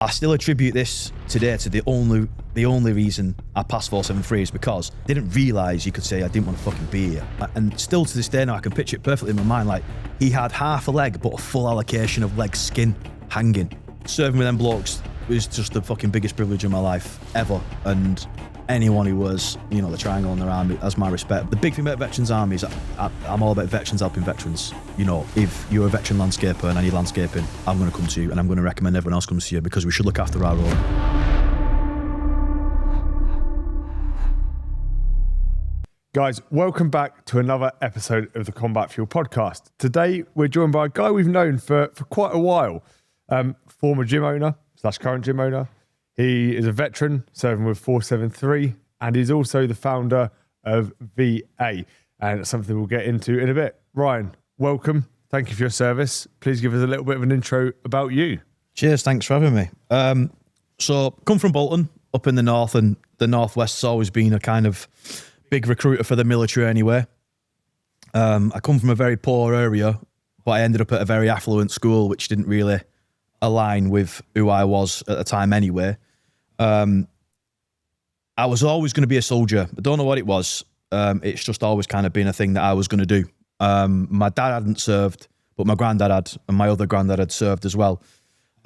I still attribute this today to the only reason I passed 473 is because I didn't realise you could say I didn't want to fucking be here. And still to this day now, I can picture it perfectly in my mind. Like, he had half a leg, but a full allocation of leg skin hanging. Serving with them blokes was just the fucking biggest privilege of my life ever. And anyone who was, the triangle on their arm has my respect. The big thing about Veterans Army is I'm all about veterans helping veterans. If you're a veteran landscaper and I need landscaping, I'm going to come to you and I'm going to recommend everyone else comes to you because we should look after our own. Guys, welcome back to another episode of the Combat Fuel podcast. Today, we're joined by a guy we've known for quite a while. Former gym owner / current gym owner. He is a veteran serving with 473 and he's also the founder of VA. And it's something we'll get into in a bit. Ryan, welcome. Thank you for your service. Please give us a little bit of an intro about you. Cheers, thanks for having me. So, come from Bolton, up in the north, and the northwest has always been a kind of big recruiter for the military anyway. I come from a very poor area, but I ended up at a very affluent school, which didn't really align with who I was at the time anyway. I was always going to be a soldier. I don't know what it was. It's just always kind of been a thing that I was going to do. My dad hadn't served, but my granddad had, and my other granddad had served as well.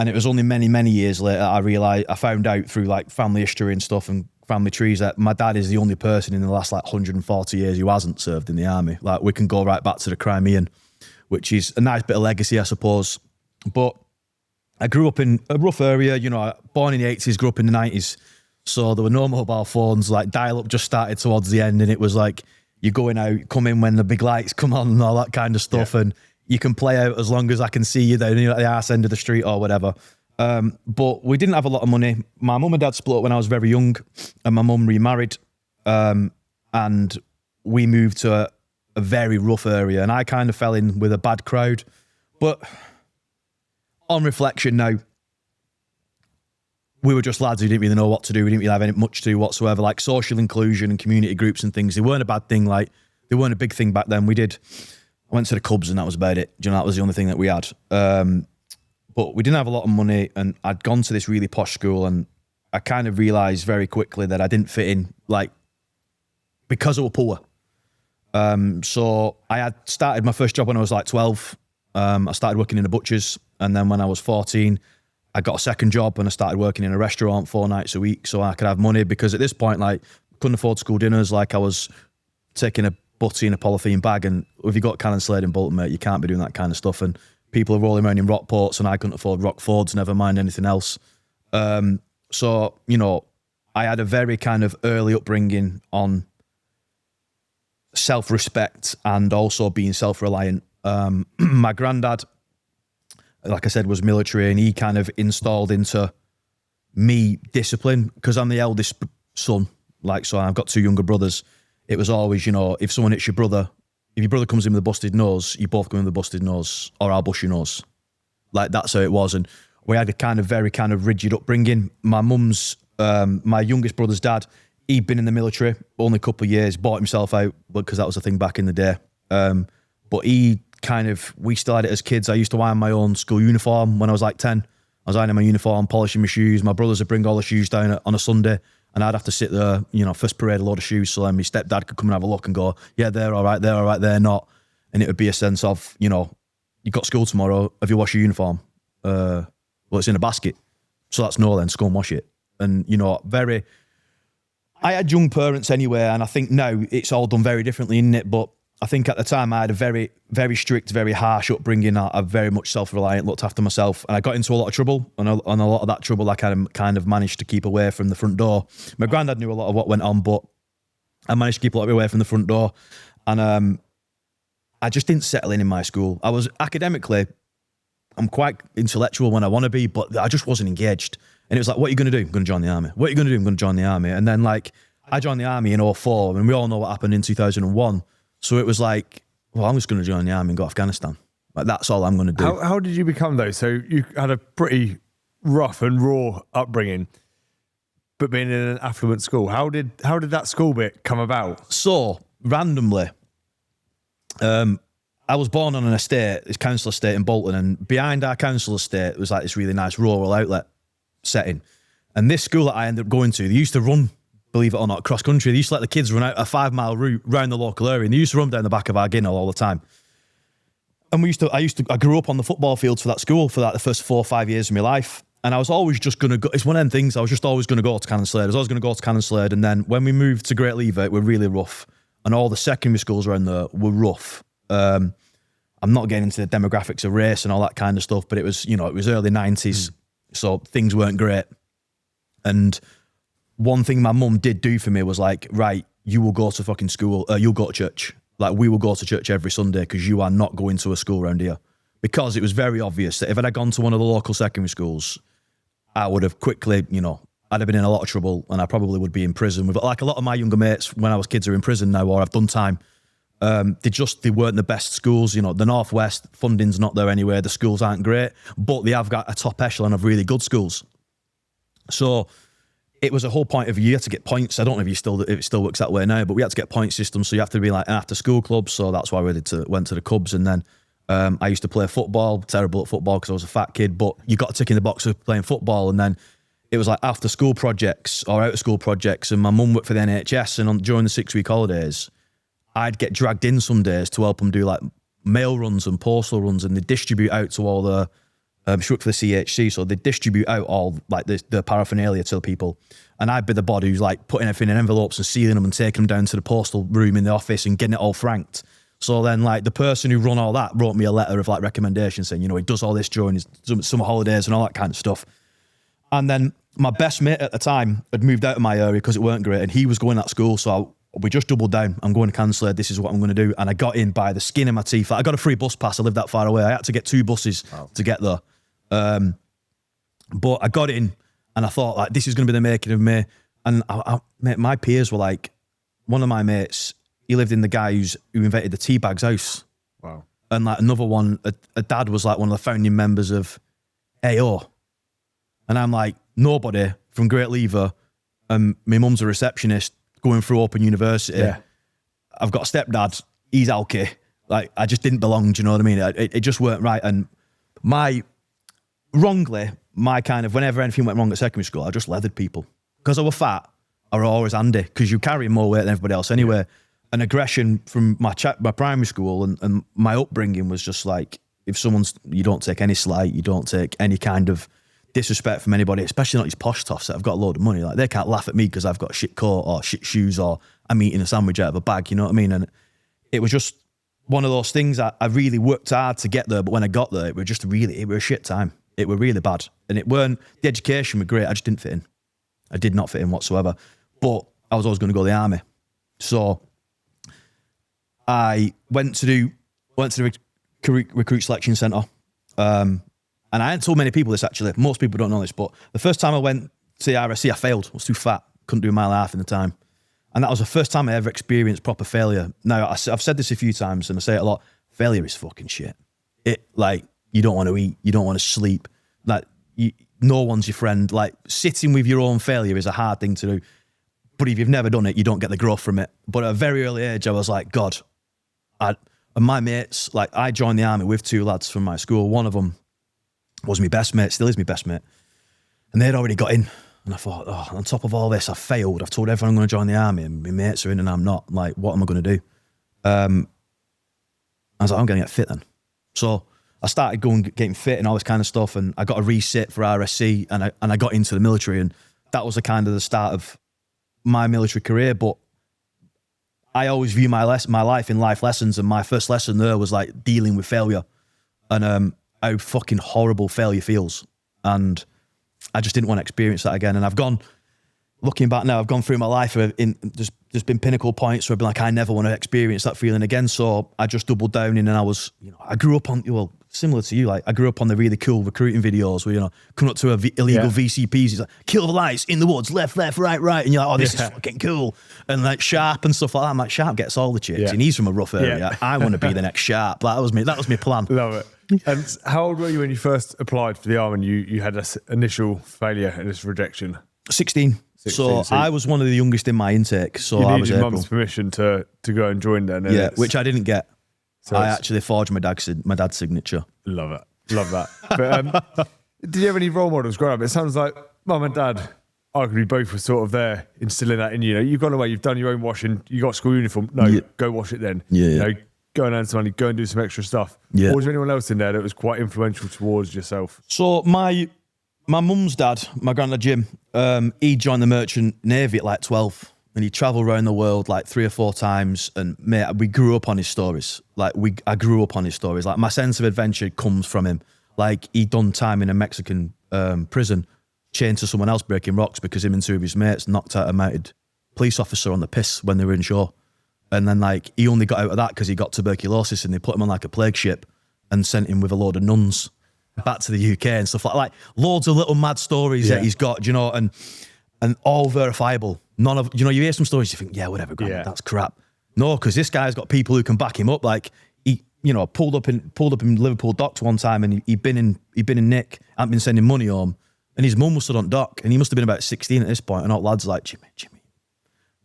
And it was only many, many years later I found out through like family history and stuff and family trees that my dad is the only person in the last 140 years who hasn't served in the army. Like, we can go right back to the Crimean, which is a nice bit of legacy, I suppose. But I grew up in a rough area, born in the 80s, grew up in the 90s. So there were no mobile phones, like dial-up just started towards the end, and it was like you're going out, come in when the big lights come on and all that kind of stuff, and you can play out as long as I can see you down at the arse end of the street or whatever. But we didn't have a lot of money. My mum and dad split up when I was very young, and my mum remarried, and we moved to a very rough area, and I kind of fell in with a bad crowd. But on reflection now, we were just lads who didn't really know what to do. We didn't really have much to do whatsoever. Like social inclusion and community groups and things, they weren't a bad thing. Like, they weren't a big thing back then. I went to the Cubs and that was about it. That was the only thing that we had. But we didn't have a lot of money, and I'd gone to this really posh school, and I kind of realised very quickly that I didn't fit in, because I was poor. So I had started my first job when I was 12. I started working in a butcher's, and then when I was 14, I got a second job and I started working in a restaurant 4 nights a week so I could have money, because at this point, couldn't afford school dinners. I was taking a butty in a polythene bag, and if you got Cannon Slade in Bolton, mate, you can't be doing that kind of stuff. And people are rolling around in Rockports, and I couldn't afford Rockfords, never mind anything else. So, I had a very kind of early upbringing on self-respect and also being self-reliant. My granddad, like I said, was military, and he kind of installed into me discipline, because I'm the eldest son. So I've got 2 younger brothers. It was always, if someone hits your brother, if your brother comes in with a busted nose, you both come in with a busted nose, or I'll bust your nose. That's how it was. And we had a very rigid upbringing. My mum's, my youngest brother's dad, he'd been in the military only a couple of years, bought himself out, because that was the thing back in the day. But we still had it as kids. I used to iron my own school uniform when I was 10. I was ironing my uniform, polishing my shoes. My brothers would bring all the shoes down on a Sunday, and I'd have to sit there, first parade, a load of shoes, so then my stepdad could come and have a look and go, yeah, they're all right, they're not. And it would be a sense of, you got school tomorrow, have you washed your uniform? Well, it's in a basket. So that's no, then, just go and wash it. And, I had young parents anyway, and I think now it's all done very differently, isn't it? But I think at the time I had a very, very strict, very harsh upbringing. I'm very much self-reliant, looked after myself, and I got into a lot of trouble. And a lot of that trouble, I kind of managed to keep away from the front door. My granddad knew a lot of what went on, but I managed to keep a lot away from the front door. And I just didn't settle in my school. I was academically, I'm quite intellectual when I want to be, but I just wasn't engaged. And it was like, what are you going to do? I'm going to join the army. What are you going to do? I'm going to join the army. And then I joined the army in 2004, and we all know what happened in 2001. So it was well, I'm just going to join the army and go to Afghanistan. That's all I'm going to do. How did you become, though? So you had a pretty rough and raw upbringing, but being in an affluent school. How did that school bit come about? So, randomly, I was born on an estate, this council estate in Bolton, and behind our council estate was this really nice rural outlet. setting. And this school that I ended up going to, they used to run, believe it or not, cross country. They used to let the kids run out a 5-mile route around the local area, and they used to run down the back of our Ginnell all the time. And I grew up on the football field for that school for the first 4 or 5 years of my life. And I was always just going to go, it's one of them things, I was just always going to go to Cannon Slade. I was always going to go to Cannon Slade. And then when we moved to Great Lever, it were really rough. And all the secondary schools around there were rough. I'm not getting into the demographics of race and all that kind of stuff, but it was early 90s. So things weren't great. And one thing my mum did do for me was like, right, you will go to fucking school, you'll go to church. Like, we will go to church every Sunday because you are not going to a school around here. Because it was very obvious that if I'd gone to one of the local secondary schools, I would have quickly, I'd have been in a lot of trouble, and I probably would be in prison. With like a lot of my younger mates when I was kids are in prison now, or I've done time. They weren't the best schools. The Northwest funding's not there anywhere. The schools aren't great, but they have got a top echelon of really good schools. So it was a whole point of you had to get points. I don't know if it still works that way now, but we had to get point systems. So you have to be like an after school club. So that's why we went to the Cubs, and then I used to play football. Terrible at football because I was a fat kid, but you got to tick in the box of playing football, and then it was like after school projects or out of school projects. And my mum worked for the NHS, and during the 6-week holidays, I'd get dragged in some days to help them do like mail runs and postal runs, and they distribute out to all the. She worked for the CHC, so they distribute out all like the paraphernalia to the people, and I'd be the body who's like putting everything in envelopes and sealing them and taking them down to the postal room in the office and getting it all franked. So then, like, the person who run all that wrote me a letter of like recommendation saying, he does all this during his summer holidays and all that kind of stuff. And then my best mate at the time had moved out of my area because it weren't great, and he was going to that school, so we just doubled down. I'm going to Cannon Slade. This is what I'm going to do. And I got in by the skin of my teeth. I got a free bus pass. I lived that far away. I had to get 2 buses to get there. But I got in, and I thought, like, this is going to be the making of me. And my peers were like, one of my mates, he lived in the guy who invented the tea bags house. Wow. And like another one, a dad was like one of the founding members of AO. And I'm like, nobody from Great Lever, and my mum's a receptionist going through Open University. Yeah. I've got a stepdad, he's alky. Like, I just didn't belong, do you know what I mean? It just weren't right. And my kind of, whenever anything went wrong at secondary school, I just leathered people. Because I was fat, I was always handy, because you carry more weight than everybody else anyway. Yeah. And aggression from my primary school and my upbringing was just like, if you don't take any slight, you don't take any kind of disrespect from anybody, especially not these posh toffs that have got a load of money. Like, they can't laugh at me because I've got a shit coat or shit shoes or I'm eating a sandwich out of a bag, you know what I mean? And it was just one of those things I really worked hard to get there, but when I got there, it was a shit time. It were really bad. And the education was great, I just didn't fit in. I did not fit in whatsoever. But I was always going to go to the army. So I went to the recruit selection centre. And I hadn't told many people this, actually. Most people don't know this, but the first time I went to the RSC, I failed. I was too fat. Couldn't do a mile and a half in the time. And that was the first time I ever experienced proper failure. Now, I've said this a few times, and I say it a lot. Failure is fucking shit. You don't want to eat. You don't want to sleep. Like, no one's your friend. Like, sitting with your own failure is a hard thing to do. But if you've never done it, you don't get the growth from it. But at a very early age, I was like, God. And my mates, like, I joined the army with 2 lads from my school. One of them was my best mate, still is my best mate. And they'd already got in. And I thought, on top of all this, I've failed. I've told everyone I'm going to join the army, and my mates are in and I'm not. Like, what am I going to do? I was like, I'm going to get fit then. So I started getting fit and all this kind of stuff, and I got a resit for RSC, and I got into the military, and that was the start of my military career. But I always view my life in life lessons, and my first lesson there was like dealing with failure and how fucking horrible failure feels. And I just didn't want to experience that again. And looking back now, I've gone through my life, there's been pinnacle points where I've been like, I never want to experience that feeling again. So I just doubled down in, and I grew up on, similar to you, like I grew up on the really cool recruiting videos where, coming up to illegal VCPs, it's like, kill the lights, in the woods, left, right. And you're like, oh, this is fucking cool. And like Sharp and stuff like that. I'm like, Sharp gets all the chicks, and he's from a rough area. Yeah. I want to be the next Sharp. That was my plan. Love it. And how old were you when you first applied for the army and you had this initial failure and this rejection? 16. So I was one of the youngest in my intake. So you I was needed your mum's permission to go and join then. Yeah, which I didn't get. So I actually forged my dad's signature. Love it. Love that. But did you have any role models growing up? It sounds like mum and dad, arguably both were sort of there instilling that in you. You've gone away, you've done your own washing, you got a school uniform. No, go wash it then. Yeah. Go and earn some money, go and do some extra stuff. Yeah. Or was there anyone else in there that was quite influential towards yourself? So my mum's dad, my granddad Jim, he joined the Merchant Navy at like 12. And he travelled around the world like 3 or 4 times. And mate, we grew up on his stories. I grew up on his stories. Like my sense of adventure comes from him. Like he'd done time in a Mexican prison, chained to someone else breaking rocks because him and 2 of his mates knocked out a mounted police officer on the piss when they were inshore. And then like he only got out of that because he got tuberculosis and they put him on like a plague ship and sent him with a load of nuns back to the UK and stuff like loads of little mad stories that he's got, and all verifiable. None of, you hear some stories, you think, yeah, whatever, Grant, that's crap. No, because this guy's got people who can back him up. Like he, pulled up in Liverpool docks one time and he'd been in Nick, hadn't been sending money home, and his mum was stood on dock and he must have been about 16 at this point, and all lads like, Jimmy.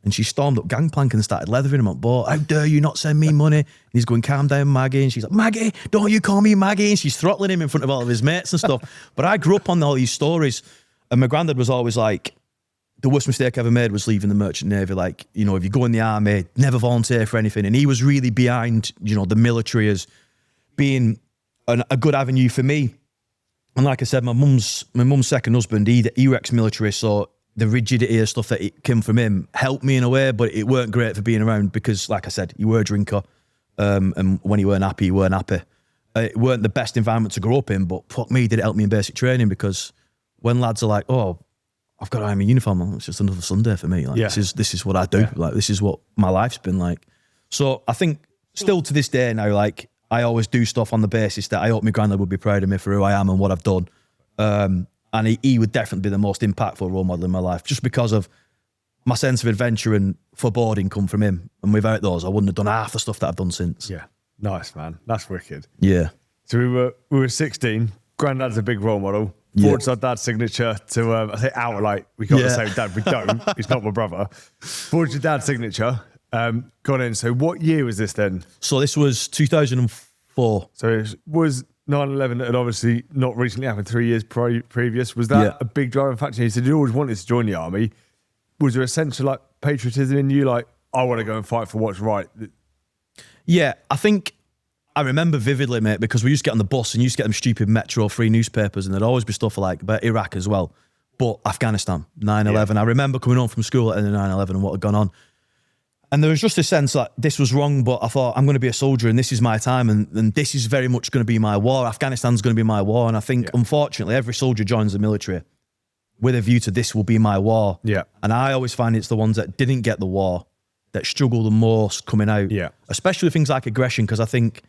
And she stormed up gangplank and started leathering him up. Boy, how dare you not send me money? And he's going, calm down, Maggie. And she's like, Maggie, don't you call me Maggie. And she's throttling him in front of all of his mates and stuff. But I grew up on all these stories. And my granddad was always like, the worst mistake I ever made was leaving the Merchant Navy. Like, if you go in the army, never volunteer for anything. And he was really behind, the military as being a good avenue for me. And like I said, my mum's second husband, he was ex-military, so the rigidity of stuff that it came from him helped me in a way, but it weren't great for being around because, like I said, you were a drinker, and when you weren't happy, you weren't happy. It weren't the best environment to grow up in, but fuck me, did it help me in basic training, because when lads are like, oh, I've got to iron my uniform, it's just another Sunday for me. Like, this is what I do. Like, this is what my life's been like. So I think still to this day now, like, I always do stuff on the basis that I hope my granddad would be proud of me for who I am and what I've done. And he would definitely be the most impactful role model in my life, just because of my sense of adventure and foreboding come from him. And without those, I wouldn't have done half the stuff that I've done since. Yeah. Nice, man. That's wicked. Yeah. So we were 16. Granddad's a big role model. Forged our dad's signature to, I say outright, we got the same dad. We don't. He's not my brother. Forged your dad's signature. Got in. So what year was this then? So this was 2004. So it was 9/11 that had obviously not recently happened, 3 years previous. Was that a big driving factor? You said you always wanted to join the army. Was there a sense of like patriotism in you? Like, I want to go and fight for what's right? Yeah, I think I remember vividly, mate, because we used to get on the bus and used to get them stupid Metro free newspapers, and there'd always be stuff like about Iraq as well. But Afghanistan, 9/11. I remember coming home from school at the 9/11 and what had gone on. And there was just a sense that this was wrong, but I thought, I'm going to be a soldier and this is my time, and this is very much going to be my war. Afghanistan's going to be my war. And I think, unfortunately, every soldier joins the military with a view to this will be my war. Yeah. And I always find it's the ones that didn't get the war that struggle the most coming out. Yeah. Especially with things like aggression, because I think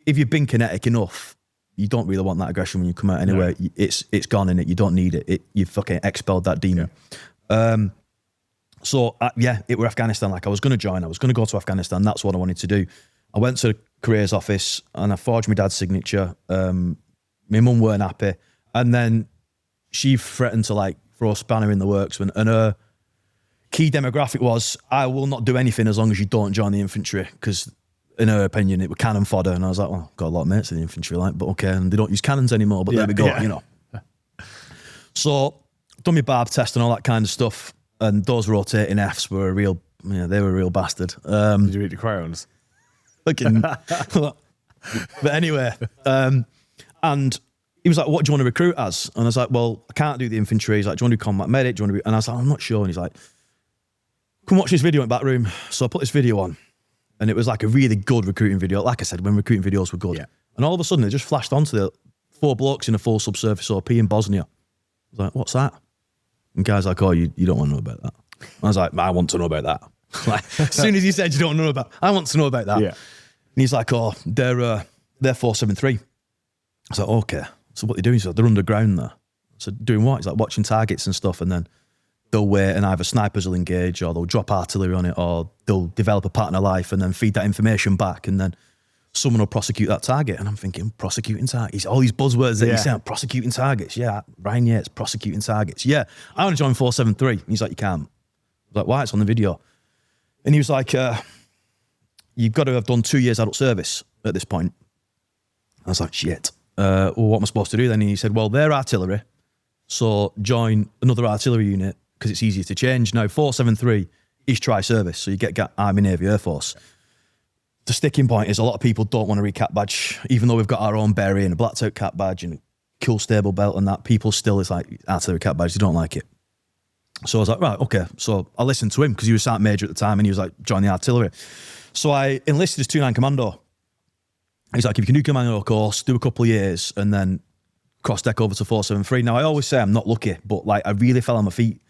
if you've been kinetic enough, you don't really want that aggression when you come out anyway. No. It's gone in it. You don't need it. You fucking expelled that demon. Yeah. So, it were Afghanistan. Like, I was going to join. I was going to go to Afghanistan. That's what I wanted to do. I went to the careers office and I forged my dad's signature. My mum weren't happy. And then she threatened to, like, throw a spanner in the works. And her key demographic was, I will not do anything as long as you don't join the infantry. Because, in her opinion, it was cannon fodder. And I was like, well, I've got a lot of mates in the infantry, like, but okay. And they don't use cannons anymore. But there we go, So, done my barb test and all that kind of stuff. And those rotating Fs were they were a real bastard. Did you eat the crayons? But anyway, and he was like, what do you want to recruit as? And I was like, well, I can't do the infantry. He's like, do you want to do combat medic? Do you want to and I was like, I'm not sure. And he's like, come watch this video in the back room. So I put this video on, and it was like a really good recruiting video. Like I said, when recruiting videos were good. Yeah. And all of a sudden, it just flashed onto the 4 blokes in a full subsurface OP in Bosnia. I was like, what's that? And guys like, oh, you don't want to know about that. I was like, I want to know about that. Like, as soon as he said you don't know about, I want to know about that. Yeah. And he's like, oh, they're 473. I was like, okay. So what they're doing is they're underground there. So doing what? He's like watching targets and stuff, and then they'll wait and either snipers will engage or they'll drop artillery on it, or they'll develop a pattern of life and then feed that information back, and then someone will prosecute that target. And I'm thinking, prosecuting targets? All these buzzwords that you say, prosecuting targets. Yeah, Ryan Yates, prosecuting targets. Yeah, I want to join 473. And he's like, you can't. I was like, why? It's on the video. And he was like, you've got to have done 2 years adult service at this point. I was like, shit. Well, what am I supposed to do then? And he said, well, they're artillery. So join another artillery unit because it's easier to change. Now, 473 is tri-service, so you get Army, Navy, Air Force. The sticking point is a lot of people don't want to recap badge, even though we've got our own berry and a black tote cap badge and a cool stable belt and that. People still is like, artillery cap badge, they don't like it. So I was like, right, okay. So I listened to him because he was Sergeant Major at the time and he was like, join the artillery. So I enlisted as 2-9 Commando. He's like, if you can do Commando course, do a couple of years and then cross deck over to 473. Now, I always say I'm not lucky, but like I really fell on my feet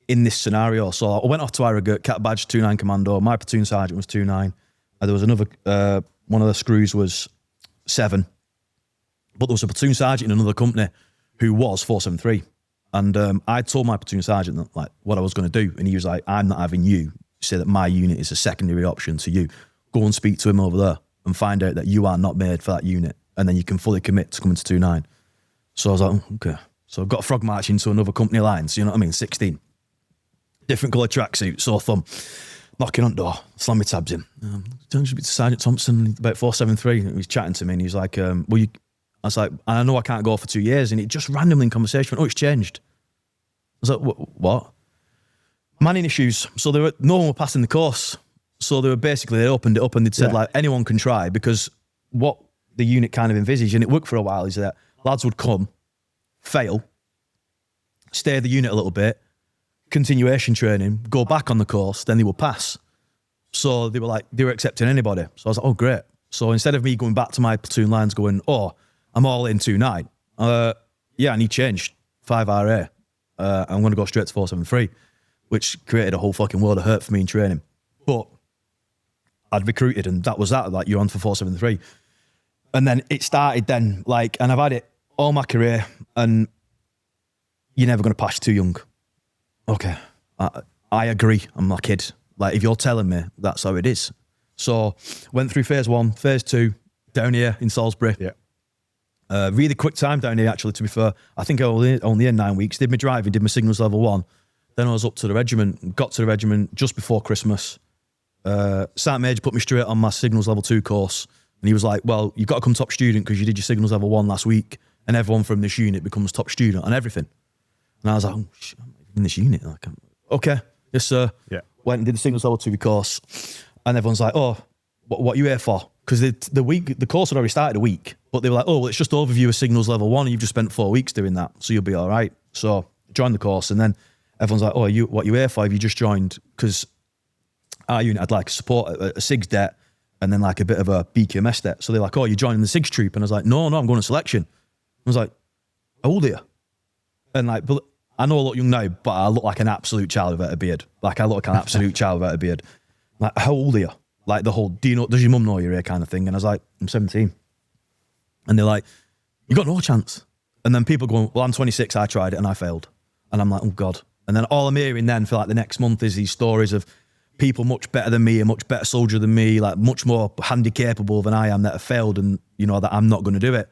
in this scenario. So I went off to Harrogate, cap badge 2-9 Commando. My platoon sergeant was 2-9. There was another, one of the screws was 7. But there was a platoon sergeant in another company who was 473. And I told my platoon sergeant that, like, what I was going to do. And he was like, I'm not having you say that my unit is a secondary option to you. Go and speak to him over there and find out that you are not made for that unit. And then you can fully commit to coming to 2-9. So I was like, okay. So I've got a frog march into another company lines, you know what I mean? 16. Different colour tracksuit, sore thumb. Knocking on the door, slam my tabs in. Don't you speak to Sergeant Thompson about 473? And he was chatting to me and he was like, I was like, I know I can't go for 2 years. And it just randomly in conversation went, it's changed. I was like, what? Manning issues. So no one were passing the course. So they opened it up and they'd said, like, anyone can try, because what the unit kind of envisaged, and it worked for a while, is that lads would come, fail, stay the unit a little bit, continuation training, go back on the course, then they would pass. So they were accepting anybody. So I was like, oh, great. So instead of me going back to my platoon lines going, oh, I'm all in 2-9, yeah, I need change, 5RA. I'm going to go straight to 473, which created a whole fucking world of hurt for me in training. But I'd recruited and that was that, like, you're on for 473. And then it started then, like, and I've had it all my career, and you're never going to pass too young. Okay, I agree, I'm not a kid. Like, if you're telling me that's how it is. So went through phase 1, phase 2, down here in Salisbury. Yeah. Really quick time down here, actually, to be fair. I think I only in 9 weeks. Did my driving, did my signals level 1. Then I was up to the regiment, got to the regiment just before Christmas. Sergeant Major put me straight on my signals level 2 course. And he was like, well, you've got to come top student because you did your signals level 1 last week. And everyone from this unit becomes top student on everything. And I was like, oh, shit, I'm in this unit. Like, okay, yes, sir. Yeah. Went and did the signals level 2 course. And everyone's like, oh, what are you here for? Because the course had already started a week. But they were like, oh, well, it's just overview of signals level 1. And you've just spent 4 weeks doing that. So you'll be all right. So joined the course. And then everyone's like, oh, what are you here for? Have you just joined? Because our unit had like support, a SIGs det, and then like a bit of a BQMS det. So they're like, oh, you're joining the SIGs troop. And I was like, no, I'm going to selection. I was like, how old are you? And like, but I know I look young now, but I look like an absolute child without a beard. Like, I look like an absolute child without a beard. Like, how old are you? Like, the whole, does your mum know you're here kind of thing? And I was like, I'm 17. And they're like, you got no chance. And then people going, well, I'm 26, I tried it and I failed. And I'm like, oh God. And then all I'm hearing then for like the next month is these stories of people much better than me, a much better soldier than me, like much more handy capable than I am, that have failed, and, you know, that I'm not going to do it.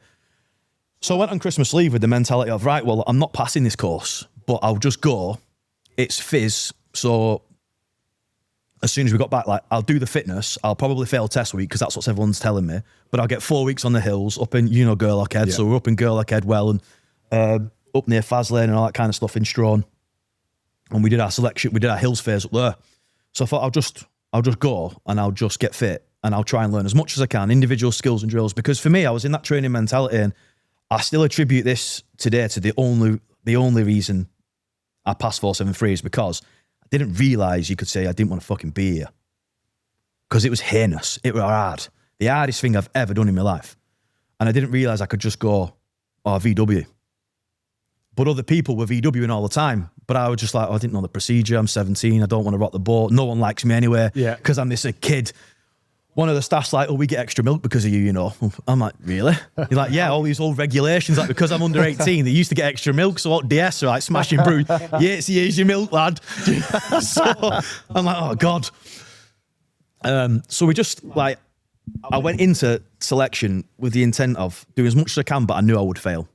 So I went on Christmas leave with the mentality of, right, well, I'm not passing this course, but I'll just go. It's fizz. So as soon as we got back, like, I'll do the fitness. I'll probably fail test week because that's what everyone's telling me. But I'll get 4 weeks on the hills up in, you know, Gerlach Head. Yeah. So we're up in Gerlach Head well, and up near Faslane and all that kind of stuff in Strawn. And we did our selection, we did our hills phase up there. So I thought I'll just go and I'll just get fit and I'll try and learn as much as I can, individual skills and drills. Because for me, I was in that training mentality, and I still attribute this today to the only reason I passed 473 is because I didn't realise you could say I didn't want to fucking be here. Because it was heinous. It was hard. The hardest thing I've ever done in my life. And I didn't realise I could just go, oh, VW. But other people were VWing all the time. But I was just like, oh, I didn't know the procedure. I'm 17. I don't want to rock the boat. No one likes me anyway. Yeah. Because I'm this kid. One of the staff's like, oh, we get extra milk because of you, you know. I'm like, really? You're like, yeah, all these old regulations, like, because I'm under 18, they used to get extra milk. So what DS are like smashing brew. Yes, here's your milk, lad. So I'm like, oh, God. So we just, like, I went into selection with the intent of doing as much as I can, but I knew I would fail.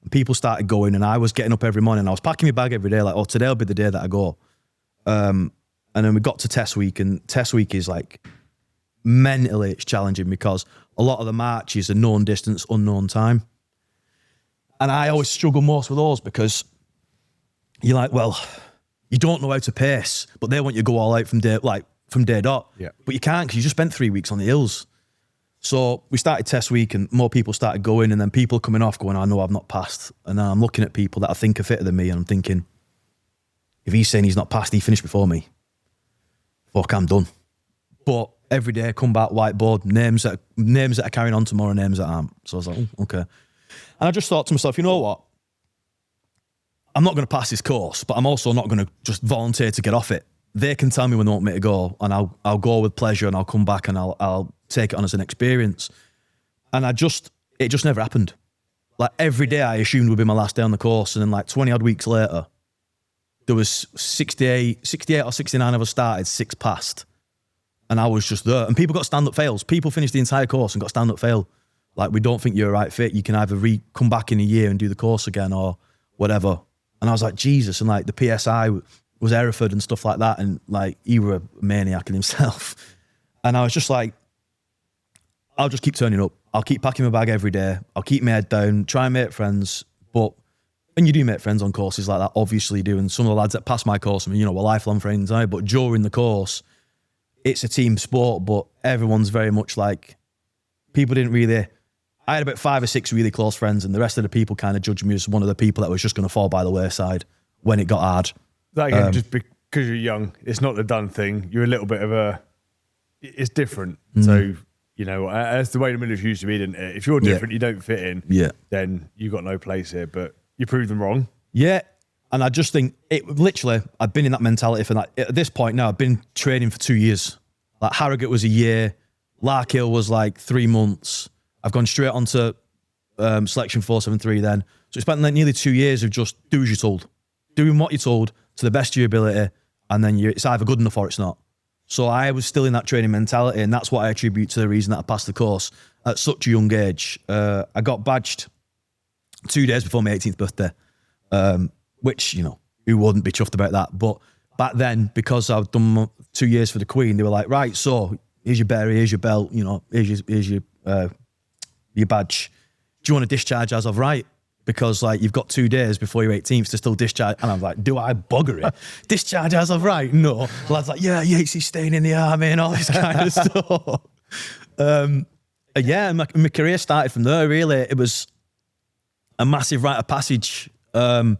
And people started going, and I was getting up every morning. I was packing my bag every day, like, oh, today'll be the day that I go. And then we got to test week, and test week is like, mentally it's challenging because a lot of the marches are known distance, unknown time. And I always struggle most with those because you're like, well, you don't know how to pace, but they want you to go all out from day dot. Yeah. But you can't, because you just spent 3 weeks on the hills. So we started test week and more people started going, and then people coming off going, I know I've not passed. And then I'm looking at people that I think are fitter than me, and I'm thinking, if he's saying he's not passed, he finished before me. Fuck, I'm done. But every day I come back, whiteboard, names that are carrying on tomorrow, names that aren't. So I was like, okay. And I just thought to myself, you know what? I'm not going to pass this course, but I'm also not going to just volunteer to get off it. They can tell me when they want me to go, and I'll go with pleasure, and I'll come back and I'll take it on as an experience. And it just never happened. Like every day I assumed would be my last day on the course, and then like 20 odd weeks later, there was 68 or 69 of us started, 6 passed. And I was just there. And people got stand-up fails. People finished the entire course and got stand-up fail. Like, we don't think you're a right fit. You can either come back in a year and do the course again or whatever. And I was like, Jesus. And like the PSI was Hereford and stuff like that. And like, he were a maniac in himself. And I was just like, I'll just keep turning up. I'll keep packing my bag every day. I'll keep my head down, try and make friends. And you do make friends on courses like that, obviously you do. And some of the lads that pass my course, I mean, we're lifelong friends now. But during the course, it's a team sport, but everyone's very much like, people didn't really, I had about 5 or 6 really close friends, and the rest of the people kind of judged me as one of the people that was just going to fall by the wayside when it got hard. That again, just because you're young, it's not the done thing. You're a little bit of it's different. So, that's the way the military used to be, isn't it? If you're different, you don't fit in, then you got no place here, but you proved them wrong. Yeah. And I just think I've been in that mentality for that. At this point now, I've been training for 2 years. Like Harrogate was a year. Larkhill was like 3 months. I've gone straight onto Selection 473 then. So it's spent like nearly 2 years of just do as you're told. Doing what you're told to the best of your ability. And then it's either good enough or it's not. So I was still in that training mentality, and that's what I attribute to the reason that I passed the course at such a young age. I got badged 2 days before my 18th birthday, which, who wouldn't be chuffed about that? But back then, because I'd done 2 years for the Queen, they were like, right, so here's your berry, here's your belt, here's your badge. Do you want to discharge as of right? Because like you've got 2 days before your 18th to still discharge. And I'm like, do I bugger it? Discharge as of right? No. The lad's like, yeah, Yates, he's staying in the army and all this kind of stuff. My career started from there, really. It was a massive rite of passage. And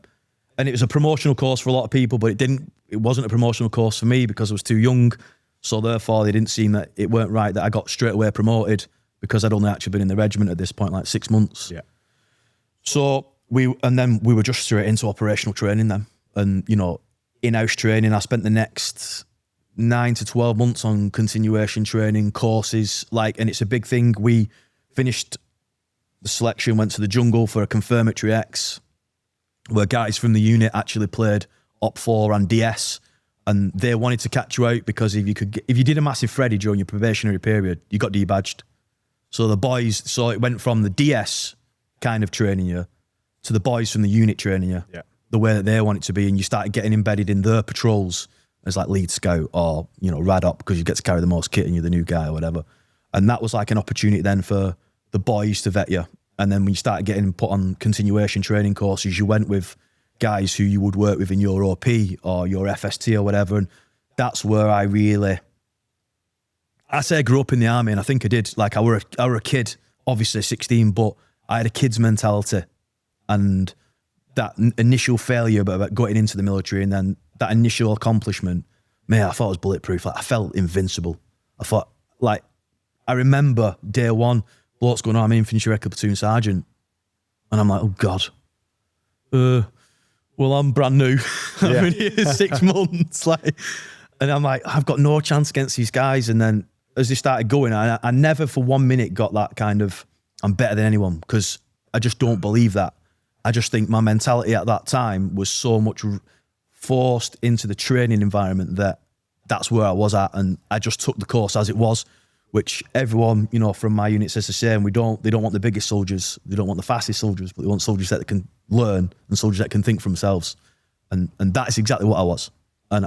it was a promotional course for a lot of people, but it wasn't a promotional course for me because I was too young. So therefore they didn't seem that it weren't right that I got straight away promoted, because I'd only actually been in the regiment at this point, like 6 months. Yeah. So we were just straight into operational training then. And, in-house training, I spent the next 9 to 12 months on continuation training courses. And it's a big thing. We finished the selection, went to the jungle for a confirmatory X, where guys from the unit actually played Op 4 and DS, and they wanted to catch you out because if you did a massive Freddy during your probationary period, you got debadged. So it went from the DS kind of training you to the boys from the unit training you, the way that they want it to be, and you started getting embedded in their patrols as like lead scout or rad op, because you get to carry the most kit and you're the new guy or whatever. And that was like an opportunity then for the boys to vet you. And then when you started getting put on continuation training courses, you went with guys who you would work with in your OP or your FST or whatever. And that's where I say I grew up in the army, and I think I did. Like I were a kid, obviously 16, but I had a kid's mentality, and that initial failure about getting into the military and then that initial accomplishment, man, I thought it was bulletproof. Like I felt invincible. I remember day one, blokes going, I'm infantry regular platoon sergeant. And I'm like, oh God. Well, I'm brand new. I've been here 6 months. And I'm like, I've got no chance against these guys. And then as they started going, I never for 1 minute got that kind of, I'm better than anyone, because I just don't believe that. I just think my mentality at that time was so much forced into the training environment that that's where I was at. And I just took the course as it was, which everyone, from my unit says the same. They don't want the biggest soldiers. They don't want the fastest soldiers, but they want soldiers that can learn and soldiers that can think for themselves. And that is exactly what I was. And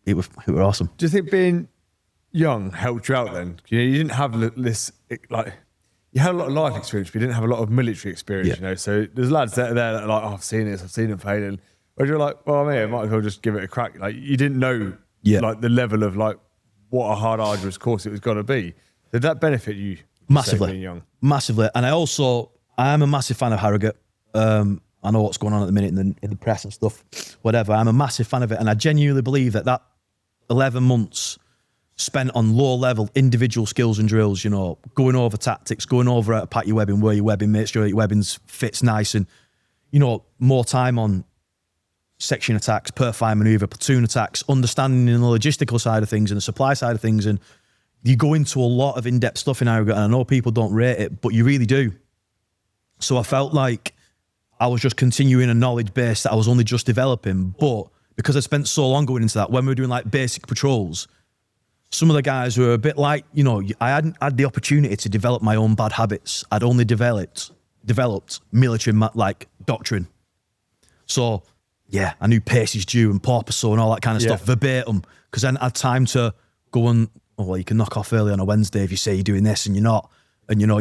it was awesome. Do you think being young helped you out then? You didn't have this, you you had a lot of life experience, but you didn't have a lot of military experience, you know. So there's lads that are there that are like, oh, I've seen this, I've seen them failing. Whereas you're like, well, I might as well just give it a crack. Like, you didn't know like the level of like what a hard, arduous course it was going to be. Did that benefit you? Massively, being young? Massively. And I am a massive fan of Harrogate. I know what's going on at the minute in the press and stuff, whatever. I'm a massive fan of it. And I genuinely believe that 11 months spent on low-level individual skills and drills, you know, going over tactics, going over how to pack your webbing, where your webbing, make sure your webbing fits nice, and, you know, more time on section attacks, per-fire manoeuvre, platoon attacks, understanding the logistical side of things and the supply side of things. And you go into a lot of in-depth stuff in Harrogate, and I know people don't rate it, but you really do. So I felt like I was just continuing a knowledge base that I was only just developing. But because I spent so long going into that, when we were doing like basic patrols, some of the guys were a bit like, you know, I hadn't had the opportunity to develop my own bad habits. I'd only developed military like doctrine. So yeah, I knew paces due and porpoise and all that kind of stuff verbatim, because then I had time to go and, oh, well, you can knock off early on a Wednesday if you say you're doing this and you're not. And, you know,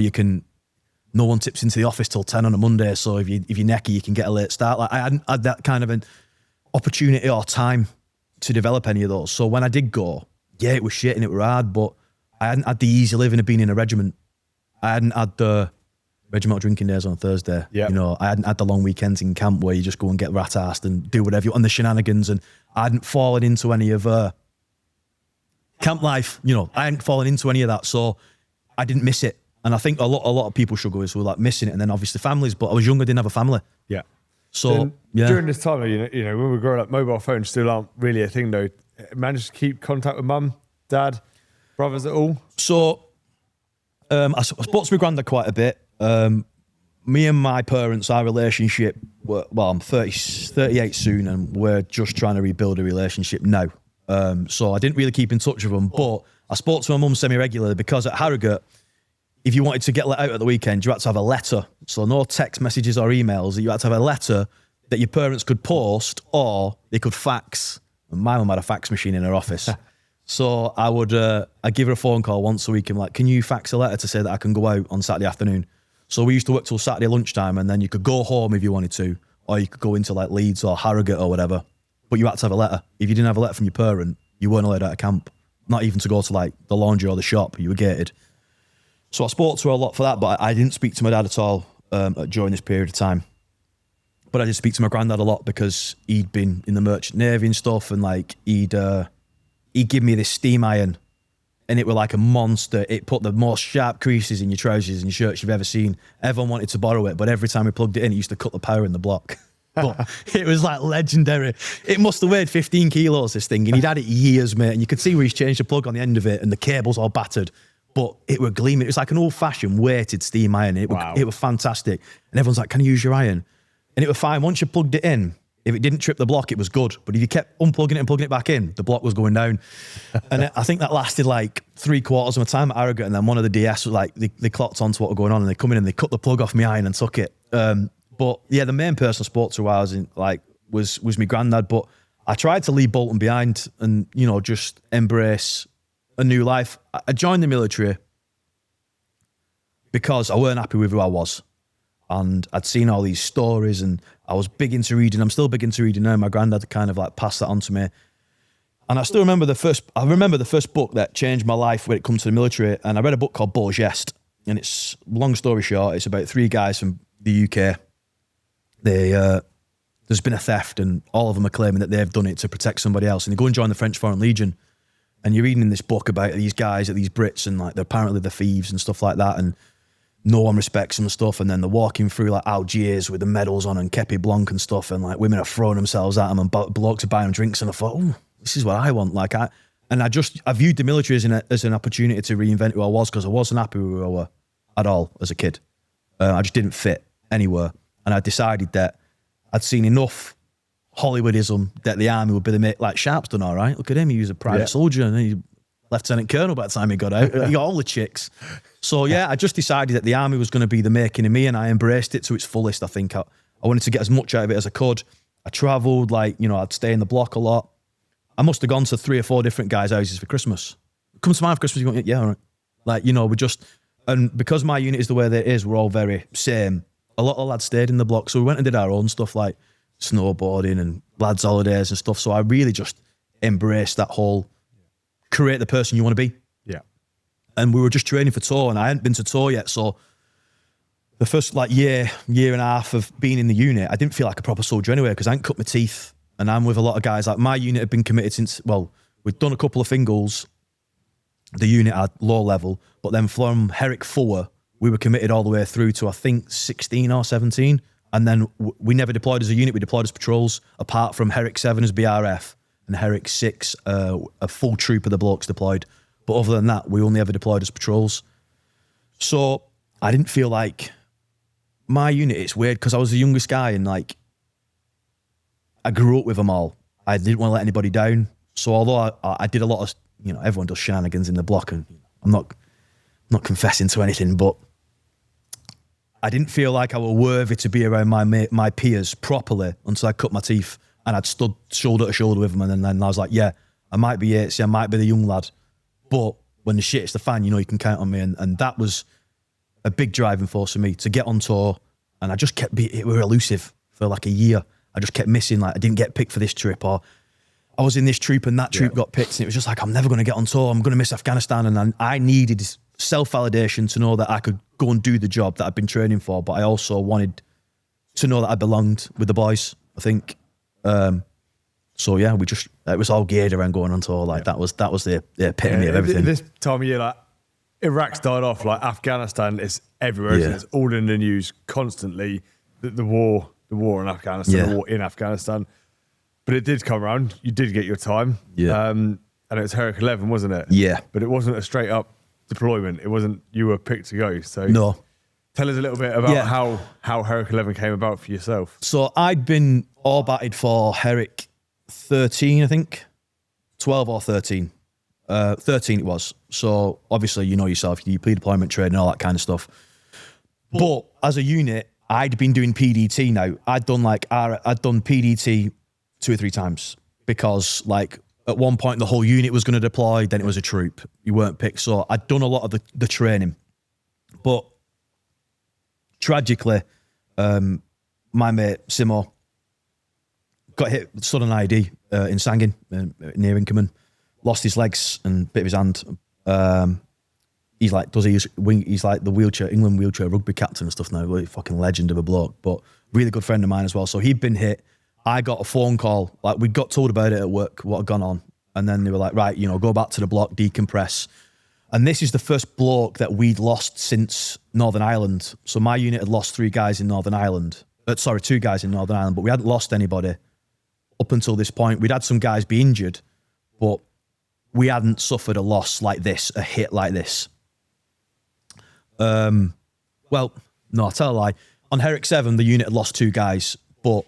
no one tips into the office till 10 on a Monday. So if you're necky, you can get a late start. Like, I hadn't had that kind of an opportunity or time to develop any of those. So when I did go, yeah, it was shit and it was hard, but I hadn't had the easy living of being in a regiment. I hadn't had the regimental drinking days on a Thursday. You know, I hadn't had the long weekends in camp where you just go and get rat-arsed and do whatever you want, and the shenanigans. And I hadn't fallen into any of camp life. You know, I hadn't fallen into any of that, so I didn't miss it. And I think a lot of people struggle with like missing it, and then obviously families. But I was younger, didn't have a family. Yeah. So during this time, you know, when we were growing up, mobile phones still aren't really a thing, though. Managed to keep contact with mum, dad, brothers at all? So I spoke to my granddad quite a bit. Me and my parents, our relationship, I'm 38 soon, and we're just trying to rebuild a relationship now. So I didn't really keep in touch with them, but I spoke to my mum semi-regularly, because at Harrogate, if you wanted to get let out at the weekend, you had to have a letter. So no text messages or emails. You had to have a letter that your parents could post, or they could fax. And my mum had a fax machine in her office. So I'd give her a phone call once a week and like, can you fax a letter to say that I can go out on Saturday afternoon? So we used to work till Saturday lunchtime, and then you could go home if you wanted to, or you could go into like Leeds or Harrogate or whatever. But you had to have a letter. If you didn't have a letter from your parent, you weren't allowed out of camp. Not even to go to like the laundry or the shop. You were gated. So I spoke to her a lot for that, but I didn't speak to my dad at all during this period of time. But I did speak to my granddad a lot, because he'd been in the merchant navy and stuff, and like he'd give me this steam iron, and it were like a monster. It put the most sharp creases in your trousers and your shirts you've ever seen. Everyone wanted to borrow it, but every time we plugged it in, it used to cut the power in the block. But it was like legendary. It must have weighed 15 kilos, this thing, and he'd had it years, mate. And you could see where he's changed the plug on the end of it, and the cable's all battered. But it were gleaming. It was like an old-fashioned weighted steam iron. It were fantastic. And everyone's like, can you use your iron? And it was fine. Once you plugged it in, if it didn't trip the block, it was good. But if you kept unplugging it and plugging it back in, the block was going down. And I think that lasted like 3/4 of my time at Harrogate. And then one of the DS was like, they clocked onto what was going on, and they come in and they cut the plug off my iron and took it. But yeah, the main person I spoke to while I was in, like, was my granddad. But I tried to leave Bolton behind and, you know, just embrace a new life. I joined the military because I weren't happy with who I was. And I'd seen all these stories, and I was big into reading. I'm still big into reading now. My granddad kind of like passed that on to me. And I still remember the first book that changed my life when it comes to the military. And I read a book called Beau Geste. And it's, long story short, it's about 3 guys from the UK. There's been a theft, and all of them are claiming that they've done it to protect somebody else. And they go and join the French Foreign Legion. And you're reading in this book about these guys, these Brits, and like they're apparently the thieves and stuff like that. And no one respects them and stuff. And then they're walking through like Algiers with the medals on and Kepi Blanc and stuff. And like women are throwing themselves at them, and blokes are buying them drinks. And I thought, oh, this is what I want. I viewed the military as an opportunity to reinvent who I was, because I wasn't happy with who I were at all as a kid. I just didn't fit anywhere. And I decided that I'd seen enough Hollywoodism that the army would be the mate. Like Sharp's done all right. Look at him. He was a private soldier, and he lieutenant colonel by the time he got out. He got all the chicks. So yeah, I just decided that the army was going to be the making of me, and I embraced it to its fullest. I think I wanted to get as much out of it as I could. I travelled, like, you know, I'd stay in the block a lot. I must have gone to 3 or 4 different guys' houses for Christmas. Come to mine for Christmas, you want, yeah, all right. Like, you know, we just, And because my unit is the way that it is, we're all very same. A lot of lads stayed in the block, so we went and did our own stuff like snowboarding and lads' holidays and stuff. So I really just embraced that whole create the person you want to be. Yeah. And we were just training for tour, and I hadn't been to tour yet. So the first like year and a half of being in the unit, I didn't feel like a proper soldier anyway because I hadn't cut my teeth. And I'm with a lot of guys. Like my unit had been committed since, well, we'd done a couple of Fingals. The unit at low level, but then from Herrick 4, we were committed all the way through to I think 16 or 17, and then we never deployed as a unit. We deployed as patrols, apart from Herrick 7 as BRF and Herrick 6, a full troop of the blokes deployed. But other than that, we only ever deployed as patrols. So I didn't feel like my unit. It's weird because I was the youngest guy, and like I grew up with them all. I didn't want to let anybody down. So although I did a lot of, everyone does shenanigans in the block, and I'm not confessing to anything, but I didn't feel like I was worthy to be around my peers properly until I cut my teeth and I'd stood shoulder to shoulder with them. And then I was like, yeah, I might be Yates, I might be the young lad, but when the shit hits the fan, you can count on me. And that was a big driving force for me to get on tour. And I just we were elusive for like a year. I just kept missing, like I didn't get picked for this trip, or I was in this troop and that troop got picked, and it was just like, I'm never going to get on tour. I'm going to miss Afghanistan. And I needed self-validation to know that I could go and do the job that I've been training for, but I also wanted to know that I belonged with the boys, I think. So yeah, it was all geared around going on tour. Like that was the epitome of everything. This time of year, like Iraq started off, like Afghanistan is everywhere. It's all in the news constantly. The war in Afghanistan, the war in Afghanistan. But it did come around. You did get your time. Yeah. And it was Herrick 11, wasn't it? Yeah. But it wasn't a straight up deployment. It wasn't, you were picked to go. So no. Tell us a little bit about how Herrick 11 came about for yourself. So I'd been orbited for Herrick 13, I think. 12 or 13. 13 it was. So obviously, yourself, you pre-deployment training, all that kind of stuff. But as a unit, I'd been doing PDT now. I'd done PDT 2 or 3 times because like at one point the whole unit was going to deploy, then it was a troop. You weren't picked. So I'd done a lot of the training. But tragically, my mate Simo got hit with sudden ID in Sangin near Inkerman, lost his legs and bit of his hand. He's like the England wheelchair rugby captain and stuff now. Really fucking legend of a bloke, but really good friend of mine as well. So he'd been hit. I got a phone call, like we got told about it at work, what had gone on. And then they were like, right, go back to the block, decompress. And this is the first bloke that we'd lost since Northern Ireland. So my unit had lost 3 guys in Northern Ireland. 2 guys in Northern Ireland, but we hadn't lost anybody up until this point. We'd had some guys be injured, but we hadn't suffered a loss like this, a hit like this. Well, no, I'll tell a lie. On Herrick 7, the unit had lost 2 guys, but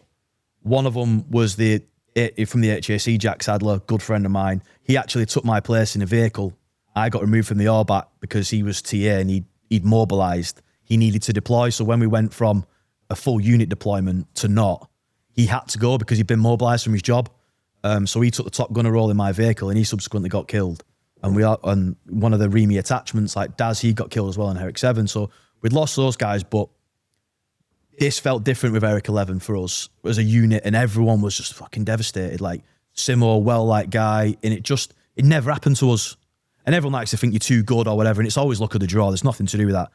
one of them was from the HAC, Jack Sadler, good friend of mine. He actually took my place in a vehicle. I got removed from the Orbat because he was TA and he'd mobilised. He needed to deploy. So when we went from a full unit deployment to not, he had to go because he'd been mobilised from his job. So he took the top gunner role in my vehicle and he subsequently got killed. And on one of the Remy attachments, like Daz, he got killed as well on Herrick 7. So we'd lost those guys, but this felt different with Herrick 11 for us as a unit, and everyone was just fucking devastated. Like Simo, well-liked guy, and it never happened to us. And everyone likes to think you're too good or whatever, and it's always luck of the draw. There's nothing to do with that.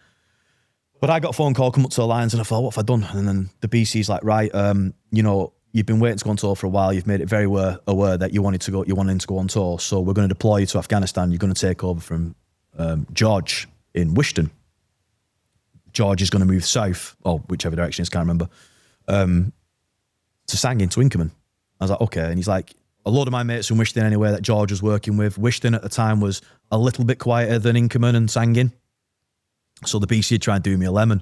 But I got a phone call, come up to the lines, and I thought, what have I done? And then the BC's like, right, you've been waiting to go on tour for a while. You've made it very aware that you're wanting to go on tour. So we're going to deploy you to Afghanistan. You're going to take over from George in Wishton. George is going to move south, or whichever direction it is, can't remember, to Sangin, to Inkerman. I was like, okay. And he's like, a lot of my mates from Wishton anyway that George was working with. Wishton at the time was a little bit quieter than Inkerman and Sangin. So the BC would try and do me a lemon.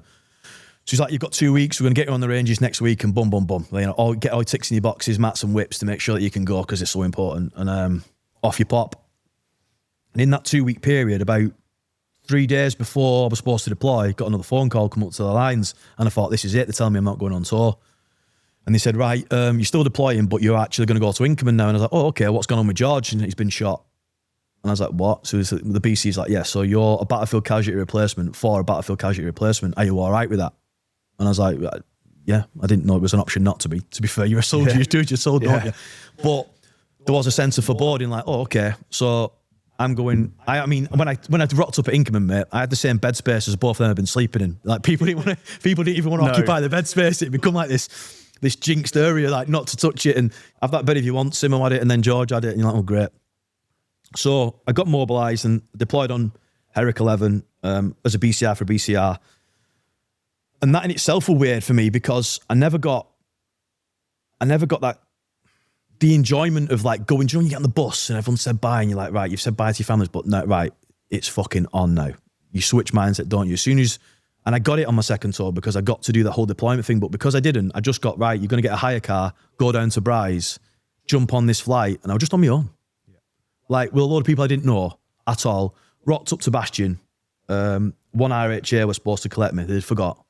So he's like, you've got 2 weeks. We're going to get you on the ranges next week and boom. Get all your ticks in your boxes, mats and whips to make sure that you can go because it's so important. And off you pop. And in that 2 week period, about 3 days before I was supposed to deploy, got another phone call, come up to the lines, and I thought, this is it. They're telling me I'm not going on tour. And they said, right, you're still deploying, but you're actually going to go to Inkerman now. And I was like, oh, okay, what's going on with George? And he's been shot. And I was like, what? So the BC's like, yeah, so you're a battlefield casualty replacement for a battlefield casualty replacement. Are you all right with that? And I was like, yeah, I didn't know it was an option not to be. To be fair, you're a soldier, you do as you're told, don't you? But there was a sense of foreboding, like, oh, okay. So I'm going, I mean, when I rocked up at Inkerman, mate, I had the same bed space as both of them had been sleeping in. Like people didn't even want to occupy the bed space. It become like this jinxed area, like not to touch it and have that bed if you want. Simo had it and then George had it. And you're like, oh, great. So I got mobilised and deployed on Herrick 11 as a BCR for a BCR. And that in itself was weird for me because I never got that, the enjoyment of like going, do you know when you get on the bus and everyone said bye and you're like, right, you've said bye to your families, but no, right, it's fucking on now. You switch mindset, don't you? As soon as, and I got it on my second tour because I got to do the whole deployment thing, but because I didn't, I just got, right, you're going to get a hire car, go down to Bryce, jump on this flight, and I was just on my own. Yeah. Like, with a load of people I didn't know at all, rocked up to Bastion, one RHA was supposed to collect me, they forgot.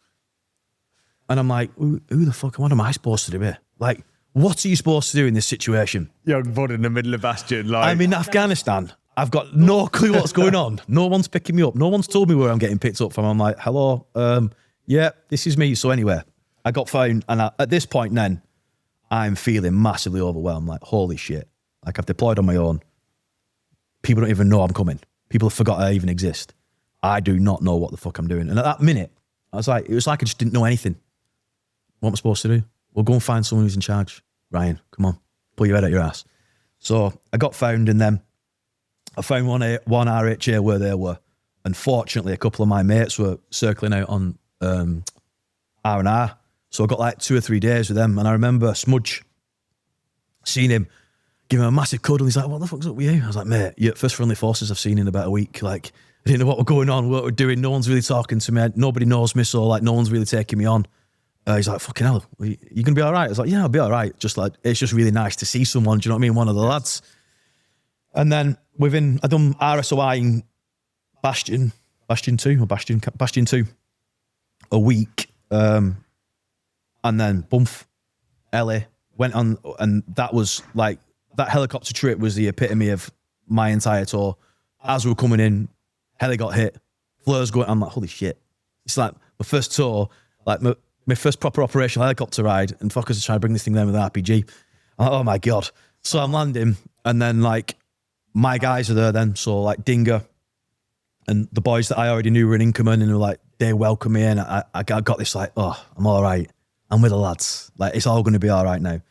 And I'm like, who the fuck, what am I supposed to do here? Like, what are you supposed to do in this situation? Young bud in the middle of Bastion. Like, I'm in Afghanistan. I've got no clue what's going on. No one's picking me up. No one's told me where I'm getting picked up from. I'm like, hello, yeah, this is me. So anyway, I got found. And at this point then, I'm feeling massively overwhelmed. Like, holy shit. Like, I've deployed on my own. People don't even know I'm coming. People have forgot I even exist. I do not know what the fuck I'm doing. And at that minute, it was like I just didn't know anything. What am I supposed to do? Well, go and find someone who's in charge. Ryan, come on, pull your head out your ass. So I got found and then I found one RHA where they were. And fortunately, a couple of my mates were circling out on R&R. So I got like 2 or 3 days with them. And I remember Smudge, seeing him, giving him a massive cuddle. He's like, what the fuck's up with you? I was like, mate, you're first friendly forces I've seen in about a week. Like, I didn't know what was going on, what we're doing. No one's really talking to me. Nobody knows me. So like, no one's really taking me on. He's like, fucking hell, you going to be all right? I was like, yeah, I'll be all right. Just like, it's just really nice to see someone, do you know what I mean? One of the lads. And then I done RSOI in Bastion 2, a week. And then bump, Ellie, went on, and that was like, that helicopter trip was the epitome of my entire tour. As we were coming in, heli got hit, flares going, I'm like, holy shit. It's like my first tour, like my first proper operational helicopter ride, and fuckers are trying to bring this thing down with an RPG. I'm like, oh my God. So I'm landing, and then like my guys are there then. So like Dinger and the boys that I already knew were in Inkerman, and they were like, they welcome me in. I got this like, oh, I'm all right. I'm with the lads. Like, it's all going to be all right now.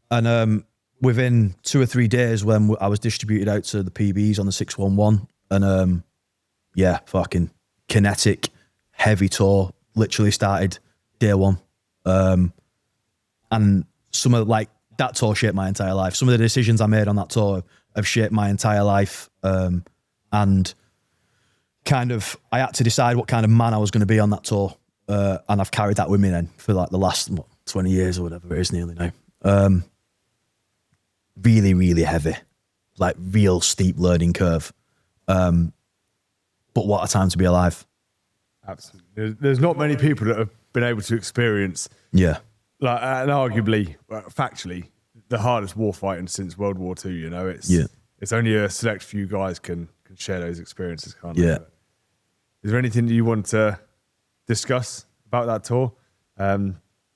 And within 2 or 3 days when I was distributed out to the PBs on the 611, and yeah, fucking kinetic, heavy tour, literally started day one. And some of like that tour shaped my entire life. Some of the decisions I made on that tour have shaped my entire life. And kind of, I had to decide what kind of man I was going to be on that tour. And I've carried that with me then for like the last 20 years or whatever it is nearly now. Really, really heavy, like real steep learning curve. But what a time to be alive. Absolutely. There's not many people that have been able to experience, like, and arguably, factually, the hardest war fighting since World War II. You know, it's only a select few guys can share those experiences, can't they? Is there anything that you want to discuss about that tour?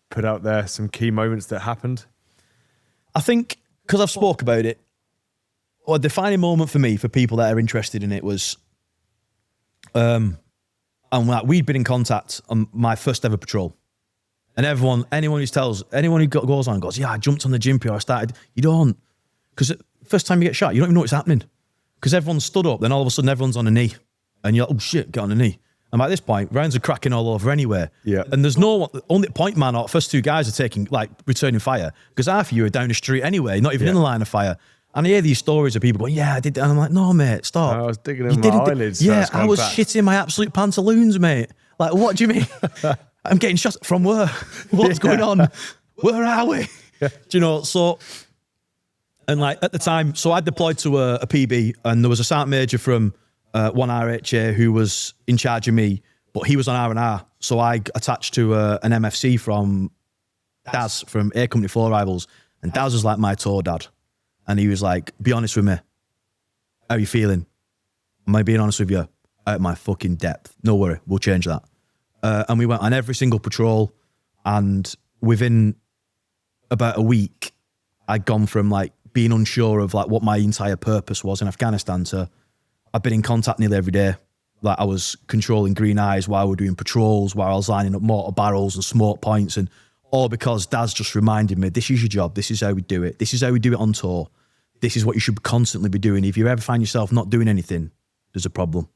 Put out there some key moments that happened. I think because I've spoke about it, a defining moment for me, for people that are interested in it, was, and like, we'd been in contact on my first ever patrol, and anyone who goes on goes, yeah, I jumped on the Gympie, or I started. You don't, because first time you get shot, you don't even know what's happening, because everyone's stood up, then all of a sudden everyone's on a knee, and you're like, oh shit, get on a knee. And at this point, rounds are cracking all over anywhere. Yeah. And there's only point man or first 2 guys are taking, like, returning fire, because half of you are down the street anyway, not even in the line of fire. And I hear these stories of people going, yeah, I did that. And I'm like, no, mate, stop. I was digging in my eyelids. Yeah, I was shitting my absolute pantaloons, mate. Like, what do you mean? I'm getting shot from where? What's going on? Where are we? Do you know, so, and like at the time, so I deployed to a PB, and there was a sergeant major from one RHA who was in charge of me, but he was on R&R. So I attached to an MFC from Daz from Air Company 4 Rivals, and Daz was like my tour dad. And he was like, be honest with me, How are you feeling? Am I being honest with you? Out of my fucking depth. No worry, we'll change that. And we went on every single patrol, and within about a week, I'd gone from like being unsure of like what my entire purpose was in Afghanistan to I've been in contact nearly every day. Like I was controlling green eyes while we were doing patrols, while I was lining up mortar barrels and smoke points, and all because Daz just reminded me, this is your job, this is how we do it, this is how we do it on tour, this is what you should constantly be doing. If you ever find yourself not doing anything, there's a problem.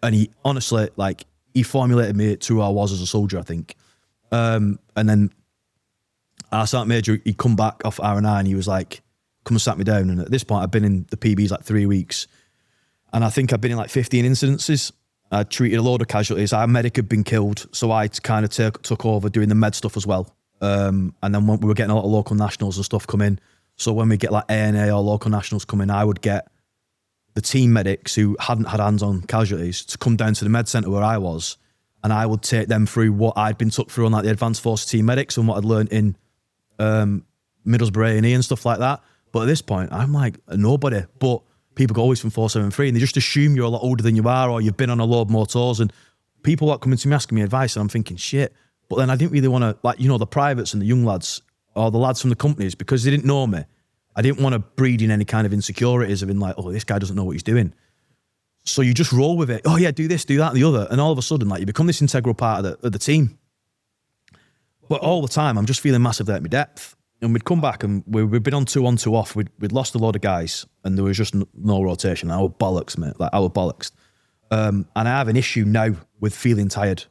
And he honestly, like, he formulated me to who I was as a soldier, I think. And then our sergeant major, he'd come back off R&I and he was like, come and sat me down. And at this point, I'd been in the PBs like 3 weeks. And I think I'd been in like 15 incidences. I'd treated a load of casualties. Our medic had been killed. So I kind of took over doing the med stuff as well. And then when we were getting a lot of local nationals and stuff come in. So when we get like ANA or local nationals come in, I would get the team medics who hadn't had hands-on casualties to come down to the med centre where I was, and I would take them through what I'd been took through on like the advanced force team medics and what I'd learned in Middlesbrough A&E and stuff like that. But at this point, I'm like a nobody. But people go always from 473 and they just assume you're a lot older than you are, or you've been on a load more tours, and people are coming to me asking me advice and I'm thinking, shit. But then I didn't really want to, like, you know, the privates and the young lads or the lads from the companies, because they didn't know me, I didn't want to breed in any kind of insecurities of being like, oh, this guy doesn't know what he's doing. So you just roll with it. Oh yeah, do this, do that, and the other. And all of a sudden, like, you become this integral part of the team. But all the time, I'm just feeling massively at my depth. And we'd come back and we'd been on two off. We'd lost a load of guys and there was just no rotation. I was bollocks, mate. Like, I was bollocks. And I have an issue now with feeling tired.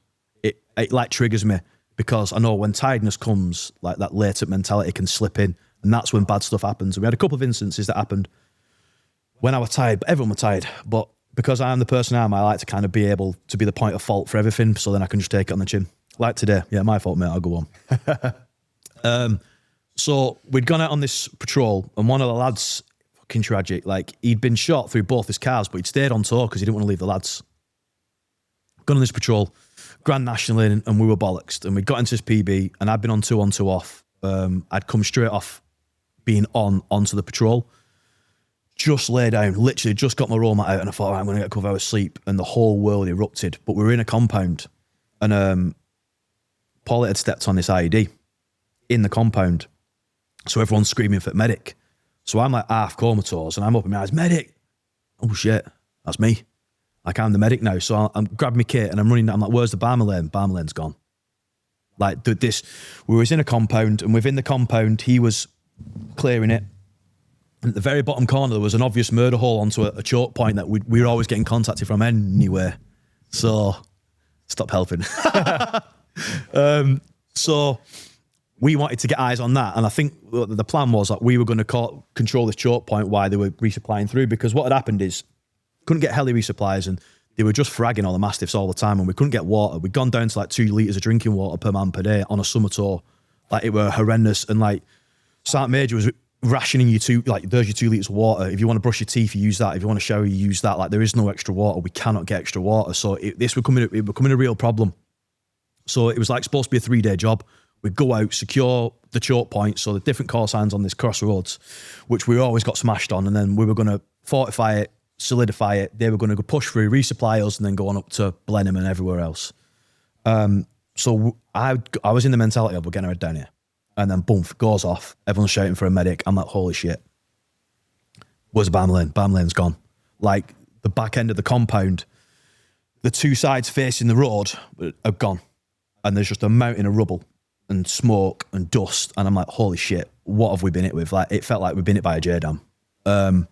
It like triggers me because I know when tiredness comes, like that latent mentality can slip in. And that's when bad stuff happens. And we had a couple of instances that happened when I was tired, but everyone was tired. But because I am the person I am, I like to kind of be able to be the point of fault for everything, so then I can just take it on the chin. Like today. Yeah, my fault, mate. I'll go on. So we'd gone out on this patrol, and one of the lads, fucking tragic, like, he'd been shot through both his cars, but he'd stayed on tour because he didn't want to leave the lads. Gone on this patrol, Grand National in, and we were bollocksed. And we'd got into this PB, and I'd been on two off. I'd come straight off being onto the patrol, just lay down, literally just got my roll mat out, and I thought, all right, I'm going to get a couple of hours sleep, and the whole world erupted. But we were in a compound, and Paul had stepped on this IED in the compound, so everyone's screaming for medic. So I'm like half comatose, and I'm up in my eyes, medic! Oh shit, that's me. Like, I'm the medic now. So I'm grabbing my kit and I'm running. I'm like, where's the barmer lane? Barmer lane's gone. Like, this, we was in a compound, and within the compound, he was clearing it. And at the very bottom corner, there was an obvious murder hole onto a choke point that we were always getting contacted from anywhere. So, stop helping. So, we wanted to get eyes on that. And I think the plan was that we were going to control this choke point while they were resupplying through, because what had happened is, couldn't get heli resupplies, and they were just fragging all the Mastiffs all the time, and we couldn't get water. We'd gone down to like 2 litres of drinking water per man per day on a summer tour. Like, it were horrendous. And like, Sergeant Major was rationing you there's your 2 litres of water. If you want to brush your teeth, you use that. If you want to shower, you use that. Like, there is no extra water. We cannot get extra water. So it becoming a real problem. So it was like supposed to be a 3-day job. We'd go out, secure the choke point, so the different call signs on this crossroads, which we always got smashed on, and then we were going to fortify it, solidify it. They were going to go push through, resupply us, and then go on up to Blenheim and everywhere else. So I was in the mentality of, we're getting our head down here. And then boom, goes off. Everyone's shouting for a medic. I'm like, holy shit. Where's the barmer lane? Barmer lane's gone. Like, the back end of the compound, the 2 sides facing the road are gone. And there's just a mountain of rubble and smoke and dust. And I'm like, holy shit, what have we been hit with? Like, it felt like we'd been hit by a J-dam. And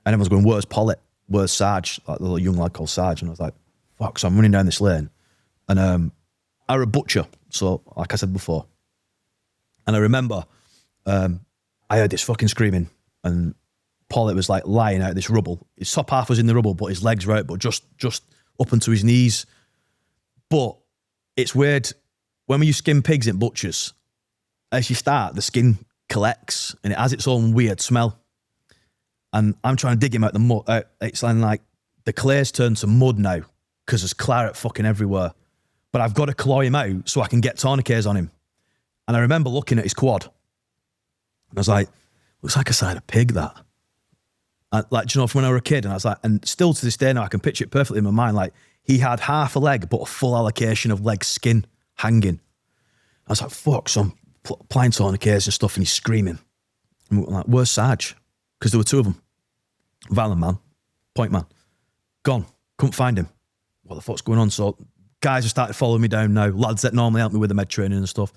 everyone's going, where's Pollitt? Where's Sarge? Like, the little young lad called Sarge. And I was like, fuck. So I'm running down this lane. And I'm a butcher. So, like I said before. And I remember I heard this fucking screaming. And Pollitt was like lying out of this rubble. His top half was in the rubble, but his legs were out, but just up onto his knees. But it's weird. When you skin pigs in butchers, as you start, the skin collects and it has its own weird smell. And I'm trying to dig him out the mud. It's like the clay's turned to mud now because there's claret fucking everywhere. But I've got to claw him out so I can get tourniquets on him. And I remember looking at his quad. And I was like, looks like a side of pig, that. Like, do you know, from when I was a kid, and I was like, and still to this day now, I can picture it perfectly in my mind. Like, he had half a leg, but a full allocation of leg skin hanging. I was like, fuck, so I'm applying tourniquets and stuff, and he's screaming. And we're like, where's Sarge? Because there were two of them. Violent man, point man, gone. Couldn't find him. What the fuck's going on? So guys have started following me down now. Lads that normally help me with the med training and stuff.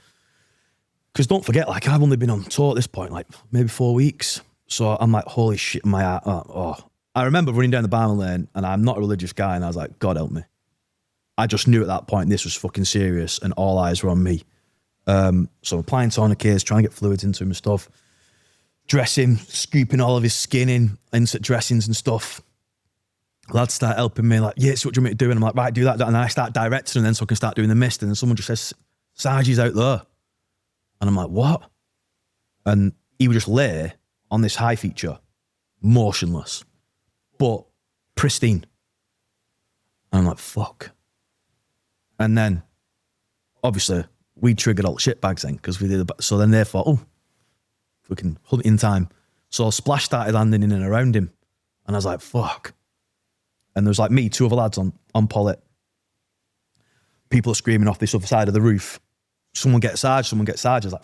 Because don't forget, like, I've only been on tour at this point, like maybe 4 weeks. So I'm like, holy shit, my heart. Oh. I remember running down the Barman Lane, and I'm not a religious guy, and I was like, God help me. I just knew at that point this was fucking serious, and all eyes were on me. So applying tourniquets, trying to get fluids into him and stuff. Dressing, scooping all of his skin in, insert dressings and stuff. Lads start helping me, like, yeah, so what do you want me to do? And I'm like, right, do that. And I start directing, and then so I can start doing the mist. And then someone just says, Sargie's out there. And I'm like, what? And he would just lay on this high feature, motionless, but pristine. And I'm like, fuck. And then, obviously, we triggered all the shit bags then, because we did. So then they thought, oh, we can hunt in time. So splash started landing in and around him. And I was like, fuck. And there was like me, two other lads on Pollet. People are screaming off this other side of the roof. Someone get Sarge. I was like,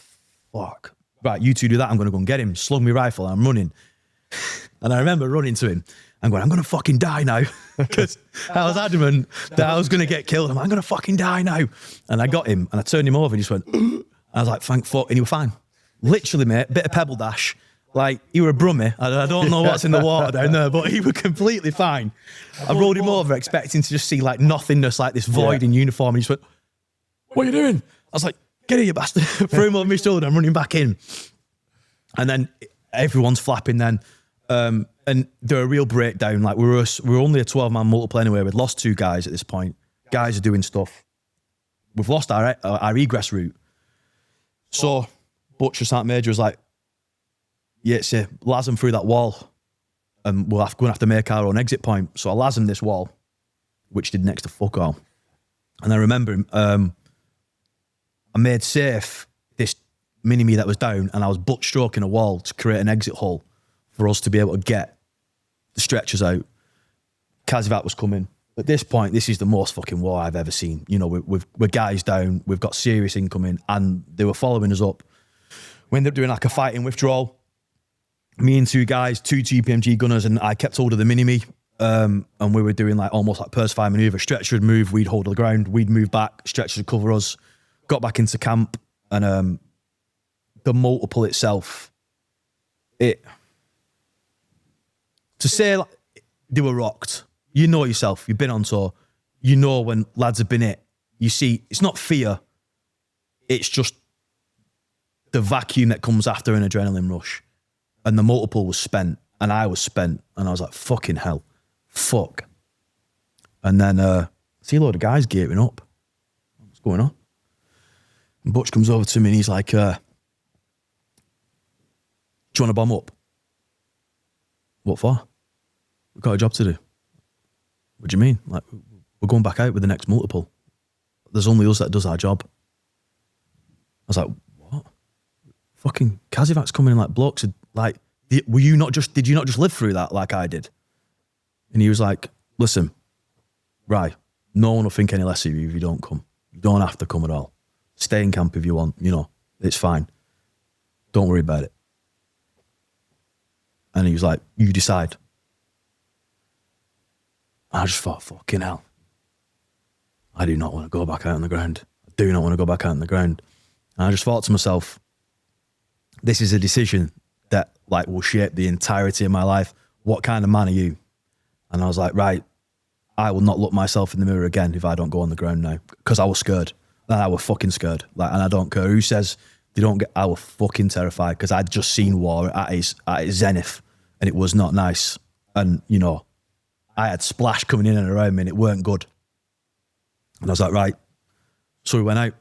fuck. Right, you two do that. I'm going to go and get him. Slung me rifle and I'm running. And I remember running to him and going, I'm going to fucking die now. Because I was adamant that I was going to get killed. I'm going to fucking die now. And I got him and I turned him over and he just went, I was like, thank fuck. And he was fine. Literally, mate, bit of pebble dash. Like, he were a brummie. I don't know what's in the water down there, but he was completely fine. I rolled him over expecting to just see like nothingness, like this void in uniform. And he just went, what are you doing? I was like, get here, you bastard. Threw him over my shoulder. I'm running back in. And then everyone's flapping then. And they're a real breakdown. Like, we were only a 12-man multiple anyway. We'd lost 2 guys at this point. Guys are doing stuff. We've lost our egress route. So Butcher St. Major was like, yeah, it's a las him through that wall and we'll going to have to make our own exit point. So I las him this wall, which did next to fuck all. And I remember I made safe this mini-me that was down and I was butt stroking a wall to create an exit hole for us to be able to get the stretchers out. Kazivat was coming. At this point, this is the most fucking war I've ever seen. You know, we're guys down, we've got serious incoming, and they were following us up. We ended up doing like a fighting withdrawal. Me and 2 guys, 2 GPMG gunners, and I kept hold of the mini-me. And we were doing like almost like purse fire maneuver. Stretcher would move, we'd hold the ground, we'd move back, stretcher would cover us. Got back into camp, and the multiple itself, to say like, they were rocked. You know yourself, you've been on tour, you know when lads have been hit, you see, it's not fear, it's just the vacuum that comes after an adrenaline rush. And the multiple was spent, and I was spent, and I was like, fucking hell, fuck. And then see a load of guys gearing up. What's going on? And Butch comes over to me and he's like, do you want to bomb up? What for? We've got a job to do. What do you mean? Like, we're going back out with the next multiple. There's only us that does our job. I was like, what? Fucking Kazivat's coming in like blokes. Like, did you not just live through that like I did? And he was like, listen, right, no one will think any less of you if you don't come. You don't have to come at all. Stay in camp if you want, you know, it's fine. Don't worry about it. And he was like, you decide. I just thought, fucking hell. I do not want to go back out on the ground. I do not want to go back out on the ground. And I just thought to myself, this is a decision that like will shape the entirety of my life. What kind of man are you? And I was like, right, I will not look myself in the mirror again if I don't go on the ground now. Because I was scared. And I was fucking scared. Like, and I don't care who says they don't get, I was fucking terrified because I'd just seen war at its zenith and it was not nice. And, you know, I had splash coming in and around me and it weren't good. And I was like, right. So we went out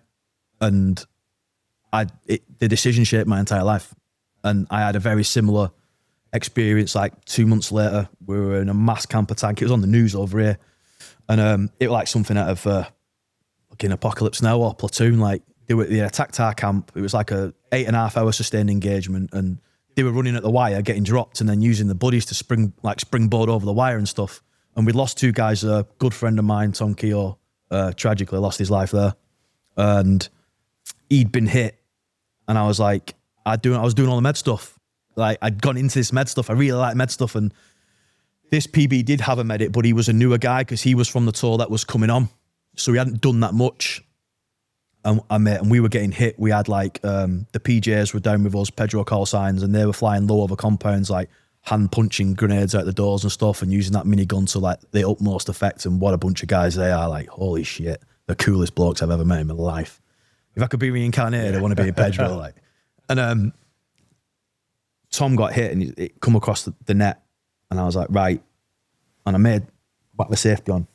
and the decision shaped my entire life. And I had a very similar experience like 2 months later. We were in a mass camper tank. It was on the news over here. And it was like something out of fucking Apocalypse Now or Platoon. Like they attacked our camp. It was like a 8.5 hour sustained engagement and they were running at the wire, getting dropped, and then using the buddies to springboard over the wire and stuff. And we lost 2 guys. A good friend of mine, Tom Keogh, tragically lost his life there, and he'd been hit. And I was like, I was doing all the med stuff. Like, I'd gone into this med stuff. I really like med stuff, and this PB did have a medic, but he was a newer guy because he was from the tour that was coming on, so he hadn't done that much. And we were getting hit. We had like the PJs were down with us, Pedro call signs, and they were flying low over compounds, like hand punching grenades out the doors and stuff, and using that minigun to like the utmost effect. And what a bunch of guys they are! Like, holy shit, the coolest blokes I've ever met in my life. If I could be reincarnated, I want to be a Pedro. Like, and Tom got hit and it come across the net, and I was like, right, and I whacked the safety on.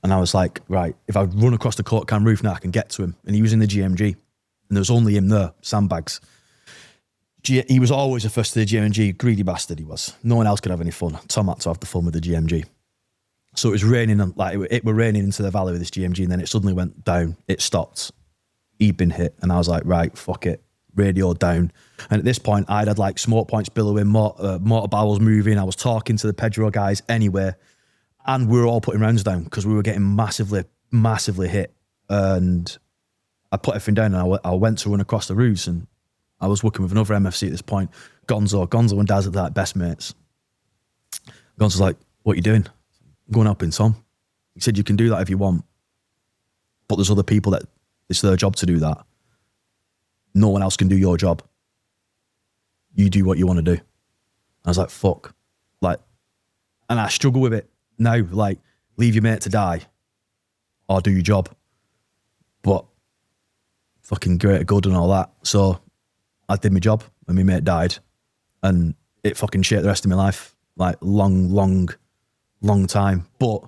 And I was like, right, if I run across the court cam roof now, I can get to him. And he was in the GMG. And there was only him there, sandbags. He was always the first to the GMG, greedy bastard he was. No one else could have any fun. Tom had to have the fun with the GMG. So it was raining, it were raining into the valley with this GMG, and then it suddenly went down. It stopped. He'd been hit. And I was like, right, fuck it. Radio down. And at this point, I'd had like smoke points billowing, mortar barrels moving. I was talking to the Pedro guys anywhere. And we were all putting rounds down because we were getting massively, massively hit. And I put everything down, and I went to run across the roofs, and I was working with another MFC at this point, Gonzo and Daz are like best mates. Gonzo's like, what are you doing? I'm going up in Tom. He said, you can do that if you want, but there's other people that it's their job to do that. No one else can do your job. You do what you want to do. I was like, fuck. Like, and I struggle with it now, like, leave your mate to die or do your job. But fucking greater good and all that. So I did my job and my mate died, and it fucking shaped the rest of my life. Like, long time. But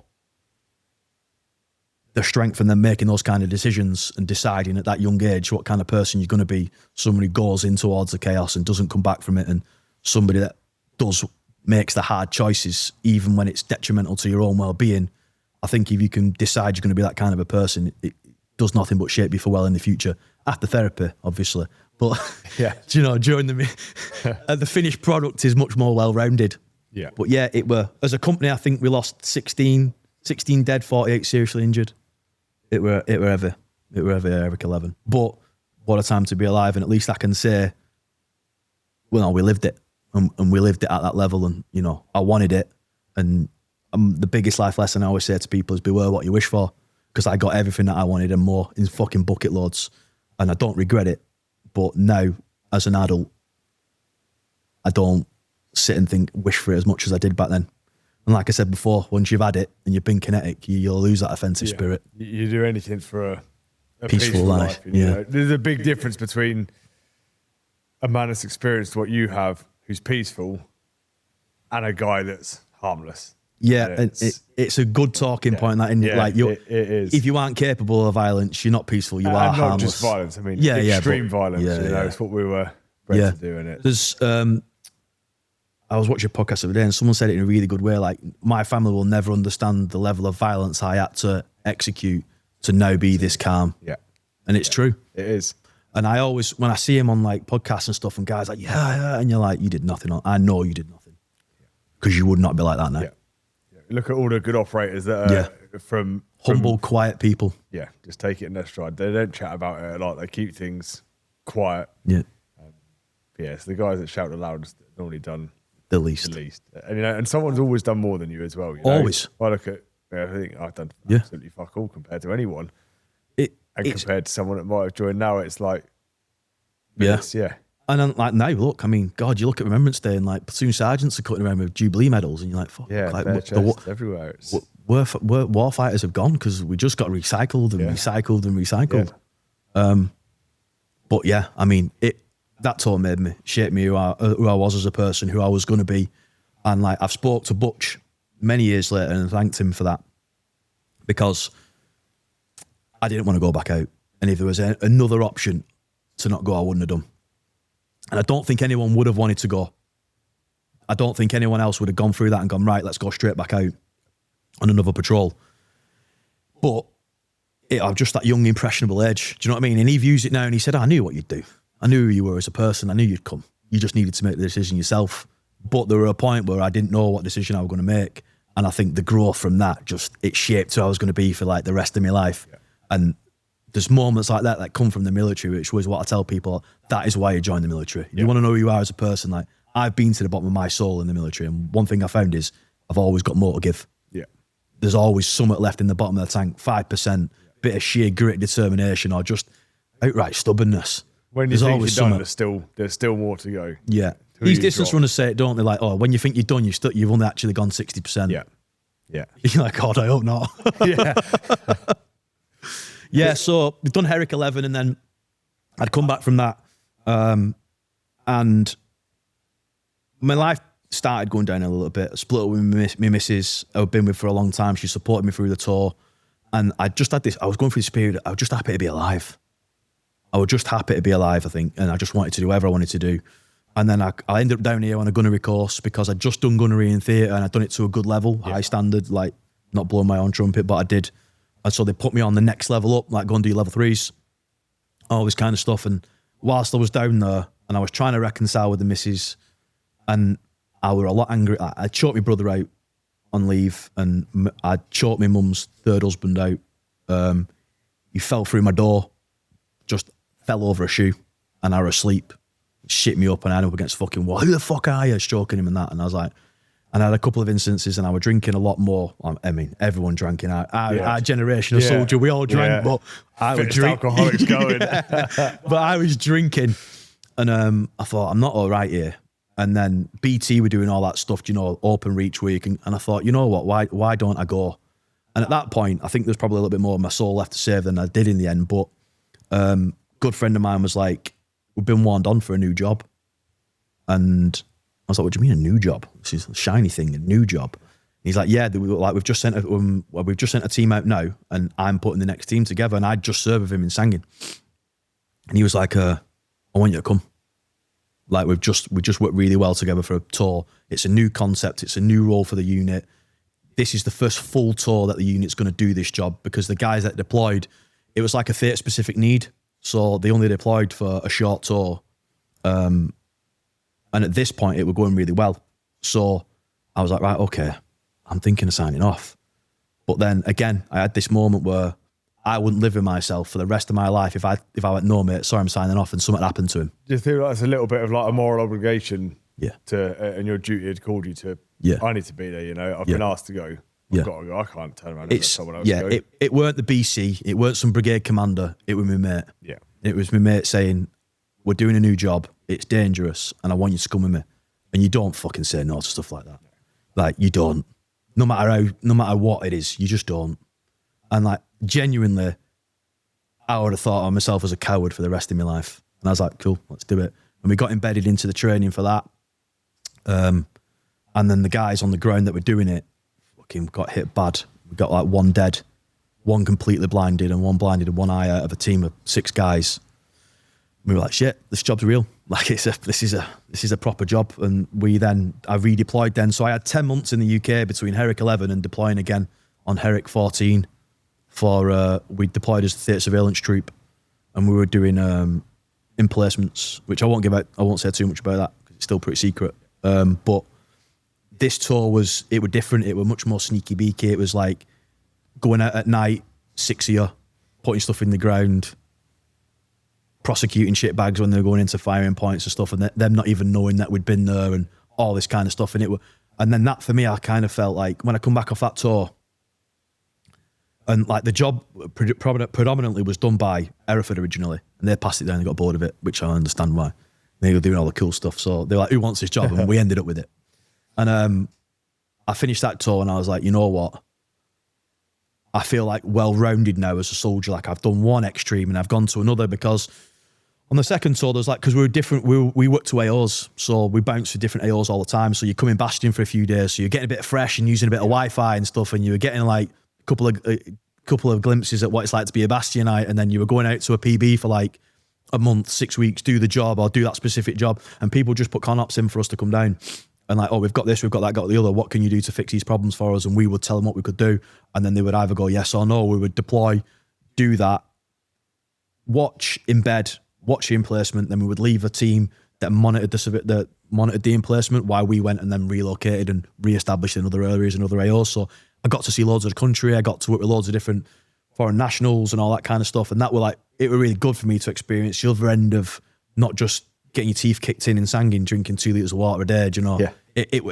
the strength in them making those kind of decisions and deciding at that young age what kind of person you're going to be, somebody who goes in towards the chaos and doesn't come back from it, and somebody that makes the hard choices even when it's detrimental to your own well-being. I think if you can decide you're going to be that kind of a person, it does nothing but shape you for well in the future. After therapy, obviously. But, yeah, you know, during the finished product is much more well-rounded. Yeah. But yeah, it were, as a company, I think we lost 16 dead, 48 seriously injured. It were ever Eric 11. But what a time to be alive. And at least I can say, well, no, we lived it. And we lived it at that level, and, you know, I wanted it. And the biggest life lesson I always say to people is beware what you wish for, because I got everything that I wanted and more in fucking bucket loads, and I don't regret it. But now, as an adult, I don't sit and wish for it as much as I did back then. And like I said before, once you've had it and you've been kinetic, you'll lose that offensive spirit. You do anything for a peaceful life. You know? There's a big difference between a man that's experienced what you have, who's peaceful, and a guy that's harmless. Yeah, it's a good talking point. That in like it is. If you aren't capable of violence, you're not peaceful. You are not harmless. Just violence. I mean, extreme violence. It's what we were bred to do in it. There's I was watching a podcast the other day, and someone said it in a really good way. Like, my family will never understand the level of violence I had to execute to now be this calm. Yeah, and it's true. It is. And I always, when I see him on like podcasts and stuff, and guys like, yeah, and you're like, you did nothing. I know you did nothing, because you would not be like that now. Yeah. Look at all the good operators that are from humble, quiet people. Yeah, just take it in their stride. They don't chat about it a lot. They keep things quiet. Yeah. It's the guys that shout the loudest that normally done the least. And you know, and someone's always done more than you as well. You know? Always. I look at, I think I've done absolutely fuck all compared to anyone. Compared to someone that might have joined now, it's like, yeah. And then, like, now, look, I mean, God, you look at Remembrance Day and like platoon sergeants are cutting around with Jubilee medals, and you're like, fuck, like, everywhere. Where war fighters have gone, because we just got recycled and recycled and recycled. Yeah. But yeah, I mean, that tour shaped me who I was as a person, who I was going to be. And like, I've spoke to Butch many years later and thanked him for that, because I didn't want to go back out. And if there was another option to not go, I wouldn't have done. And I don't think anyone would have wanted to go. I don't think anyone else would have gone through that and gone, right, let's go straight back out on another patrol. But I'm just that young, impressionable age. Do you know what I mean? And he views it now, and he said, I knew what you'd do. I knew who you were as a person. I knew you'd come. You just needed to make the decision yourself. But there were a point where I didn't know what decision I was going to make. And I think the growth from that it shaped who I was going to be for like the rest of my life. Yeah. And there's moments like that come from the military, which was what I tell people, that is why you join the military. You want to know who you are as a person. Like, I've been to the bottom of my soul in the military. And one thing I found is I've always got more to give. Yeah. There's always something left in the bottom of the tank, 5%, bit of sheer grit, determination, or just outright stubbornness. When you think you're done, there's still more to go. Yeah. These distance runners say it, don't they? Like, oh, when you think you're done, you've only actually gone 60%. Yeah. Yeah. You're like, God, I hope not. Yeah. Yeah, so we've done Herrick 11, and then I'd come back from that. And my life started going down a little bit. I split up with my missus I've been with for a long time. She supported me through the tour. And I just had I was going through this period, I was just happy to be alive. I was just happy to be alive, I think. And I just wanted to do whatever I wanted to do. And then I ended up down here on a gunnery course because I'd just done gunnery in theatre and I'd done it to a good level, high standard, like not blowing my own trumpet, but I did. And so they put me on the next level up, like go and do level 3s, all this kind of stuff. And whilst I was down there and I was trying to reconcile with the missus, and I were a lot angry. I choked my brother out on leave, and I choked my mum's third husband out. He fell through my door, just fell over a shoe, and I was asleep. Shit me up, and I ended up against fucking wall. Who the fuck are you? Stroking him and that. And I was like, and I had a couple of instances, and I was drinking a lot more. I mean, everyone drank in our generation of soldier. We all drank, but I was drinking. Alcoholics going. But I was drinking, and I thought, I'm not all right here. And then BT were doing all that stuff, open reach where you can. And I thought, you know what? Why don't I go? And at that point, I think there's probably a little bit more of my soul left to save than I did in the end. But good friend of mine was like, we've been warned on for a new job. And I was like, what do you mean a new job? This is a shiny thing, a new job. And he's like, yeah, we've just sent a team out now, and I'm putting the next team together. And I'd just served with him in Sangin. And he was like, I want you to come. Like we just worked really well together for a tour. It's a new concept. It's a new role for the unit. This is the first full tour that the unit's going to do this job, because the guys that deployed, it was like a theatre specific need. So they only deployed for a short tour. And at this point it was going really well. So I was like, right, okay, I'm thinking of signing off. But then again, I had this moment where I wouldn't live with myself for the rest of my life if I went, no mate, sorry, I'm signing off, and something happened to him. Do you feel like it's a little bit of like a moral obligation? Yeah. And your duty had called you to, I need to be there, I've been asked to go. I've got to go. I can't turn around and let someone else go. It weren't the BC, it weren't some brigade commander, it was my mate. Yeah. It was my mate saying, we're doing a new job, it's dangerous, and I want you to come with me. And you don't fucking say no to stuff like that. Like, you don't. No matter what it is, you just don't. And like, genuinely, I would have thought of myself as a coward for the rest of my life. And I was like, cool, let's do it. And we got embedded into the training for that. And then the guys on the ground that were doing it fucking got hit bad. We got like one dead, one completely blinded, and one blinded and one eye out of a team of 6 guys. We were like, shit, this job's real. Like, this is a proper job. And I redeployed then. So I had 10 months in the UK between Herrick 11 and deploying again on Herrick 14 we deployed as the theatre surveillance troop, and we were doing emplacements, which I won't say too much about that because it's still pretty secret. But this tour was different. It was much more sneaky beaky. It was like going out at night, 6 of you, putting stuff in the ground, prosecuting shit bags when they were going into firing points and stuff, and them not even knowing that we'd been there, and all this kind of stuff. And then that, for me, I kind of felt like when I come back off that tour, and like the job predominantly was done by Hereford originally, and they passed it down and got bored of it, which I understand why. They were doing all the cool stuff, so they're like, who wants this job? And we ended up with it. And I finished that tour, and I was like, you know what? I feel like well-rounded now as a soldier. Like, I've done one extreme and I've gone to another, because on the second tour, there's like, because we were different, we worked to AOs, so we bounced to different AOs all the time. So you come in Bastion for a few days, so you're getting a bit of fresh and using a bit of Wi-Fi and stuff, and you were getting like a couple of glimpses at what it's like to be a Bastionite, and then you were going out to a PB for like a month, 6 weeks, do the job or do that specific job, and people just put con-ops in for us to come down. And like, oh, we've got this, we've got that, got the other. What can you do to fix these problems for us? And we would tell them what we could do. And then they would either go yes or no. We would deploy, do that, watch in bed, watch the emplacement. Then we would leave a team. that monitored the emplacement, why we went and then relocated and re-established in other areas and other AOs. So I got to see loads of the country. I got to work with loads of different foreign nationals and all that kind of stuff. And that were like, it were really good for me to experience the other end of not just getting your teeth kicked in Sangin, drinking 2 litres of water a day, do you know? Yeah. It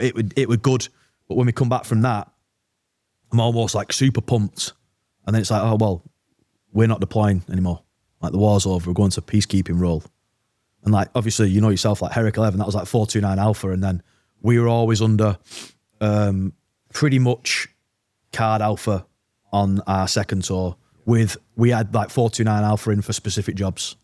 was good. But when we come back from that, I'm almost like super pumped. And then it's like, oh, well, we're not deploying anymore. Like the war's over, we're going to peacekeeping role. And like, obviously, you know yourself, like Herrick 11, that was like 429 Alpha. And then we were always under pretty much card Alpha on our second tour we had like 429 Alpha in for specific jobs,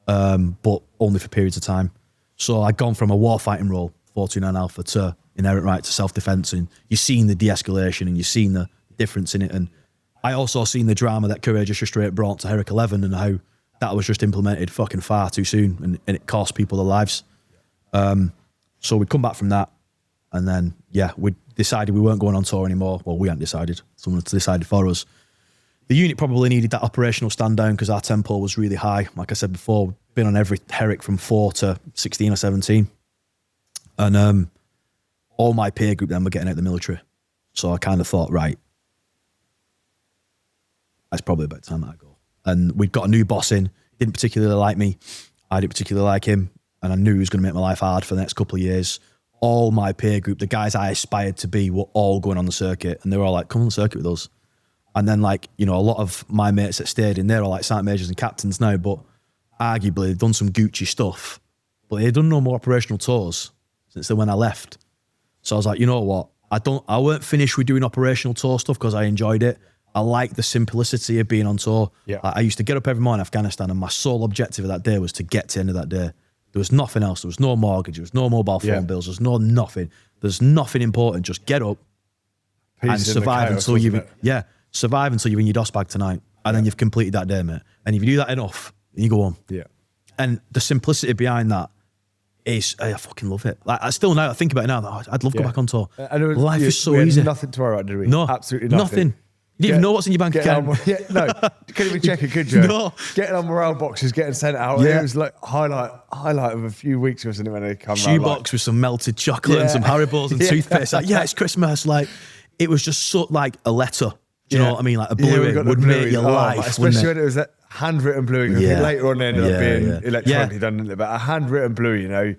but only for periods of time. So I'd gone from a warfighting role, 429 Alpha, to inherent right to self-defense. And you've seen the de-escalation and you've seen the difference in it. And I also seen the drama that Courageous Restraint brought to Herrick 11 and how that was just implemented fucking far too soon and it cost people their lives. So we'd come back from that and then, yeah, we decided we weren't going on tour anymore. Well, we hadn't decided. Someone had decided for us. The unit probably needed that operational stand down because our tempo was really high. Like I said before, we've been on every Herrick from 4 to 16 or 17. And all my peer group then were getting out of the military. So I kind of thought, right, that's probably about time that I go. And we'd got a new boss in, didn't particularly like me. I didn't particularly like him. And I knew he was going to make my life hard for the next couple of years. All my peer group, the guys I aspired to be, were all going on the circuit. And they were all like, come on the circuit with us. And then, like, you know, a lot of my mates that stayed in, they're all like sergeant majors and captains now, but arguably they've done some Gucci stuff. But they've done no more operational tours since then when I left. So I was like, you know what? I weren't finished with doing operational tour stuff because I enjoyed it. I like the simplicity of being on tour. Yeah. I used to get up every morning in Afghanistan and my sole objective of that day was to get to the end of that day. There was nothing else. There was no mortgage. There was no mobile phone bills. There's no nothing. There's nothing important. Just get up and survive until survive until you're in your DOS bag tonight. And then you've completed that day, mate. And if you do that enough, then you go home. Yeah. And the simplicity behind that is, I fucking love it. Like, I still now, I think about it now, I'd love to go back on tour. Life is so easy. Nothing to worry about, did we? No. Absolutely nothing. You didn't even know what's in your bank account. No, you couldn't even check it, could you? No. Getting on morale boxes, getting sent out. Yeah. It was like highlight of a few weeks, wasn't it, when they come Shoebox with some melted chocolate and some Haribos and toothpaste. Like, it's Christmas. Like, it was just so like a letter. Do you know what I mean? Like a bluey would make your life, especially when it was that handwritten bluey. I think later on, it ended up being electronically done, didn't it? But a handwritten bluey, you know,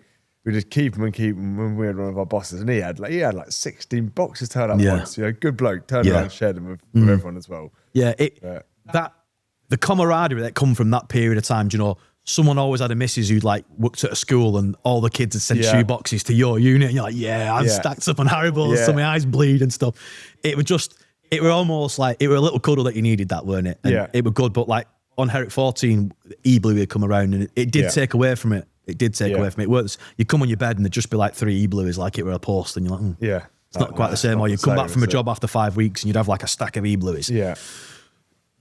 we just keep them when we had one of our bosses, and he had like 16 boxes turned up once. You know, good bloke, turned around and shared them with everyone as well. Yeah, the camaraderie that come from that period of time. Do you know, someone always had a missus who'd like worked at a school, and all the kids had sent shoe boxes to your unit, and you're like, I'm stacked up on Haribos, so my eyes bleed and stuff. It were almost like, it were a little cuddle that you needed, that, weren't it? And it were good, but like on Herrick 14, E-Blue had come around and it did take away from it. It did take away from it. It was, you come on your bed and there'd just be like 3 E-Blues like it were a post and you're like, it's not quite the same. Or you come back from a job after 5 weeks and you'd have like a stack of E-Blues. Yeah.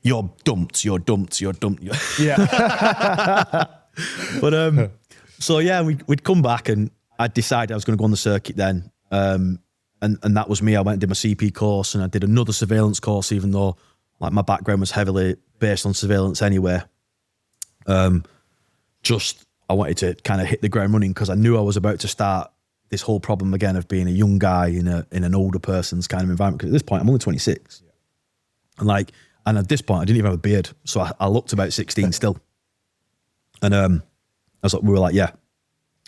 You're dumped. Yeah. But, so yeah, we'd come back and I decided I was going to go on the circuit then. And that was me. I went and did my CP course and I did another surveillance course, even though like my background was heavily based on surveillance anyway. I wanted to kind of hit the ground running because I knew I was about to start this whole problem again of being a young guy in an older person's kind of environment. Because at this point, I'm only 26. And at this point, I didn't even have a beard. So I looked about 16 still. And we were like, yeah.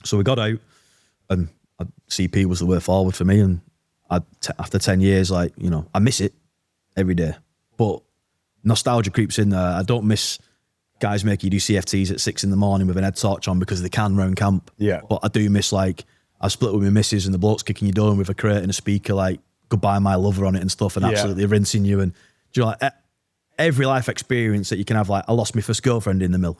So we got out and CP was the way forward for me. And after 10 years, like, you know, I miss it every day. But nostalgia creeps in there. I don't miss guys making you do CFTs at 6 a.m. with an head torch on because they can round camp. Yeah. But I do miss, like, I split with my missus and the bloke's kicking you down with a crate and a speaker, like, goodbye my lover on it and stuff, and absolutely rinsing you. And do you know, like, every life experience that you can have, like, I lost my first girlfriend in the mill.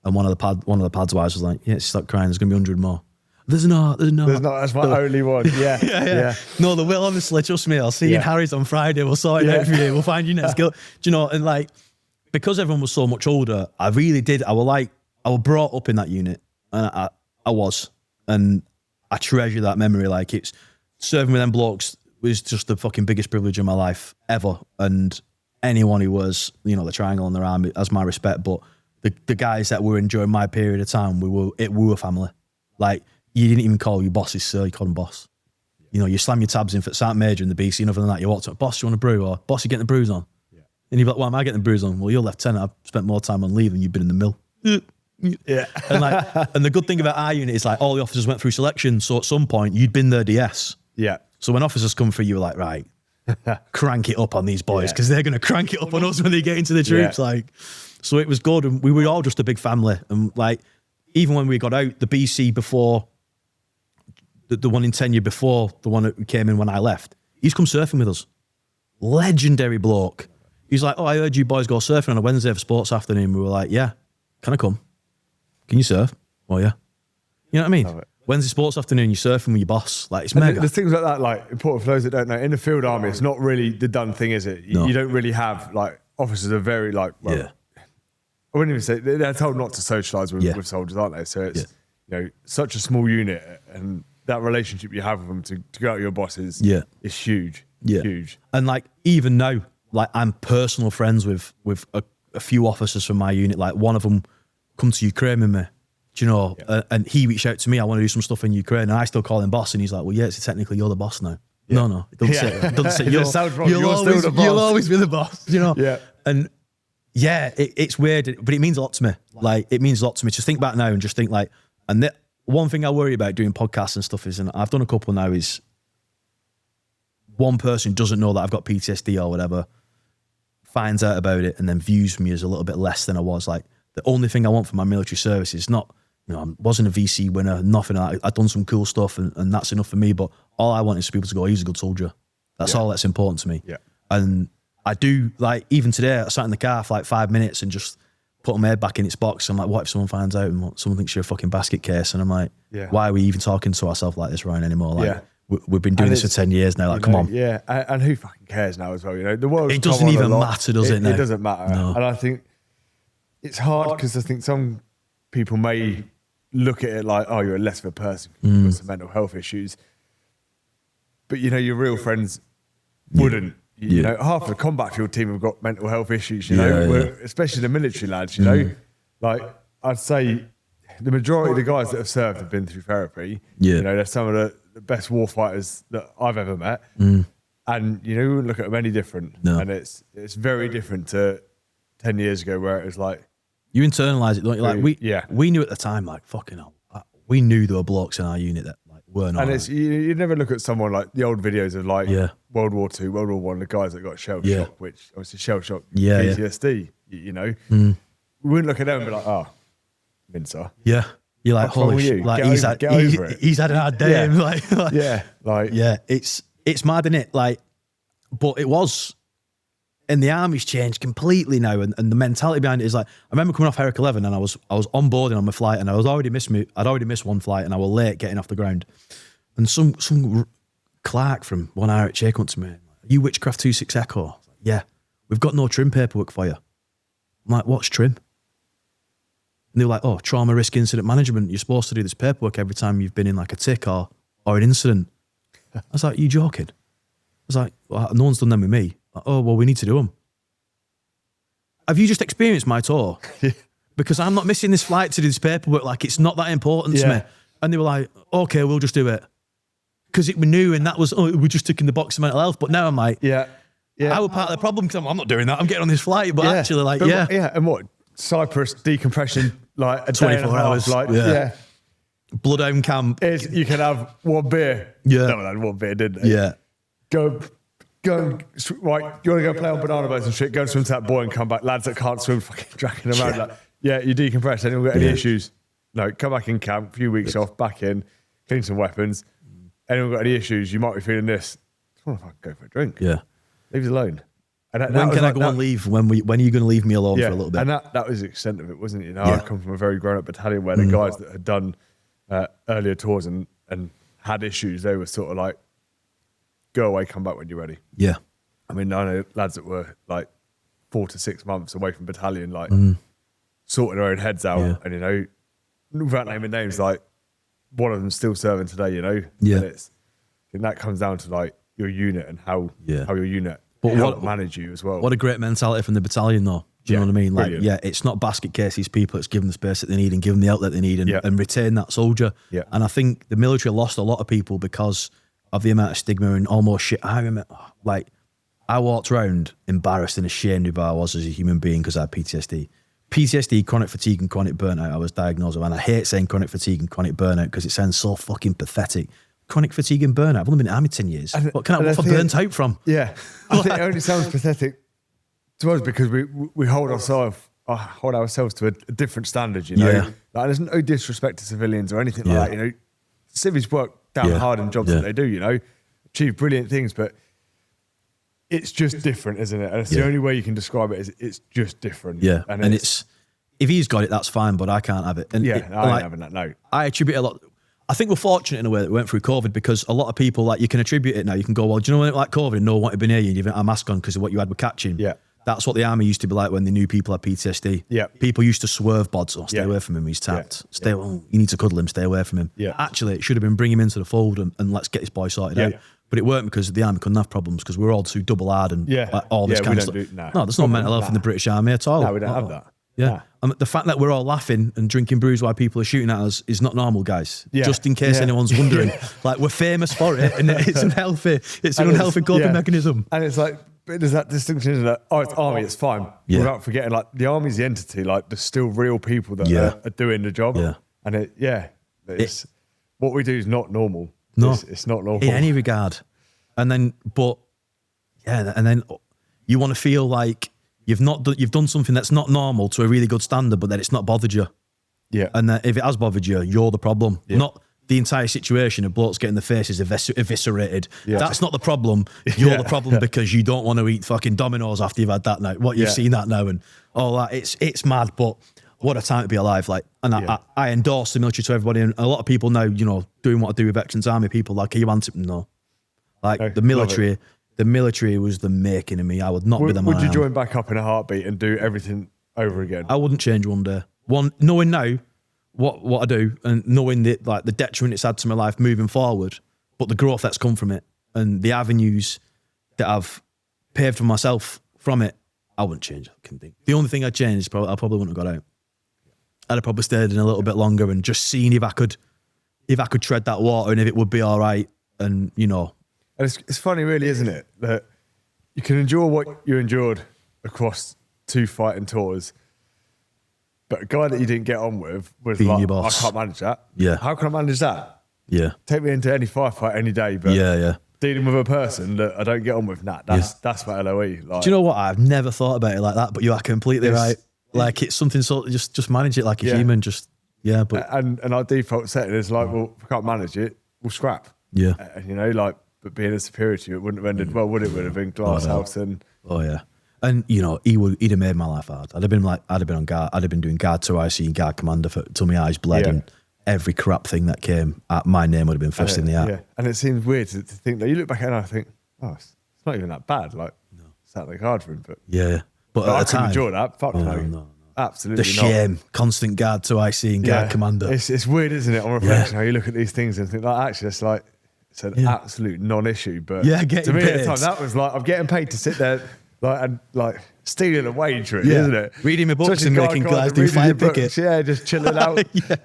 And one of the pads wives was like, stop crying, there's going to be 100 more. There's not. That's my only one. Yeah. No, there will, honestly, trust me. I'll see you in Harry's on Friday. We'll sort it out for you. We'll find you next girl. Do you know, and like, because everyone was so much older, I really did. I was brought up in that unit. And I was. And I treasure that memory. Like, it's serving with them blokes was just the fucking biggest privilege of my life ever. And anyone who was, you know, the triangle on their arm has my respect. But the guys that were enjoying my period of time, we were family. Like, you didn't even call your bosses sir, you called them boss. You know, you slam your tabs in for Sergeant Major in the BC, and other than that, you walked up, boss, you want a brew? Or, boss, you getting the brews on? Yeah. And you're like, why am I getting the brews on? Well, you're lieutenant. I've spent more time on leave than you've been in the mill. Yeah. And the good thing about our unit is like all the officers went through selection. So at some point, you'd been their DS. Yeah. So when officers come through, you were like, right, crank it up on these boys because they're going to crank it up on us when they get into the troops. Yeah. Like, so it was good. And we were all just a big family. And like, even when we got out, the BC before, the one in tenure before the one that came in when I left, he's come surfing with us. Legendary bloke. He's like, oh, I heard you boys go surfing on a Wednesday for sports afternoon. We were like, yeah, can I come? Can you surf? Oh, yeah. You know what I mean? Wednesday sports afternoon, you're surfing with your boss. Like, it's mega. There's things like that, like, important for those that don't know. In the field army, it's not really the done thing, is it? No. You don't really have, like, officers are very, like, well, Yeah. I wouldn't even say, they're told not to socialise with soldiers, aren't they? So it's, you know, such a small unit, and that relationship you have with them to go out with your bosses is huge. Yeah. Huge. And like, even now, like, I'm personal friends with a few officers from my unit. Like, one of them come to Ukraine with me, do you know? And he reached out to me, I want to do some stuff in Ukraine. And I still call him boss. And he's like, well, yeah, so technically you're the boss now. Yeah. No, it doesn't say it. Doesn't say It sounds wrong. You're still the boss. You'll always be the boss, you know? Yeah. And yeah, it's weird, but it means a lot to me. Like, it means a lot to me. Just think back now and just think like, and one thing I worry about doing podcasts and stuff is, and I've done a couple now, is one person doesn't know that I've got PTSD or whatever, finds out about it and then views me as a little bit less than I was. Like, the only thing I want from my military service is not, you know, I wasn't a VC winner, nothing. I've done some cool stuff and that's enough for me. But all I want is for people to go, he's a good soldier. That's all that's important to me. Yeah. And I do, like, even today, I sat in the car for like 5 minutes and just put my head back in its box. I'm like, what if someone finds out and someone thinks you're a fucking basket case? And I'm like, why are we even talking to ourselves like this, Ryan, anymore? Like, we've been doing this for 10 years now. Like, come on. Yeah. And who fucking cares now as well? You know, the world. It doesn't even matter, does it? It doesn't matter. No. And I think it's hard because I think some people may look at it like, oh, you're less of a person because you've got some mental health issues. But, you know, your real friends wouldn't. You know, half the combat field team have got mental health issues, you know, especially the military lads, you know. Like, I'd say the majority of the guys that have served have been through therapy. You know, they're some of the best war fighters that I've ever met. And, you know, we wouldn't look at them any different. No. And it's very different to 10 years ago where it was like... You internalise it, don't you? Like, we knew at the time, like, fucking hell. We knew there were blokes in our unit that like weren't all And right. it's you never look at someone like the old videos of like World War II, World War One, the guys that got shell shock, which obviously shell shock PTSD. You know, we wouldn't look at them and be like, oh, Mincer. Yeah, you're like, holy shit! Like, he's had an hard day. It's mad, isn't it? Like, but it was. And the army's changed completely now, and the mentality behind it is like, I remember coming off Herrick 11 and I was onboarding on my flight, and I'd already missed one flight, and I was late getting off the ground, and some clerk from one RHA come to me, you Witchcraft 26 Echo? Like, yeah, we've got no trim paperwork for you. I'm like, what's trim? And they were like, oh, trauma risk incident management. You're supposed to do this paperwork every time you've been in like a tick or an incident. I was like, you joking? I was like, well, no one's done them with me. Like, oh, well, we need to do them. Have you just experienced my tour? Because I'm not missing this flight to do this paperwork. Like, it's not that important to me. And they were like, okay, we'll just do it. Because we knew, and that was, we're just ticking the box of mental health. But now I'm like, I was part of the problem because I'm not doing that. I'm getting on this flight. But actually, like, And what? Cyprus decompression, like a 24 hours. Like, Bloodhound camp. You can have one beer. No one had one beer, didn't they? Yeah. Go, right, you want to go play on banana boats and shit, go and swim to that boy and come back. Lads that can't swim, fucking dragging them around. Like, you decompress. Anyone got any issues? No, come back in camp, a few weeks off, back in, clean some weapons. Anyone got any issues? You might be feeling this. I just want to fucking go for a drink. Yeah. Leave us alone. And when can I go and leave? When are you going to leave me alone for a little bit? And that was the extent of it, wasn't it? You know, I come from a very grown-up battalion where the guys that had done earlier tours and had issues, they were sort of like, go away, come back when you're ready. Yeah. I mean, I know lads that were like 4 to 6 months away from battalion, like sorting their own heads out. And, you know, without naming names, like one of them's still serving today, you know? Yeah. And that comes down to like your unit and how your unit help manage you as well. What a great mentality from the battalion though. Do you know what I mean? Like, brilliant. it's not basket case these people. It's give them the space that they need and give them the outlet they need and retain that soldier. Yeah. And I think the military lost a lot of people because of the amount of stigma and almost shit. I remember, like, I walked around embarrassed and ashamed of who I was as a human being because I had PTSD. PTSD, chronic fatigue and chronic burnout, I was diagnosed with. And I hate saying chronic fatigue and chronic burnout because it sounds so fucking pathetic. Chronic fatigue and burnout. I've only been in the army 10 years. What have I burnt out from? Yeah. I think it only sounds pathetic to us because we hold ourselves to a different standard, you know. Yeah. Like, there's no disrespect to civilians or anything like that, you know. Civvies work damn hard in jobs that they do, you know, achieve brilliant things, but it's just different, isn't it? And it's the only way you can describe it is it's just different. Yeah. And it's if he's got it, that's fine, but I can't have it. And I ain't having that, no. I attribute a lot. I think we're fortunate in a way that we went through COVID because a lot of people, like, you can attribute it now. You can go, well, do you know when it like COVID and no one wanted to be near you and you didn't have a mask on because of what you had with catching? Yeah. That's what the army used to be like when they knew people had PTSD. Yeah. People used to swerve bods. Oh, stay away from him. He's tapped. You need to cuddle him. Stay away from him. Yeah. Actually, it should have been bring him into the fold and let's get this boy sorted out. But it weren't because the army couldn't have problems because we're all too double hard and like, all this kind of stuff. No, there's no mental health in the British army at all. No, we don't have that. Yeah. And the fact that we're all laughing and drinking brews while people are shooting at us is not normal, guys. Just in case anyone's wondering. Like, we're famous for it and it's unhealthy. It's an unhealthy coping mechanism. And it's like, but there's that distinction, isn't it? Oh, it's army, it's fine. Without forgetting, like, the army's the entity, like, there's still real people that are doing the job. Yeah. And it's what we do is not normal. No. It's not normal. In any regard. And then you want to feel like you've done something that's not normal to a really good standard, but that it's not bothered you. Yeah. And that if it has bothered you, you're the problem. Not the entire situation of blokes getting their faces eviscerated. That's not the problem. You're the problem because you don't want to eat fucking Dominoes after you've had that now. What you've seen that now and all that. It's mad, but what a time to be alive. Like, and I endorse the military to everybody. And a lot of people now, you know, doing what I do with Veterans Army people, like, are you anti? No. Like, the military was the making of me. I would not be the man. Would you join back up in a heartbeat and do everything over again? I wouldn't change one day. Knowing now what I do and knowing the detriment it's had to my life moving forward, but the growth that's come from it and the avenues that I've paved for myself from it, I wouldn't change. The only thing I'd change is I probably wouldn't have got out. I'd have probably stayed in a little bit longer and just seen if I could tread that water and if it would be all right. And, you know. And it's funny, really, isn't it? That you can endure what you endured across 2 fighting tours, but a guy that you didn't get on with was being like, your boss. I can't manage that. Yeah. How can I manage that? Yeah. Take me into any firefight any day, but dealing with a person that I don't get on with, that's my LOE. Like, do you know what? I've never thought about it like that, but you are completely right. Like, it's something just manage it like a human. But and our default setting is like, well, if we can't manage it, we'll scrap. Yeah. And you know, like, but being a superior to you, it wouldn't have ended well, would it? Would have been glass house and. Oh yeah. And you know, he'd have made my life hard. I'd have been on guard. I'd have been doing guard to IC and guard commander till my eyes bled, and every crap thing that came, my name would have been first in the hat. Yeah, and it seems weird to think that you look back at it and I think, oh, it's not even that bad. Like, it's not like hard for him, but But at I the couldn't time, enjoy that. Fuck no. Absolutely the shame, constant guard to IC and guard commander. It's weird, isn't it? On reflection, how you look at these things and think, like, actually, it's an absolute non-issue. But to me, at the time, that was like, I'm getting paid to sit there. Like stealing a wage, really, isn't it? Reading my books and making guys do fire picket. Just chilling out,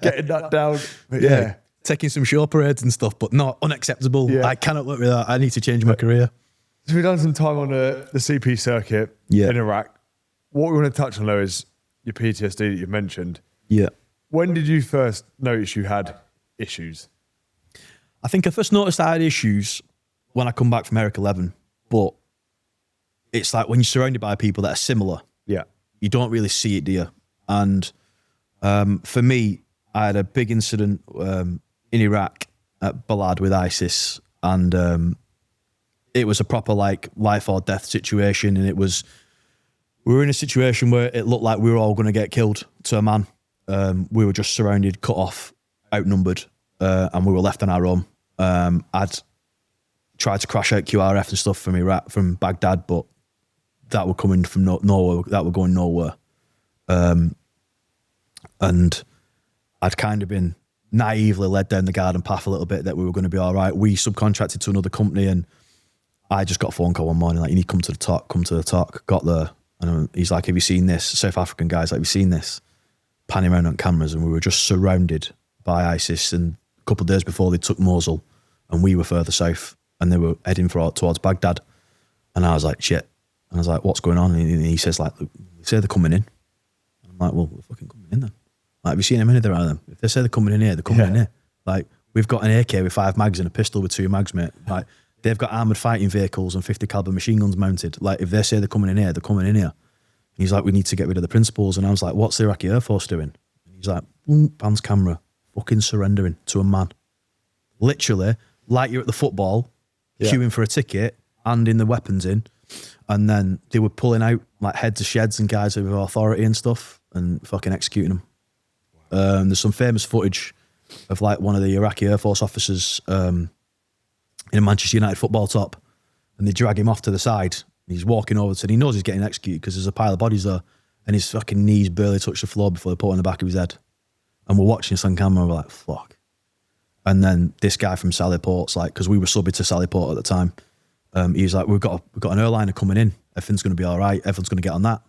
getting that down. But taking some show parades and stuff, but not unacceptable. I cannot work with that. I need to change my career. So we've done some time on the CP circuit in Iraq. What we want to touch on, though, is your PTSD that you mentioned. Yeah. When did you first notice you had issues? I think I first noticed I had issues when I come back from Eric 11, but it's like when you're surrounded by people that are similar, you don't really see it, do you? And for me, I had a big incident in Iraq at Balad with ISIS, and it was a proper like life or death situation, and we were in a situation where it looked like we were all going to get killed to a man. We were just surrounded, cut off, outnumbered, and we were left on our own. I'd tried to crash out QRF and stuff from Iraq, from Baghdad, but that were coming from nowhere. That were going nowhere. And I'd kind of been naively led down the garden path a little bit that we were going to be all right. We subcontracted to another company, and I just got a phone call one morning like, you need to come to the talk. Got there. And he's like, have you seen this? South African guys, like, have you seen this? Panning around on cameras, and we were just surrounded by ISIS. And a couple of days before, they took Mosul, and we were further south, and they were heading towards Baghdad. And I was like, shit. And I was like, what's going on? And he says, like, look, they say they're coming in. And I'm like, well, they're fucking coming in then. Like, have you seen how many there are of them? If they say they're coming in here, they're coming in here. Like, we've got an AK with 5 mags and a pistol with 2 mags, mate. Like, they've got armoured fighting vehicles and 50 caliber machine guns mounted. Like, if they say they're coming in here, they're coming in here. And he's like, we need to get rid of the principals. And I was like, what's the Iraqi Air Force doing? And he's like, pans camera, fucking surrendering to a man. Literally, like you're at the football, queuing for a ticket, handing the weapons in. And then they were pulling out like heads of sheds and guys with authority and stuff and fucking executing them. There's some famous footage of like one of the Iraqi Air Force officers in a Manchester United football top, and they drag him off to the side. He's walking over to, and he knows he's getting executed because there's a pile of bodies there, and his fucking knees barely touch the floor before they put it on the back of his head. And we're watching this on camera, and we're like, fuck. And then this guy from Sallyport's like, because we were subbing to Sallyport at the time, he's like, we've got an airliner coming in. Everything's going to be all right. Everyone's going to get on that.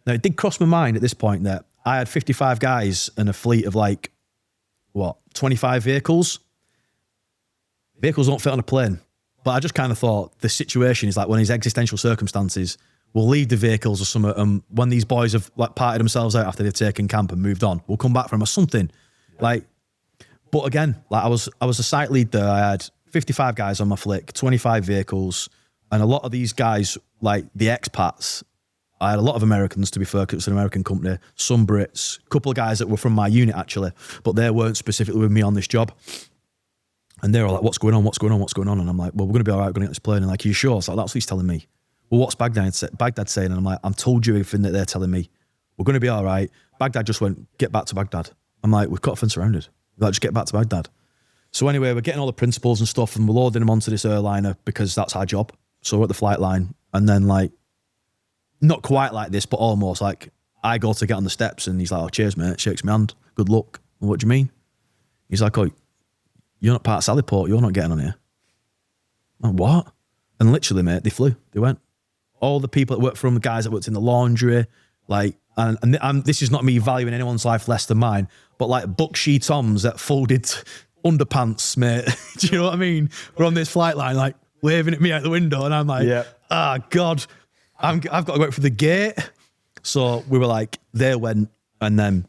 Now, it did cross my mind at this point that I had 55 guys and a fleet of like, 25 vehicles. Vehicles don't fit on a plane. But I just kind of thought the situation is like one of these existential circumstances. We'll leave the vehicles or something. When these boys have like parted themselves out after they've taken camp and moved on, we'll come back from or something. Like, but again, like I was a site lead there. I had 55 guys on my flick, 25 vehicles, and a lot of these guys, like the expats, I had a lot of Americans, to be fair, because it's an American company, some Brits, a couple of guys that were from my unit actually, but they weren't specifically with me on this job. And they were like, what's going on? And I'm like, well, we're going to be all right, we're going to get this plane. And like, are you sure? It's like, that's what he's telling me. Well, what's Baghdad saying? And I'm like, I'm told you everything that they're telling me. We're going to be all right. Baghdad just went, get back to Baghdad. I'm like, we've got them surrounded. Like, just get back to Baghdad. So anyway, we're getting all the principals and stuff, and we're loading them onto this airliner because that's our job. So we're at the flight line, and then like, not quite like this, but almost like I go to get on the steps, and he's like, oh, cheers, mate. Shakes my hand. Good luck. What do you mean? He's like, oh, you're not part of Sallyport. You're not getting on here. I'm like, what? And literally, mate, they flew. They went. All the people that worked from, the guys that worked in the laundry, like, and this is not me valuing anyone's life less than mine, but like Buckshee Toms that folded underpants, mate. Do you know what I mean? We're on this flight line, like waving at me out the window, and I'm like, God, I've got to go out for the gate. So we were like, they went, and then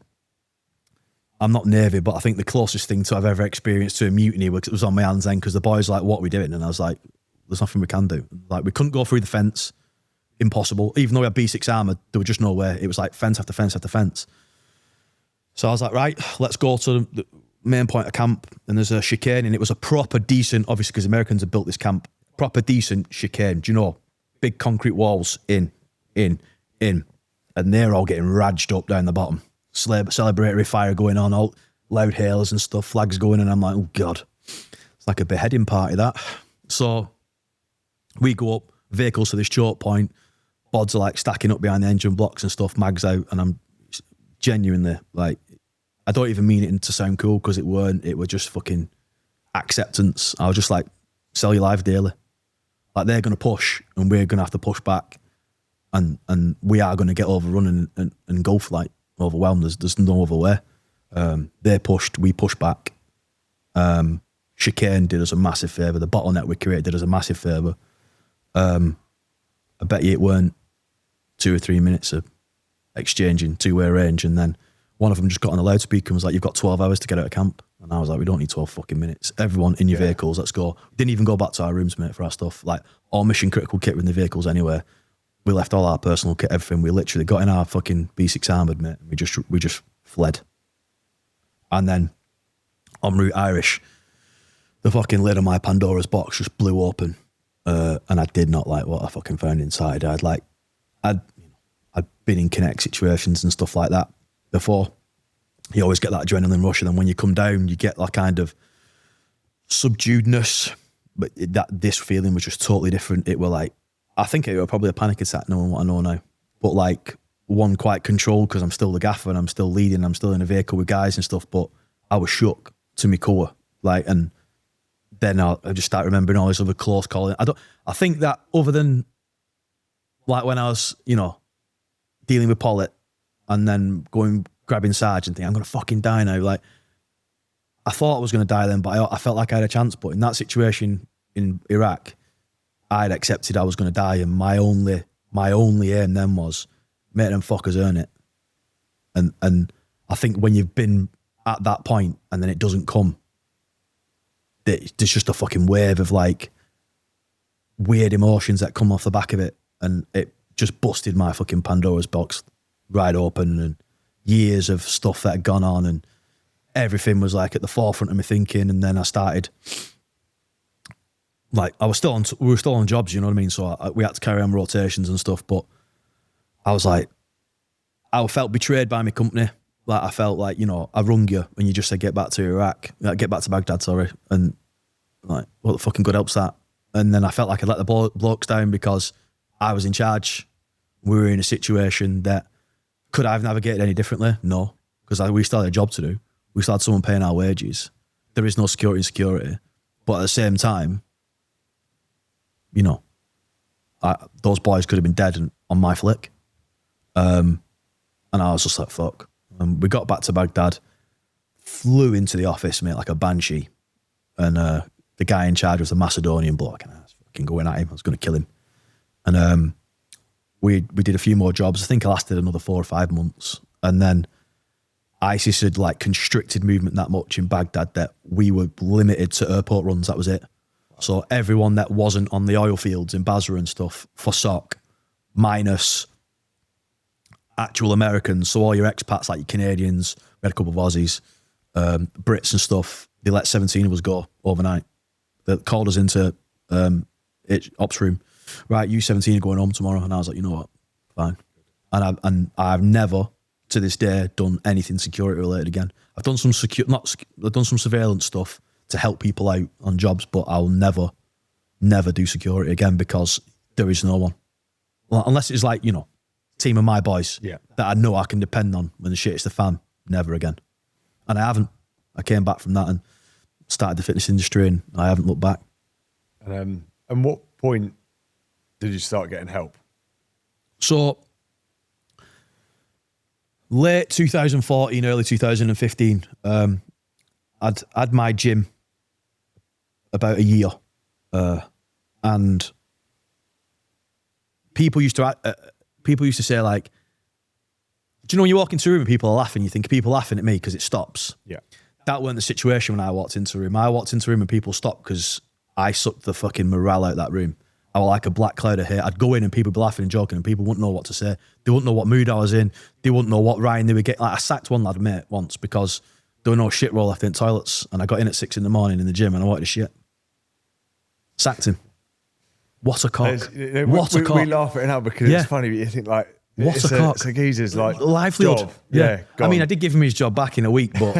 I'm not Navy, but I think the closest thing to I've ever experienced to a mutiny was on my hands then, because the boys were like, what are we doing? And I was like, there's nothing we can do. Like, we couldn't go through the fence. Impossible. Even though we had B6 armour, there was just no way. It was like fence after fence after fence. So I was like, right, let's go to the main point of camp, and there's a chicane, and it was a proper decent, obviously because Americans had built this camp, proper decent chicane. Do you know? Big concrete walls in, and they're all getting radged up down the bottom. Celebratory fire going on, all loud hails and stuff, flags going, and I'm like, oh God, it's like a beheading party, that. So we go up, vehicles to this choke point, bods are like stacking up behind the engine blocks and stuff, mags out, and I'm genuinely like, I don't even mean it to sound cool, because it weren't, it were just fucking acceptance. I was just like, sell your life dearly. Like, they're going to push, and we're going to have to push back, and we are going to get overrun and go for like overwhelmed. There's no other way. They pushed, we pushed back. Chicane did us a massive favour. The bottleneck we created did us a massive favour. I bet you it weren't 2 or 3 minutes of exchanging two-way range, and then one of them just got on the loudspeaker and was like, you've got 12 hours to get out of camp. And I was like, we don't need 12 fucking minutes. Everyone in your vehicles, let's go. Didn't even go back to our rooms, mate, for our stuff. Like, all mission critical kit were in the vehicles anyway. We left all our personal kit, everything. We literally got in our fucking B6 armoured, mate. We just fled. And then en route Irish, the fucking lid of my Pandora's box just blew open. And I did not like what I fucking found inside. I'd been in kinetic situations and stuff like that before. You always get that adrenaline rush, and then when you come down, you get that kind of subduedness. But this feeling was just totally different. It were like, I think it were probably a panic attack, knowing what I know now. But like, one quite controlled, because I'm still the gaffer and I'm still leading, I'm still in a vehicle with guys and stuff, but I was shook to my core. Like, and then I just start remembering all this other close calling. I think that other than like when I was, dealing with Pollitt and then grabbing Sarge and thinking, I'm going to fucking die now. Like, I thought I was going to die then, but I felt like I had a chance. But in that situation in Iraq, I'd accepted I was going to die, and my only aim then was, make them fuckers earn it. And I think when you've been at that point and then it doesn't come, there's just a fucking wave of like weird emotions that come off the back of it, and it just busted my fucking Pandora's box right open, and years of stuff that had gone on, and everything was like at the forefront of me thinking. And then I started, like, we were still on jobs, you know what I mean? So we had to carry on rotations and stuff, but I was like, I felt betrayed by my company. Like, I felt like, you know, I rung you and you just said, get back to Baghdad, sorry. And like, what the fucking good help's that? And then I felt like I'd let the blokes down because I was in charge. We were in a situation that, could I have navigated any differently? No, because we still had a job to do. We still had someone paying our wages. There is no security. But at the same time, you know, those boys could have been dead on my flick. And I was just like, fuck. And we got back to Baghdad, flew into the office, mate, like a banshee. And the guy in charge was a Macedonian bloke, and I was fucking going at him. I was going to kill him. And we did a few more jobs. I think it lasted another 4 or 5 months. And then ISIS had like constricted movement that much in Baghdad that we were limited to airport runs. That was it. So everyone that wasn't on the oil fields in Basra and stuff forsook, minus actual Americans. So all your expats, like your Canadians, we had a couple of Aussies, Brits and stuff, they let 17 of us go overnight. They called us into ops room. Right, you 17 are going home tomorrow. And I was like, you know what, fine. And I've never, to this day, done anything security related again. I've done some I've done some surveillance stuff to help people out on jobs, but I'll never do security again because there is no one. Well, unless it's like, you know, team of my boys that I know I can depend on when the shit is the fan. Never again. And I haven't. I came back from that and started the fitness industry, and I haven't looked back. And what point did you start getting help? So late 2014, early 2015, I'd had my gym about a year, and people used to say, like, do you know when you walk into a room and people are laughing, you think, are people laughing at me because it stops? Yeah. That weren't the situation when I walked into a room. I walked into a room and people stopped because I sucked the fucking morale out of that room. I was like a black cloud of hate. I'd go in and people would be laughing and joking and people wouldn't know what to say. They wouldn't know what mood I was in. They wouldn't know what Ryan they would get. Like, I sacked one lad, mate, once because there were no shit roll left in toilets, and I got in at 6 a.m. in the gym and I wanted to shit. Sacked him. What a cock. What a cock. We laugh at it now because it's funny, but you think, like, what a cock. It's a geezer's like livelihood. Job. Yeah. I mean, I did give him his job back in a week, but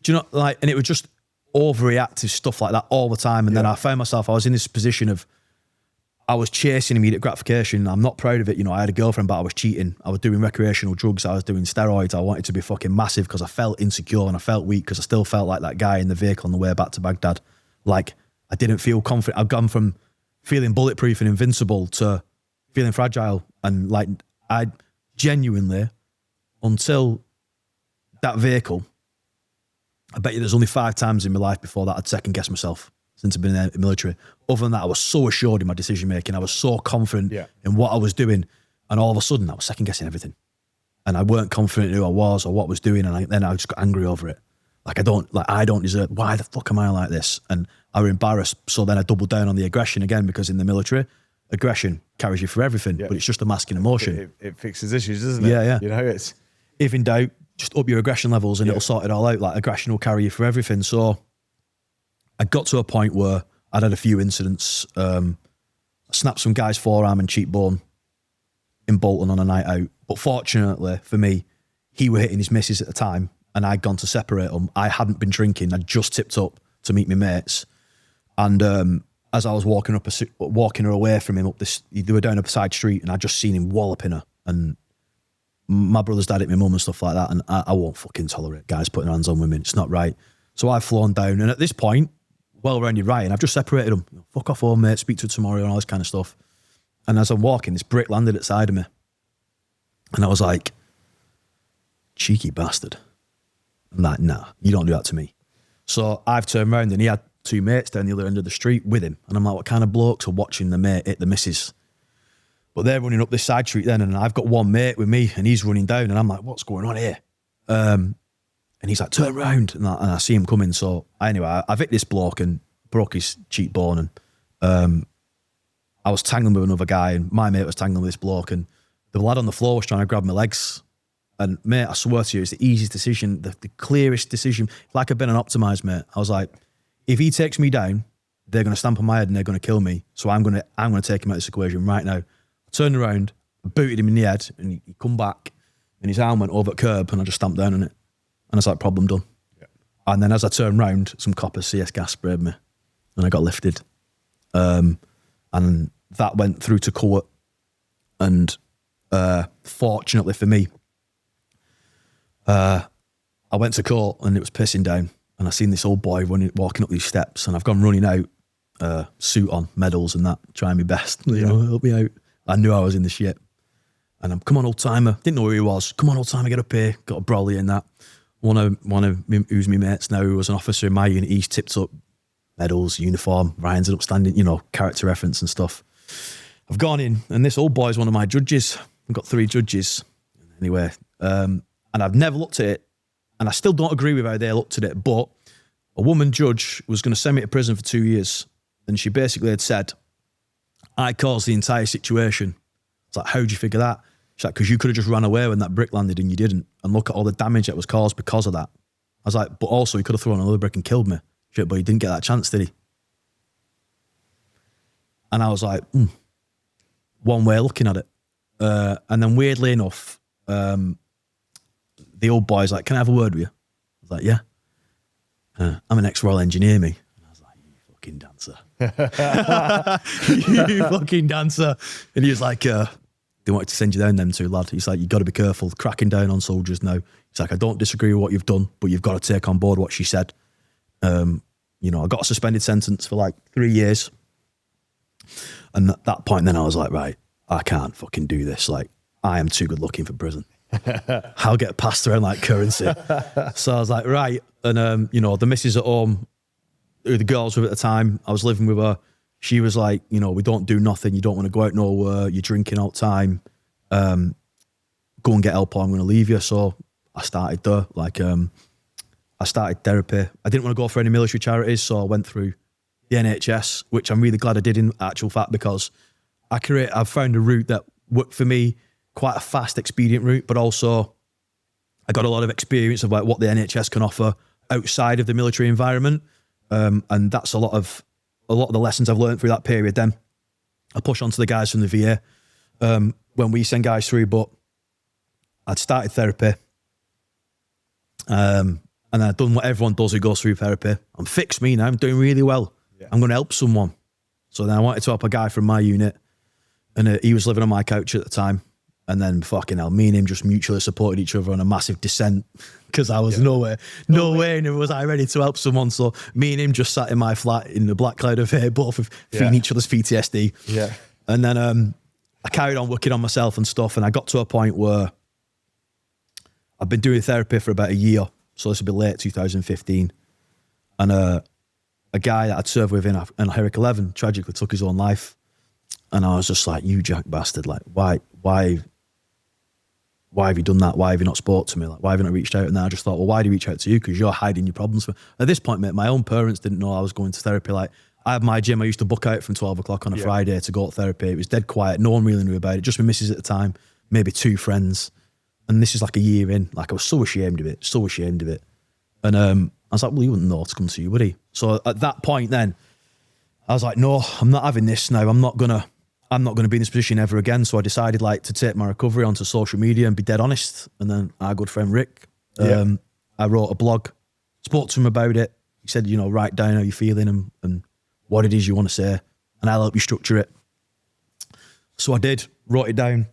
do you know, like, and it was just overreactive stuff like that all the time. And then I found myself, I was in this position of, I was chasing immediate gratification. I'm not proud of it. You know, I had a girlfriend, but I was cheating. I was doing recreational drugs. I was doing steroids. I wanted to be fucking massive because I felt insecure and I felt weak because I still felt like that guy in the vehicle on the way back to Baghdad. Like, I didn't feel confident. I've gone from feeling bulletproof and invincible to feeling fragile. And like, I genuinely, until that vehicle, I bet you there's only 5 times in my life before that I'd second guess myself since I've been in the military. Other than that, I was so assured in my decision making. I was so confident in what I was doing. And all of a sudden, I was second guessing everything. And I weren't confident in who I was or what I was doing. And then I just got angry over it. Like, I don't deserve, why the fuck am I like this? And I was embarrassed. So then I doubled down on the aggression again, because in the military, aggression carries you through everything, but it's just a masking emotion. It fixes issues, doesn't it? Yeah. You know, it's... If in doubt, just up your aggression levels and it'll sort it all out. Like, aggression will carry you through everything. So I got to a point where I'd had a few incidents. I snapped some guy's forearm and cheekbone in Bolton on a night out. But fortunately for me, he were hitting his missus at the time and I'd gone to separate them. I hadn't been drinking. I'd just tipped up to meet my mates. And as I was walking her away from him up this, they were down a side street and I'd just seen him walloping her. And my brother's dad hit my mum and stuff like that. And I won't fucking tolerate guys putting their hands on women. It's not right. So I've flown down. And at this point, well-rounded Ryan, I've just separated him. Fuck off home, mate. Speak to her tomorrow and all this kind of stuff. And as I'm walking, this brick landed at the side of me. And I was like, cheeky bastard. I'm like, nah, you don't do that to me. So I've turned around and he had 2 mates down the other end of the street with him. And I'm like, what kind of blokes are watching the mate hit the missus? But they're running up this side street then, and I've got one mate with me, and he's running down, and I'm like, what's going on here? And he's like, turn around. And I see him coming. So anyway, I've hit this bloke and broke his cheekbone. And I was tangling with another guy, and my mate was tangling with this bloke, and the lad on the floor was trying to grab my legs. And mate, I swear to you, it's the easiest decision, the clearest decision. Like I've been an optimised mate. I was like, if he takes me down, they're going to stamp on my head and they're going to kill me. So I'm going to take him out of this equation right now. I turned around, booted him in the head, and he come back, and his arm went over the curb, and I just stamped down on it. And it's like, problem done. Yeah. And then as I turned round, some coppers CS gas sprayed me, and I got lifted. And that went through to court. And fortunately for me, I went to court and it was pissing down, and I seen this old boy walking up these steps, and I've gone running out, suit on, medals and that, trying my best, help me out. I knew I was in the shit. And I'm, come on, old timer. Didn't know who he was. Come on, old timer, get up here. Got a brolly in that. One of who's my mates now, who was an officer in my unit, he's tipped up medals, uniform. Ryan's an upstanding, character reference and stuff. I've gone in, and this old boy's one of my judges. I've got 3 judges. Anyway, and I've never looked at it, and I still don't agree with how they looked at it, but a woman judge was going to send me to prison for 2 years, and she basically had said, I caused the entire situation. It's like, how'd you figure that? She's like, because you could have just ran away when that brick landed and you didn't. And look at all the damage that was caused because of that. I was like, but also he could have thrown another brick and killed me. Shit, but he didn't get that chance, did he? And I was like, one way of looking at it. And then weirdly enough, the old boy's like, can I have a word with you? I was like, yeah. I'm an ex-Royal Engineer, me. And I was like, you fucking dancer. You fucking dancer. And he was like, they wanted to send you down them 2, lad. He's like, you got to be careful, cracking down on soldiers now. He's like, I don't disagree with what you've done, but you've got to take on board what she said. I got a suspended sentence for like 3 years. And at that point then I was like, right, I can't fucking do this. Like, I am too good looking for prison. I'll get passed around like currency. So I was like, right. And, the missus at home, who the girls with at the time, I was living with her. She was like, we don't do nothing. You don't want to go out nowhere. You're drinking all the time. Go and get help or I'm going to leave you. So I started there. I started therapy. I didn't want to go for any military charities, so I went through the NHS, which I'm really glad I did in actual fact, because I've found a route that worked for me, quite a fast, expedient route, but also I got a lot of experience of like what the NHS can offer outside of the military environment. And that's a lot of the lessons I've learned through that period. Then I push on to the guys from the VA when we send guys through, but I'd started therapy. And I'd done what everyone does who goes through therapy. I'm fixed me now. I'm doing really well. Yeah. I'm going to help someone. So then I wanted to help a guy from my unit, and he was living on my couch at the time. And then fucking hell, me and him just mutually supported each other on a massive descent, because I was nowhere near was I ready to help someone. So me and him just sat in my flat in the black cloud of hair, both feeding each other's PTSD. Yeah. And then I carried on working on myself and stuff, and I got to a point where I've been doing therapy for about a year. So this would be late 2015. And a guy that I'd served with in Herrick 11 tragically took his own life. And I was just like, you jack bastard, like, why have you done that? Why have you not spoke to me? Like, why have you not reached out? And then I just thought, well, why do you reach out to you? Because you're hiding your problems. At this point, mate, my own parents didn't know I was going to therapy. Like, I had my gym. I used to book out from 12 o'clock on a Friday to go to therapy. It was dead quiet. No one really knew about it. Just my missus at the time, maybe 2 friends. And this is like a year in. Like, I was so ashamed of it. And I was like, well, he wouldn't know to come to you, would he? So at that point then, I was like, no, I'm not having this now. I'm not gonna be in this position ever again. So I decided like to take my recovery onto social media and be dead honest. And then our good friend Rick, I wrote a blog, spoke to him about it. He said, write down how you're feeling and what it is you want to say, and I'll help you structure it. So I did, wrote it down.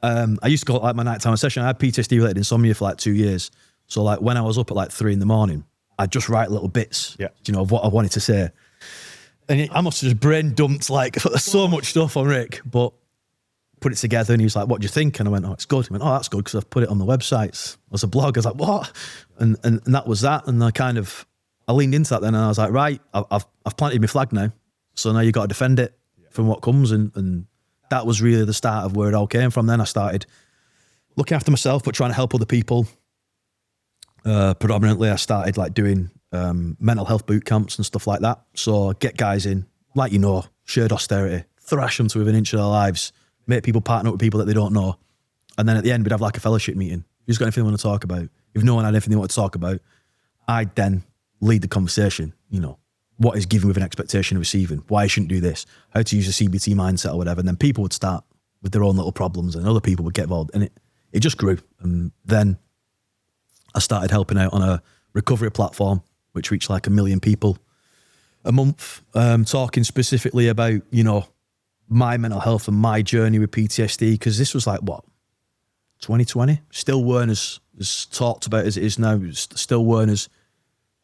I used to call it like my nighttime session. I had PTSD related insomnia for like 2 years. So like when I was up at like 3 a.m, I'd just write little bits, of what I wanted to say. And I must have just brain dumped like so much stuff on Rick. But put it together, and he was like, "What do you think?" And I went, "Oh, it's good." He went, "Oh, that's good because I've put it on the websites as a blog." I was like, "What?" And that was that. And I leaned into that then, and I was like, "Right, I've planted my flag now, so now you got to defend it from what comes." And that was really the start of where it all came from. Then I started looking after myself, but trying to help other people. Predominantly, I started like doing mental health boot camps and stuff like that. So get guys in, like shared austerity, thrash them to within an inch of their lives, make people partner up with people that they don't know. And then at the end, we'd have like a fellowship meeting. Who's got anything they want to talk about? If no one had anything they want to talk about, I'd then lead the conversation. What is given with an expectation of receiving? Why I shouldn't do this? How to use a CBT mindset or whatever. And then people would start with their own little problems and other people would get involved. And it just grew. And then I started helping out on a recovery platform, which reached like 1 million people a month, talking specifically about, my mental health and my journey with PTSD, because this was like, 2020? Still weren't as talked about as it is now. Still weren't as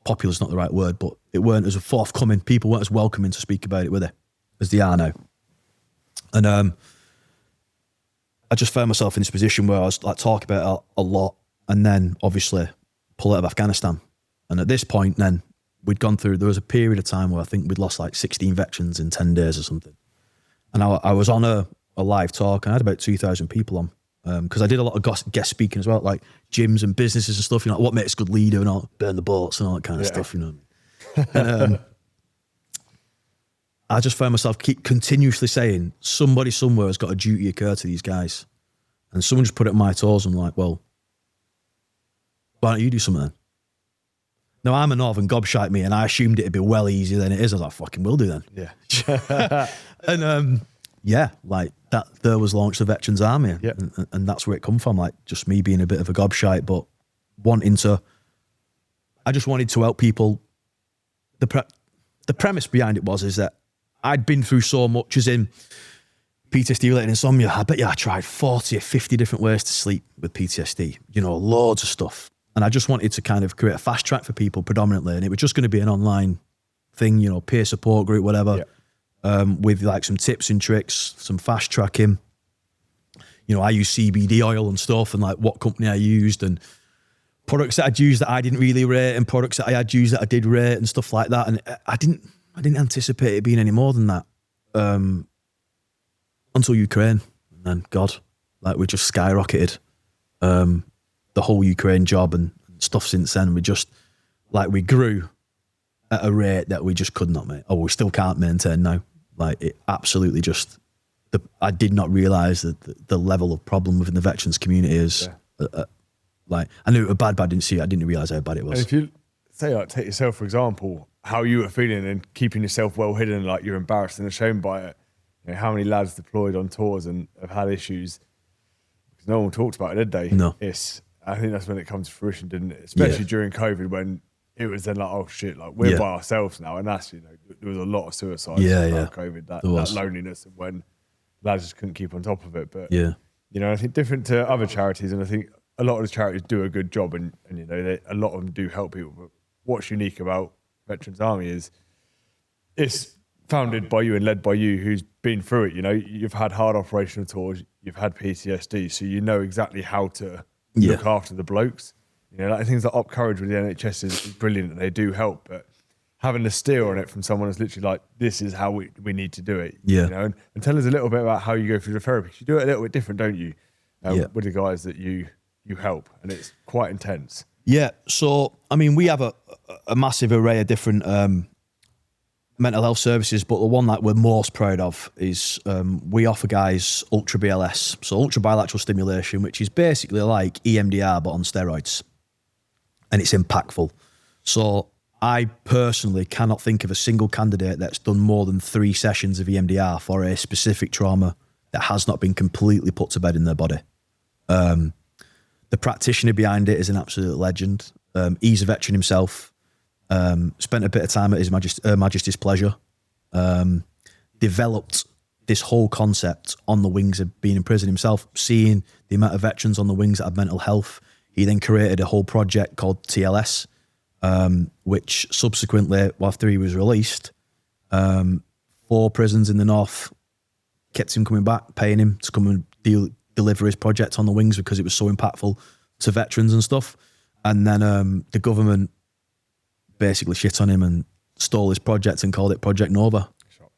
popular is not the right word, but it weren't as forthcoming. People weren't as welcoming to speak about it, were they? As they are now. And I just found myself in this position where I was like talking about it a lot, and then obviously pull out of Afghanistan. And at this point then, there was a period of time where I think we'd lost like 16 veterans in 10 days or something. And I was on a live talk, and I had about 2,000 people on. Because I did a lot of guest speaking as well, like gyms and businesses and stuff, what makes a good leader and all, burn the boats and all that kind of stuff, And I just found myself continuously saying, somebody somewhere has got a duty occur to these guys. And someone just put it on my toes. I'm like, well, why don't you do something then? Now, I'm a northern gobshite, me, and I assumed it'd be well easier than it is. I was like, fucking will do then. Yeah. And like that, there was launched the Veterans Army, and that's where it come from. Like just me being a bit of a gobshite, but I just wanted to help people. The premise behind it is that I'd been through so much, as in PTSD related insomnia. I bet you I tried 40 or 50 different ways to sleep with PTSD, loads of stuff. And I just wanted to kind of create a fast track for people predominantly. And it was just going to be an online thing, peer support group, whatever, with like some tips and tricks, some fast tracking. I use CBD oil and stuff, and like what company I used, and products that I'd used that I didn't really rate, and products that I had used that I did rate, and stuff like that. And I didn't anticipate it being any more than that until Ukraine. And then God, like we just skyrocketed. The whole Ukraine job and stuff since then, we grew at a rate that we just could not we still can't maintain now. Like it absolutely I did not realise that the level of problem within the veterans community is like, I knew it was bad, but I didn't realise how bad it was. And if you say, like, take yourself for example, how you were feeling and keeping yourself well hidden, like you're embarrassed and ashamed by it. How many lads deployed on tours and have had issues because no one talked about it, did they? No. I think that's when it comes to fruition, didn't it? Especially during COVID, when it was then like, oh shit, like we're by ourselves now. And that's, there was a lot of suicides COVID, that loneliness, and when lads just couldn't keep on top of it. But, I think different to other charities, and I think a lot of the charities do a good job, and a lot of them do help people. But what's unique about Veterans Army is it's founded by you and led by you, who's been through it. You've had hard operational tours, you've had PTSD, so you know exactly how to look after the blokes. Like things like Up Courage with the NHS is brilliant, and they do help, but having the steer on it from someone who's literally like, this is how we need to do it. And tell us a little bit about how you go through the therapy. You do it a little bit different, don't you? With the guys that you help, and it's quite intense. So I mean, we have a massive array of different mental health services, but the one that we're most proud of is we offer guys ultra BLS, so ultra bilateral stimulation, which is basically like EMDR but on steroids, and it's impactful. So I personally cannot think of a single candidate that's done more than 3 sessions of EMDR for a specific trauma that has not been completely put to bed in their body. The practitioner behind it is an absolute legend. He's a veteran himself. Spent a bit of time at His Majesty's pleasure. Developed this whole concept on the wings of being in prison himself, seeing the amount of veterans on the wings that have mental health. He then created a whole project called TLS, which subsequently, after he was released, 4 prisons in the north kept him coming back, paying him to come and deliver his project on the wings because it was so impactful to veterans and stuff. And then the government basically shit on him and stole his project and called it Project Nova. Shock.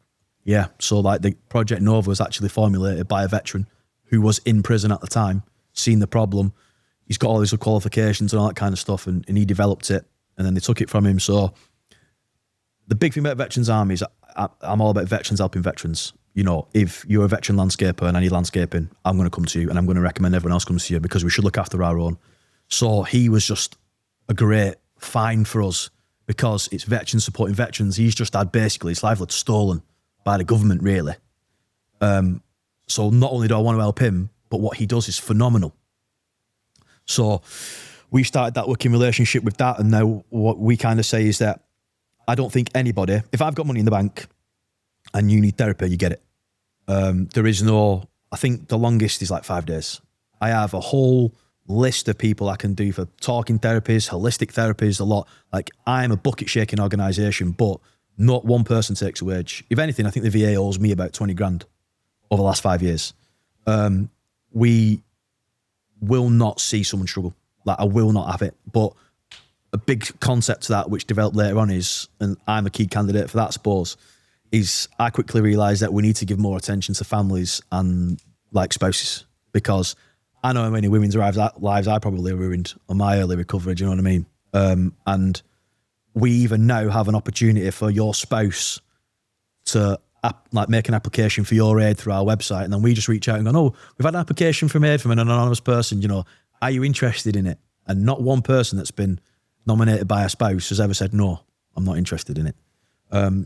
Yeah, so like the Project Nova was actually formulated by a veteran who was in prison at the time, seen the problem. He's got all his qualifications and all that kind of stuff, and he developed it, and then they took it from him. So the big thing about Veterans Army is I'm all about veterans helping veterans. You know, if you're a veteran landscaper and I need landscaping, I'm going to come to you, and I'm going to recommend everyone else comes to you because we should look after our own. So he was just a great find for us because it's veterans supporting veterans. He's just had basically his livelihood stolen by the government, really. So not only do I want to help him, but what he does is phenomenal. So we started that working relationship with that, and now what we kind of say is that I don't think anybody, if I've got money in the bank and you need therapy, you get it. There is no, I think the longest is like 5 days. I have a whole list of people I can do for talking therapies, holistic therapies, a lot. Like, I'm a bucket shaking organisation, but not one person takes a wage. If anything, I think the VA owes me about 20 grand over the last 5 years. We will not see someone struggle. Like, I will not have it. But a big concept to that, which developed later on, is, and I'm a key candidate for that, I suppose, is I quickly realised that we need to give more attention to families and like spouses, because I know how many women's lives I probably ruined on my early recovery. Do you know what I mean? And we even now have an opportunity for your spouse to make an application for your aid through our website, and then we just reach out and go, "Oh, we've had an application from aid from an anonymous person. You know, are you interested in it?" And not one person that's been nominated by a spouse has ever said, "No, I'm not interested in it."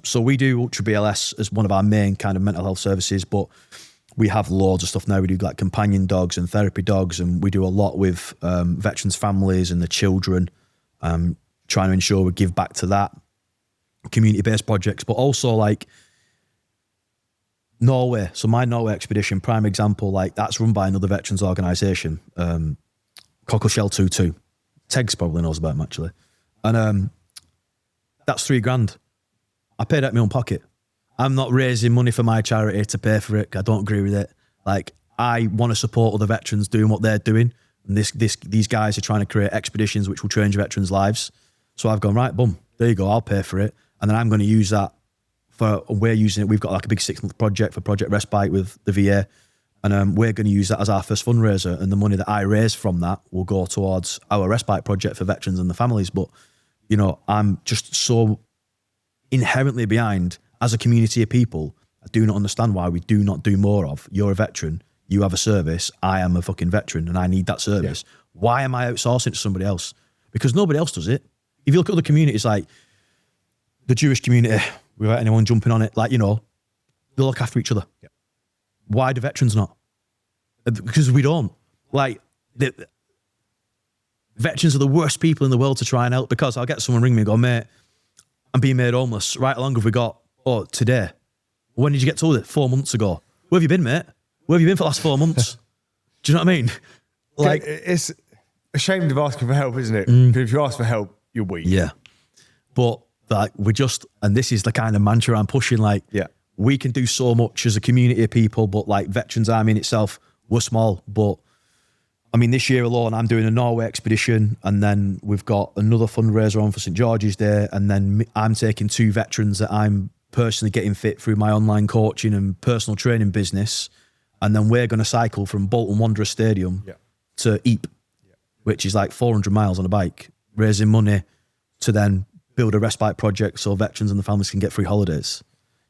So we do Ultra BLS as one of our main kind of mental health services, but we have loads of stuff now. We do like companion dogs and therapy dogs, and we do a lot with veterans' families and the children, trying to ensure we give back to that, community-based projects, but also like Norway. So my Norway expedition, prime example, like that's run by another veterans organisation, Cockleshell 22. Tegs probably knows about them actually. And that's $3,000. I paid out of my own pocket. I'm not raising money for my charity to pay for it. I don't agree with it. Like, I want to support other veterans doing what they're doing. And these guys are trying to create expeditions which will change veterans' lives. So I've gone, right, boom, there you go, I'll pay for it. And then I'm going to use that we're using it. We've got like a big 6-month project for Project Respite with the VA. And we're going to use that as our first fundraiser. And the money that I raise from that will go towards our respite project for veterans and the families. But, you know, I'm just so inherently behind, as a community of people, I do not understand why we do not do more of. You're a veteran, you have a service, I am a fucking veteran and I need that service. Yeah. Why am I outsourcing to somebody else? Because nobody else does it. If you look at other communities, like the Jewish community, without anyone jumping on it, like, you know, they look after each other. Yeah. Why do veterans not? Because we don't. Like, veterans are the worst people in the world to try and help, because I'll get someone ring me and go, "Mate, I'm being made homeless. Right, how long have we got?" "Oh, today." "When did you get told it?" 4 months ago. "Where have you been, mate? Where have you been for the last 4 months?" Do you know what I mean? Like, it's ashamed of asking for help, isn't it? Because if you ask for help, you're weak. Yeah. But like, and this is the kind of mantra I'm pushing, like, yeah, we can do so much as a community of people, but like Veterans Army in itself, we're small. But I mean, this year alone, I'm doing a Norway expedition, and then we've got another fundraiser on for St. George's Day, and then I'm taking 2 veterans that I'm personally getting fit through my online coaching and personal training business, and then we're going to cycle from Bolton Wanderers Stadium to Ypres, which is like 400 miles on a bike, raising money to then build a respite project so veterans and the families can get free holidays.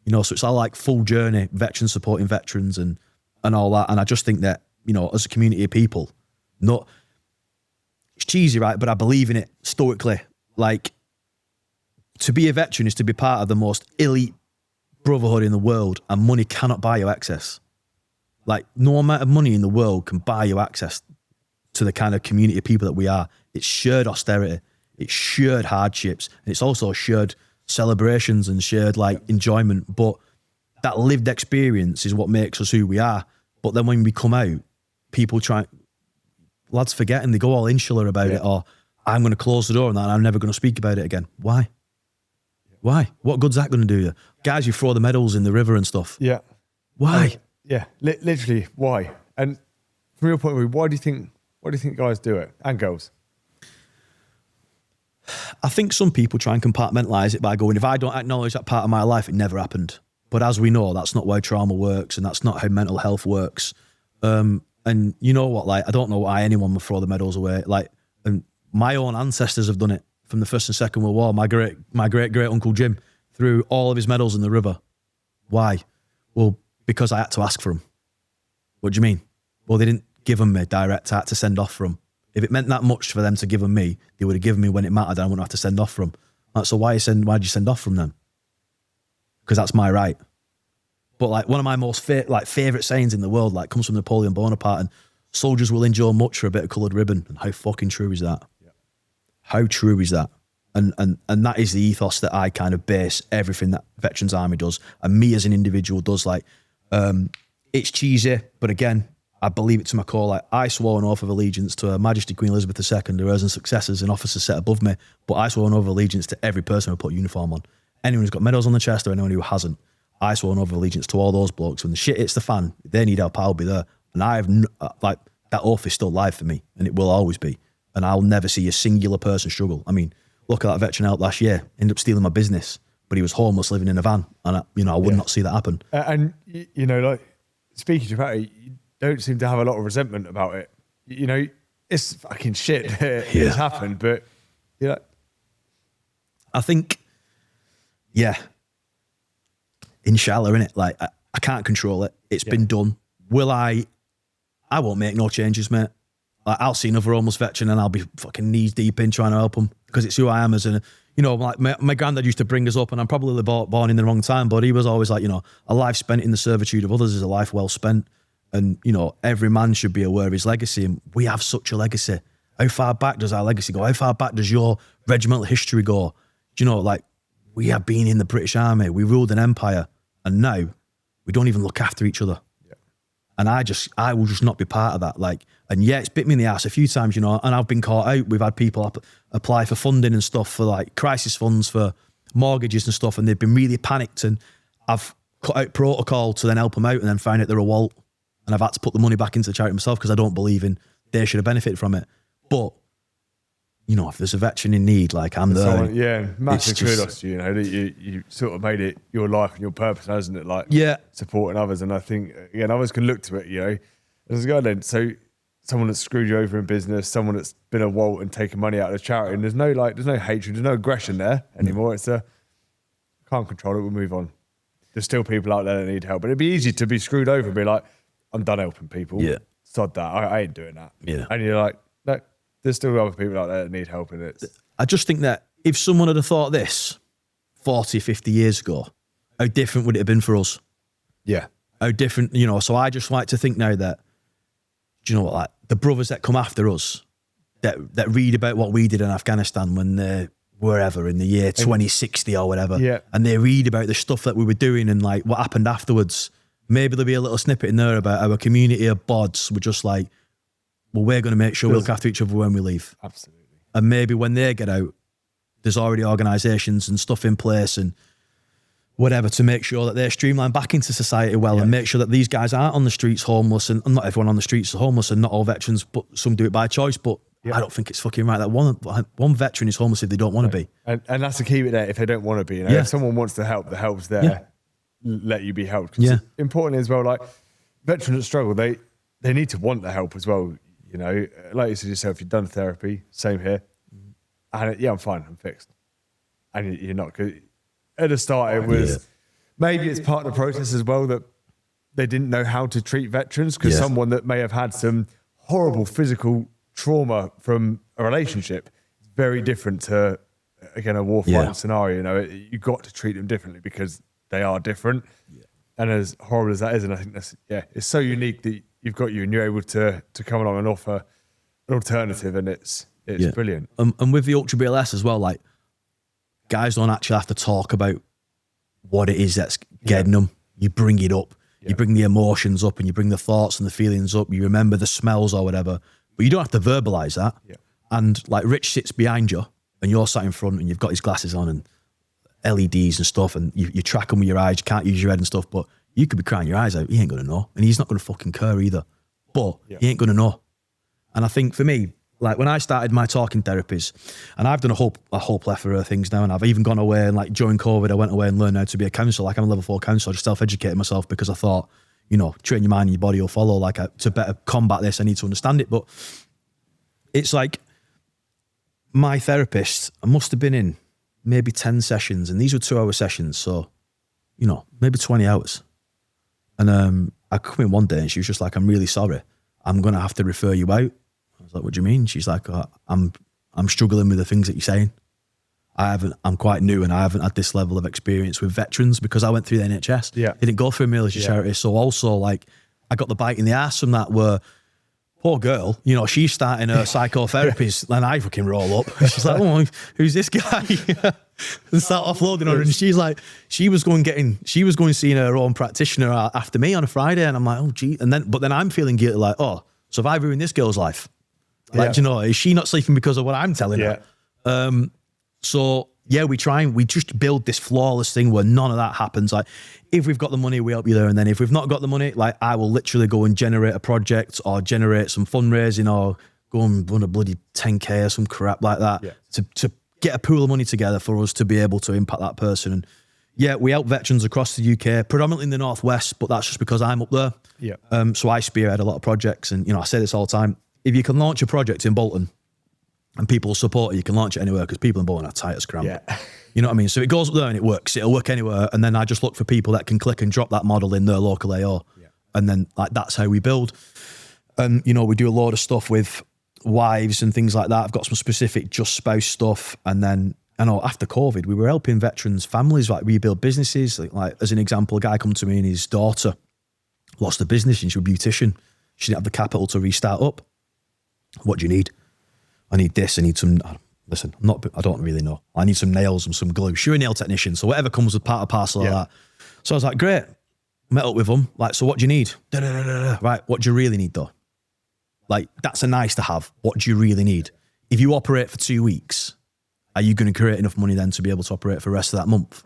You know, so it's all like full journey, veterans supporting veterans and all that. And I just think that, you know, as a community of people, it's cheesy, right? But I believe in it stoically. Like, to be a veteran is to be part of the most elite brotherhood in the world, and money cannot buy you access. Like, no amount of money in the world can buy you access to the kind of community of people that we are. It's shared austerity, it's shared hardships, and it's also shared celebrations and shared like enjoyment. But that lived experience is what makes us who we are. But then when we come out, people lads forget, and they go all insular about it, or I'm going to close the door on that and I'm never going to speak about it again. Why? Why? What good's that going to do you? Guys, you throw the medals in the river and stuff. Yeah. Why? literally, why? And from your point of view, why do you think guys do it, and girls? I think some people try and compartmentalise it by going, if I don't acknowledge that part of my life, it never happened. But as we know, that's not why trauma works, and that's not how mental health works. And you know what, like, I don't know why anyone would throw the medals away. Like, and my own ancestors have done it from the First and Second World War. My great uncle Jim threw all of his medals in the river. Why? Well, because I had to ask for them. What do you mean? Well, they didn't give them me direct. I had to send off for them. If it meant that much for them to give them me, they would have given me when it mattered, and I wouldn't have to send off for them. Like, so why'd you send off from them? Because that's my right. But like, one of my most favourite sayings in the world, like, comes from Napoleon Bonaparte, and soldiers will endure much for a bit of coloured ribbon. And how fucking true is that? Yeah. How true is that? And that is the ethos that I kind of base everything that Veterans Army does, and me as an individual does. Like, it's cheesy, but again, I believe it to my core. Like, I swore an oath of allegiance to Her Majesty Queen Elizabeth II, heirs and successors and officers set above me, but I swore an oath of allegiance to every person who put a uniform on. Anyone who's got medals on the chest or anyone who hasn't, I swore an oath of allegiance to all those blokes. When the shit hits the fan, if they need help, I'll be there. And I have, like, that oath is still live for me, and it will always be. And I'll never see a singular person struggle. I mean, look at that veteran out last year, ended up stealing my business, but he was homeless living in a van. And I would not see that happen. And, like, speaking about it, you don't seem to have a lot of resentment about it. It's fucking shit. It's happened, but I think, inshallah, innit? Like, I can't control it. It's been done. Will I won't make no changes, mate. Like, I'll see another homeless veteran and I'll be fucking knees deep in trying to help him, because it's who I am as like, my granddad used to bring us up, and I'm probably born in the wrong time, but he was always like, a life spent in the servitude of others is a life well spent. And, every man should be aware of his legacy, and we have such a legacy. How far back does our legacy go? How far back does your regimental history go? Do you know, like, we have been in the British Army, we ruled an empire, and now we don't even look after each other. Yeah. And I will just not be part of that. Like, and it's bit me in the ass a few times, and I've been caught out. We've had people apply for funding and stuff, for like crisis funds for mortgages and stuff, and they've been really panicked, and I've cut out protocol to then help them out, and then find out they're a walt. And I've had to put the money back into the charity myself, because I don't believe in they should have benefited from it. But, if there's a veteran in need, like, I'm there. Massive kudos to you, that you sort of made it your life and your purpose, hasn't it? Like, supporting others. And I think, again, others can look to it, There's a guy then, so someone that's screwed you over in business, someone that's been a walt and taken money out of the charity, and there's no hatred, there's no aggression there anymore. It's can't control it, we'll move on. There's still people out there that need help. But it'd be easy to be screwed over and be like, I'm done helping people. Yeah. Sod that. I ain't doing that. Yeah. And you're like, no, there's still other people out there that need help. And I just think that if someone had thought this 40, 50 years ago, how different would it have been for us? Yeah. How different, so I just like to think now that, do you know what, like, the brothers that come after us, that read about what we did in Afghanistan when they're wherever in the year 2060 or whatever, and they read about the stuff that we were doing and like what happened afterwards, maybe there'll be a little snippet in there about our community of bods were just like, well, we're going to make sure we look after each other when we leave. Absolutely. And maybe when they get out, there's already organisations and stuff in place and whatever to make sure that they're streamlined back into society well, and make sure that these guys aren't on the streets homeless, and not everyone on the streets is homeless, and not all veterans, but some do it by choice. But I don't think it's fucking right that one veteran is homeless if they don't want to be. And that's the key with that, if they don't want to be. If someone wants to help, the help's there. Yeah. Let you be helped. Yeah. Important as well, like, veterans that struggle, they need to want the help as well. Like you said yourself, you've done therapy, same here. And I'm fine, I'm fixed. And you're not good. At the start, it was maybe it's part of the process as well that they didn't know how to treat veterans, because someone that may have had some horrible physical trauma from a relationship is very different to, again, a war fighting scenario. You got to treat them differently because they are different. Yeah. And as horrible as that is, and I think that's, it's so unique that you've got you and you're able to come along and offer an alternative, and it's brilliant. And with the Ultra BLS as well, like, guys don't actually have to talk about what it is that's getting them. You bring it up. Yeah. You bring the emotions up, and you bring the thoughts and the feelings up. You remember the smells or whatever, but you don't have to verbalise that. Yeah. And like, Rich sits behind you and you're sat in front and you've got his glasses on and LEDs and stuff, and you track them with your eyes. You can't use your head and stuff, but You could be crying your eyes out. He ain't going to know. And he's not going to fucking care either. But he ain't going to know. And I think for me, like when I started my talking therapies, and I've done a whole plethora of things now, and I've even gone away and like during COVID, I went away and learned how to be a counsellor. Like I'm a level 4 counsellor, just self-educated myself because I thought, you know, train your mind and your body will follow. Like to better combat this, I need to understand it. But it's like my therapist, I must have been in maybe 10 sessions, and these were 2-hour sessions. So, you know, maybe 20 hours. And I come in one day and she was just like, I'm really sorry. I'm going to have to refer you out. I was like, what do you mean? She's like, I'm struggling with the things that you're saying. I'm quite new and I haven't had this level of experience with veterans because I went through the NHS. Yeah. Didn't go through a military charity. So also like I got the bite in the ass from that where poor girl, you know, she's starting her psychotherapies and I fucking roll up. She's like, oh, who's this guy? And start offloading her. And she's like, she was going seeing her own practitioner after me on a Friday. And I'm like, oh gee. But then I'm feeling guilty like, oh, so have I ruined this girl's life? Like, do you know, is she not sleeping because of what I'm telling her? So yeah, we just build this flawless thing where none of that happens. Like if we've got the money, we help you there. And then if we've not got the money, like I will literally go and generate a project or generate some fundraising or go and run a bloody 10K or some crap like that to get a pool of money together for us to be able to impact that person. And yeah, we help veterans across the UK, predominantly in the Northwest, but that's just because I'm up there. Yeah. So I spearhead a lot of projects. And, you know, I say this all the time. If you can launch a project in Bolton and people support it, you can launch it anywhere because people in Bolton are tight as cramp. Yeah. You know what I mean? So it goes up there and it works. It'll work anywhere. And then I just look for people that can click and drop that model in their local AO. Yeah. And then like that's how we build. And, you know, we do a lot of stuff with wives and things like that. I've got some specific just spouse stuff. And then, I know after COVID, we were helping veterans' families like rebuild businesses. Like as an example, a guy come to me and his daughter lost a business and she was a beautician. She didn't have the capital to restart up. What do you need? I need this. I need some, listen, I don't really know. I need some nails and some glue. She's a nail technician. So whatever comes with part of parcel of that. So I was like, great. Met up with them. Like, so what do you need? Right. What do you really need though? Like, that's a nice to have. What do you really need? If you operate for 2 weeks, are you going to create enough money then to be able to operate for the rest of that month?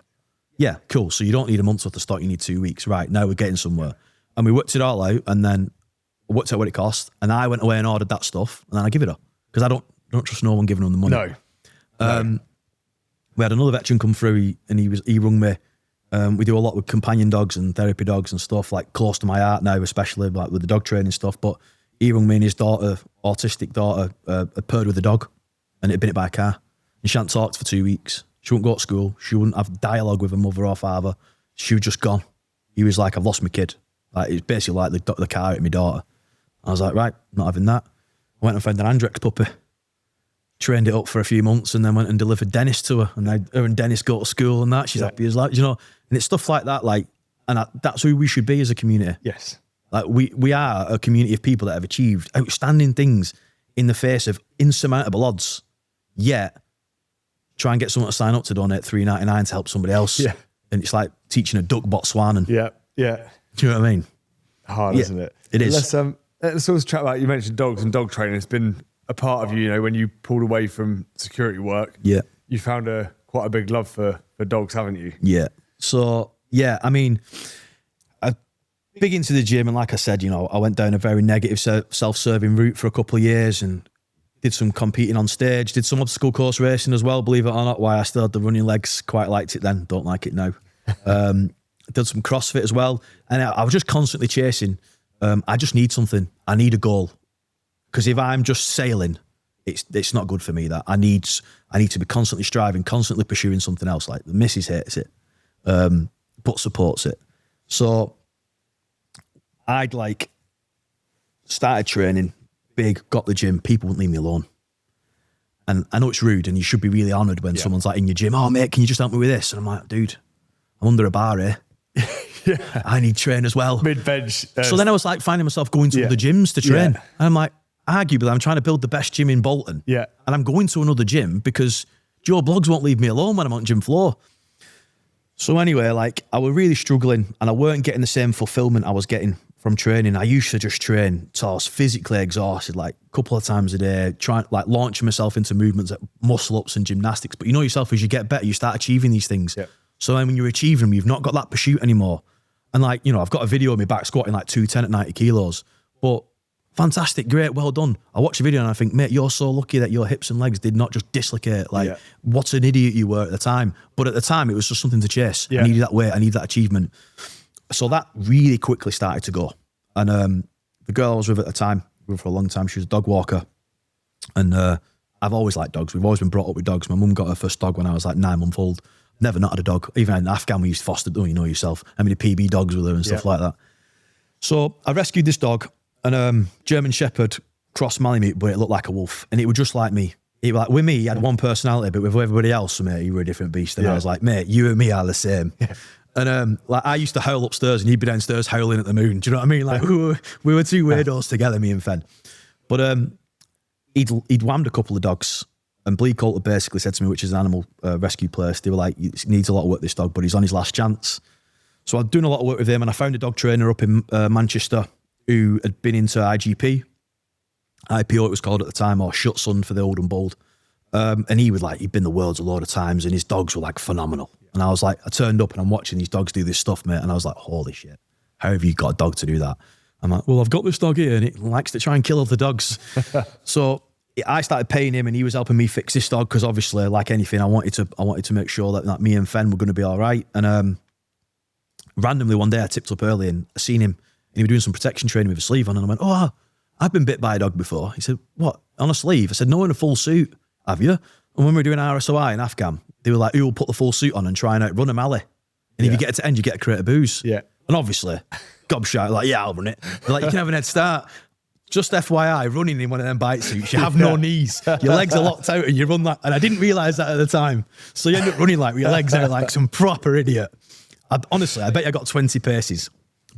Yeah, cool. So you don't need a month's worth of stock. You need 2 weeks. Right. Now we're getting somewhere. And we worked it all out and then worked out what it cost. And I went away and ordered that stuff and then I give it her because I don't trust no one giving them the money. No. We had another veteran come through and he rung me. We do a lot with companion dogs and therapy dogs and stuff like close to my heart now, especially like with the dog training stuff. But he rung me and his daughter, autistic daughter, had paired with a dog and it had been hit by a car. And she hadn't talked for 2 weeks. She wouldn't go to school. She wouldn't have dialogue with her mother or father. She was just gone. He was like, I've lost my kid. Like it's basically like the car hit my daughter. I was like, right, not having that. I went and found an Andrex puppy, trained it up for a few months and then went and delivered Dennis to her. And now her and Dennis go to school and that. She's happy as like, you know, and it's stuff like that. Like, and that's who we should be as a community. Yes. Like we are a community of people that have achieved outstanding things in the face of insurmountable odds. Yet, try and get someone to sign up to donate $3.99 to help somebody else. Yeah. And it's like teaching a duck Botswanan. Yeah. Yeah. Do you know what I mean? Hard, isn't it? It is. Let's also chat about, you mentioned dogs and dog training. It's been a part of you, you know, when you pulled away from security work. Yeah. You found quite a big love for dogs, haven't you? Yeah. So, yeah, I mean, I'm big into the gym. And like I said, you know, I went down a very negative self-serving route for a couple of years and did some competing on stage, did some obstacle course racing as well, believe it or not, why I still had the running legs. Quite liked it then, don't like it now. Did some CrossFit as well. And I was just constantly chasing. I just need something. I need a goal. Because if I'm just sailing, it's not good for me. That I need to be constantly striving, constantly pursuing something else. Like the missus hates it, but supports it. So I'd like started training big, got the gym. People wouldn't leave me alone. And I know it's rude, and you should be really honoured when someone's like in your gym. Oh mate, can you just help me with this? And I'm like, dude, I'm under a bar here. Yeah. I need train as well. Mid-bench. So then I was like finding myself going to other gyms to train. And I'm like, arguably, I'm trying to build the best gym in Bolton. Yeah. And I'm going to another gym because Joe Bloggs won't leave me alone when I'm on gym floor. So anyway, like I was really struggling and I weren't getting the same fulfillment I was getting from training. I used to just train till I was physically exhausted, like a couple of times a day, trying like launching myself into movements like muscle ups and gymnastics. But you know yourself, as you get better, you start achieving these things. Yeah. So then when you achieve them, you've not got that pursuit anymore. And like, you know, I've got a video of me back squatting like 210 at 90 kilos, but fantastic, great, well done. I watch the video and I think, mate, you're so lucky that your hips and legs did not just dislocate. Like, what an idiot you were at the time. But at the time, it was just something to chase. I needed that weight, I needed that achievement. So that really quickly started to go. And the girl I was with at the time, we were for a long time, she was a dog walker. And I've always liked dogs. We've always been brought up with dogs. My mum got her first dog when I was like 9 months old. Never not had a dog. Even in Afghan, we used to foster, you know yourself, how many PB dogs with her and stuff like that. So I rescued this dog, and German Shepherd crossed Malamute, but it looked like a wolf. And it was just like me. It was like, with me, he had one personality, but with everybody else, mate, you were a different beast. And I was like, mate, you and me are the same. And like I used to howl upstairs and he'd be downstairs howling at the moon. Do you know what I mean? Like we were two weirdos together, me and Fen. But he'd whammed a couple of dogs, and Bleed Coulter basically said to me, which is an animal rescue place, they were like, he needs a lot of work, this dog, but he's on his last chance. So I'd done a lot of work with him, and I found a dog trainer up in Manchester who had been into IGP, IPO it was called at the time, or Shut Sun for the old and bold. And he'd been the world's a load of times, and his dogs were like phenomenal. And I was like, I turned up and I'm watching these dogs do this stuff, mate. And I was like, holy shit, how have you got a dog to do that? I'm like, well, I've got this dog here and it likes to try and kill other dogs. So I started paying him and he was helping me fix this dog because obviously, like anything, I wanted to make sure that me and Fen were going to be all right. And randomly one day I tipped up early and I seen him and he was doing some protection training with a sleeve on, and I went, oh, I've been bit by a dog before. He said, what, on a sleeve? I said, no, in a full suit. Have you? And when we were doing RSOI in Afghan, they were like, who will put the full suit on and try and outrun a Mally? And if you get to end, you get a crate of booze. Yeah. And obviously, gobshite, like, yeah, I'll run it. They're like, you can have an head start. Just FYI, running in one of them bite suits, you have no knees. Your legs are locked out and you run that. And I didn't realise that at the time. So you end up running like with your legs out like some proper idiot. Honestly, I bet I got 20 paces.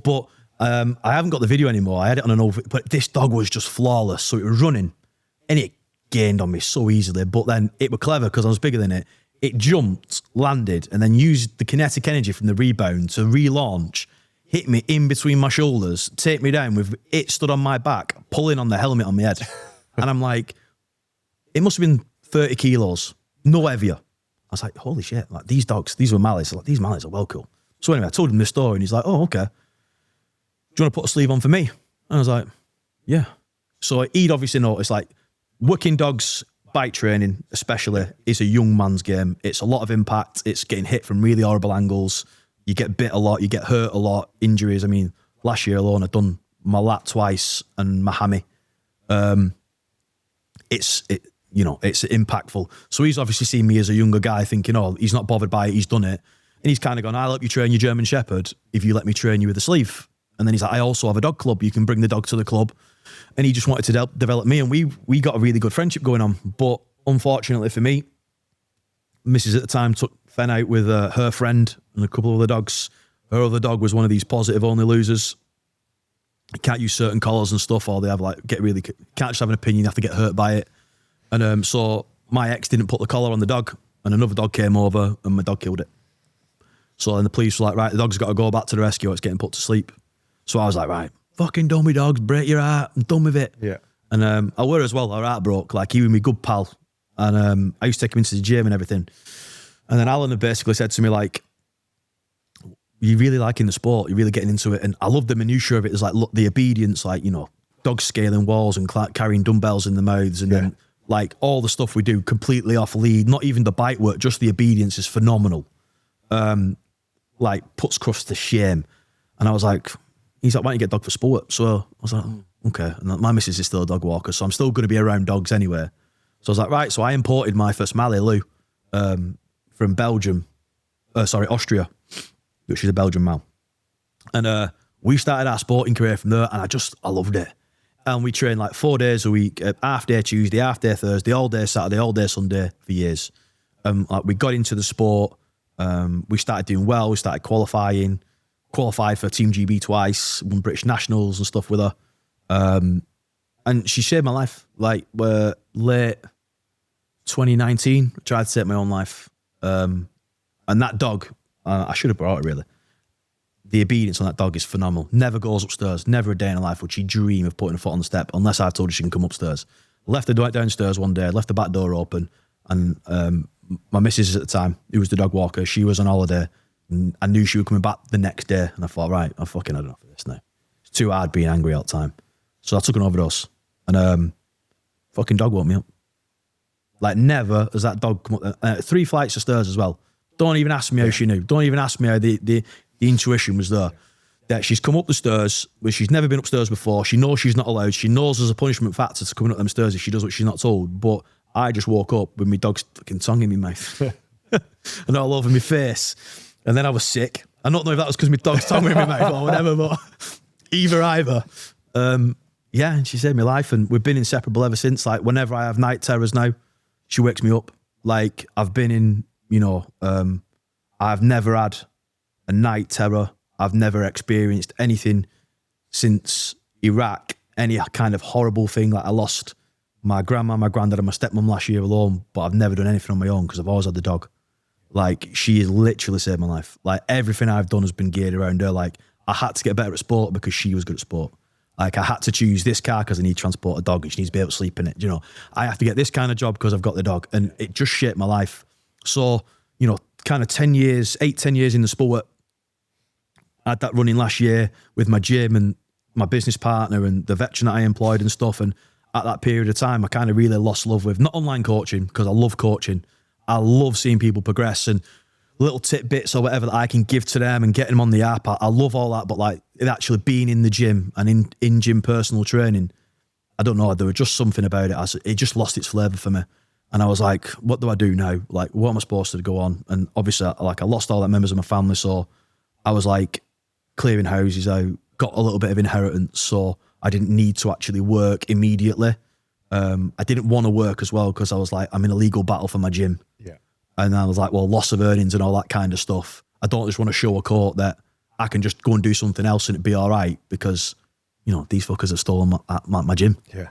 But I haven't got the video anymore. I had it on an old, but this dog was just flawless. So it was running and it gained on me so easily. But then it was clever because I was bigger than it. It jumped, landed, and then used the kinetic energy from the rebound to relaunch, hit me in between my shoulders, take me down with it stood on my back, pulling on the helmet on my head. And I'm like, it must have been 30 kilos, no heavier. I was like, holy shit, like these dogs, these were Mallies. Like, these Mallies are well cool. So anyway, I told him this story and he's like, oh, okay. Do you want to put a sleeve on for me? And I was like, yeah. So he'd obviously noticed like working dogs, bike training especially, is a young man's game. It's a lot of impact. It's getting hit from really horrible angles. You get bit a lot. You get hurt a lot. Injuries. I mean, last year alone, I've done my lat twice and my hammy. It's impactful. So he's obviously seen me as a younger guy thinking, oh, he's not bothered by it. He's done it. And he's kind of gone, I'll help you train your German Shepherd if you let me train you with a sleeve. And then he's like, I also have a dog club. You can bring the dog to the club. And he just wanted to develop me. And we got a really good friendship going on. But unfortunately for me, Mrs. at the time took Fen out with her friend and a couple of other dogs. Her other dog was one of these positive only losers. You can't use certain collars and stuff, or they have like can't just have an opinion, you have to get hurt by it. And so my ex didn't put the collar on the dog, and another dog came over and my dog killed it. So then the police were like, right, the dog's got to go back to the rescue, it's getting put to sleep. So I was like, right, fucking done with dogs, break your heart, I'm done with it. Yeah. And I were as well, our heart broke, like he was my good pal. And I used to take him into the gym and everything. And then Alan had basically said to me, like, you're really liking the sport, you're really getting into it. And I love the minutiae of it. It's like, look, the obedience, like, you know, dogs scaling walls and carrying dumbbells in the mouths. And then, like, all the stuff we do completely off lead, not even the bite work, just the obedience is phenomenal. Like, puts Crufts to shame. And I was like, he's like, why don't you get a dog for sport? So I was like, okay. And my missus is still a dog walker, so I'm still going to be around dogs anyway. So I was like, right. So I imported my first Mally, Lou, from Austria, which is a Belgian Mal. And we started our sporting career from there, and I loved it. And we trained like 4 days a week, half day Tuesday, half day Thursday, all day Saturday, all day Sunday for years. Like we got into the sport. We started doing well. We started qualified for Team GB twice, won British Nationals and stuff with her. And she saved my life. Like, we're late 2019, I tried to take my own life. And that dog, I should have brought it really. The obedience on that dog is phenomenal. Never goes upstairs. Never a day in her life would she dream of putting a foot on the step unless I've told her she can come upstairs. Left her downstairs one day, left the back door open, and my missus at the time, who was the dog walker, she was on holiday, And I knew she was coming back the next day, and I thought, right, I'm fucking had enough of this now. It's too hard being angry all the time. So I took an overdose, and fucking dog woke me up. Like, never has that dog come up. 3 flights of stairs as well. Don't even ask me how she knew. Don't even ask me how the intuition was there. That she's come up the stairs, where she's never been upstairs before. She knows she's not allowed. She knows there's a punishment factor to coming up them stairs if she does what she's not told. But I just woke up with my dog's fucking tongue in my mouth. And all over my face. And then I was sick. I don't know if that was because my dog's tongue was in my mouth or whatever, but either. Yeah, and she saved my life, and we've been inseparable ever since. Like, whenever I have night terrors now, she wakes me up. Like, I've been in, I've never had a night terror. I've never experienced anything since Iraq, any kind of horrible thing. Like, I lost my grandma, my granddad, and my stepmom last year alone, but I've never done anything on my own because I've always had the dog. Like, she has literally saved my life. Like, everything I've done has been geared around her. Like, I had to get better at sport because she was good at sport. Like, I had to choose this car because I need to transport a dog and she needs to be able to sleep in it. I have to get this kind of job because I've got the dog, and it just shaped my life. So, kind of 10 years in the sport. I had that running last year with my gym and my business partner and the veteran that I employed and stuff. And at that period of time, I kind of really lost love with not online coaching, because I love coaching. I love seeing people progress and little tidbits or whatever that I can give to them and getting them on the app. I love all that, but like, it actually being in the gym and in gym personal training, I don't know, there was just something about it. It just lost its flavour for me. And I was like, what do I do now? Like, what am I supposed to go on? And obviously, I lost all that members of my family, so I was like clearing houses out, got a little bit of inheritance, so I didn't need to actually work immediately. I didn't want to work as well because I was like, I'm in a legal battle for my gym. Yeah. And I was like, well, loss of earnings and all that kind of stuff. I don't just want to show a court that I can just go and do something else and it'd be all right because, these fuckers have stolen my gym. Yeah.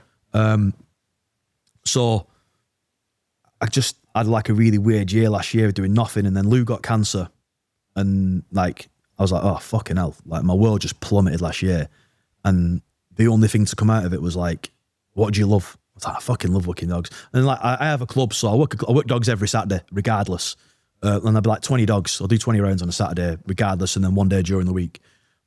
So I just had like a really weird year last year doing nothing. And then Lou got cancer. And like, I was like, oh, fucking hell. Like, my world just plummeted last year. And the only thing to come out of it was like, what do you love? I was like, I fucking love working dogs. And like, I have a club, so I work dogs every Saturday, regardless. And there'll be like 20 dogs. I'll do 20 rounds on a Saturday, regardless, and then one day during the week.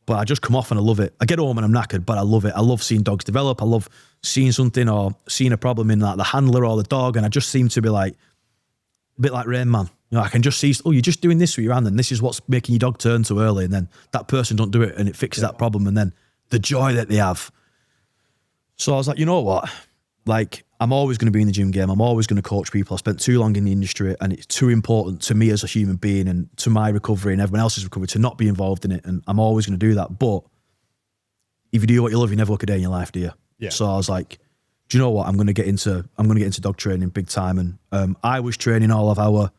But I just come off and I love it. I get home and I'm knackered, but I love it. I love seeing dogs develop. I love seeing something or seeing a problem in like the handler or the dog. And I just seem to be like, a bit like Rain Man. I can just see, you're just doing this with your hand and this is what's making your dog turn too early. And then that person don't do it and it fixes that problem. And then the joy that they have. So I was like, you know what? Like, I'm always going to be in the gym game. I'm always going to coach people. I spent too long in the industry and it's too important to me as a human being and to my recovery and everyone else's recovery to not be involved in it. And I'm always going to do that. But if you do what you love, you never look a day in your life, do you? Yeah. So I was like, do you know what? I'm going to get into dog training big time. And I was training all of our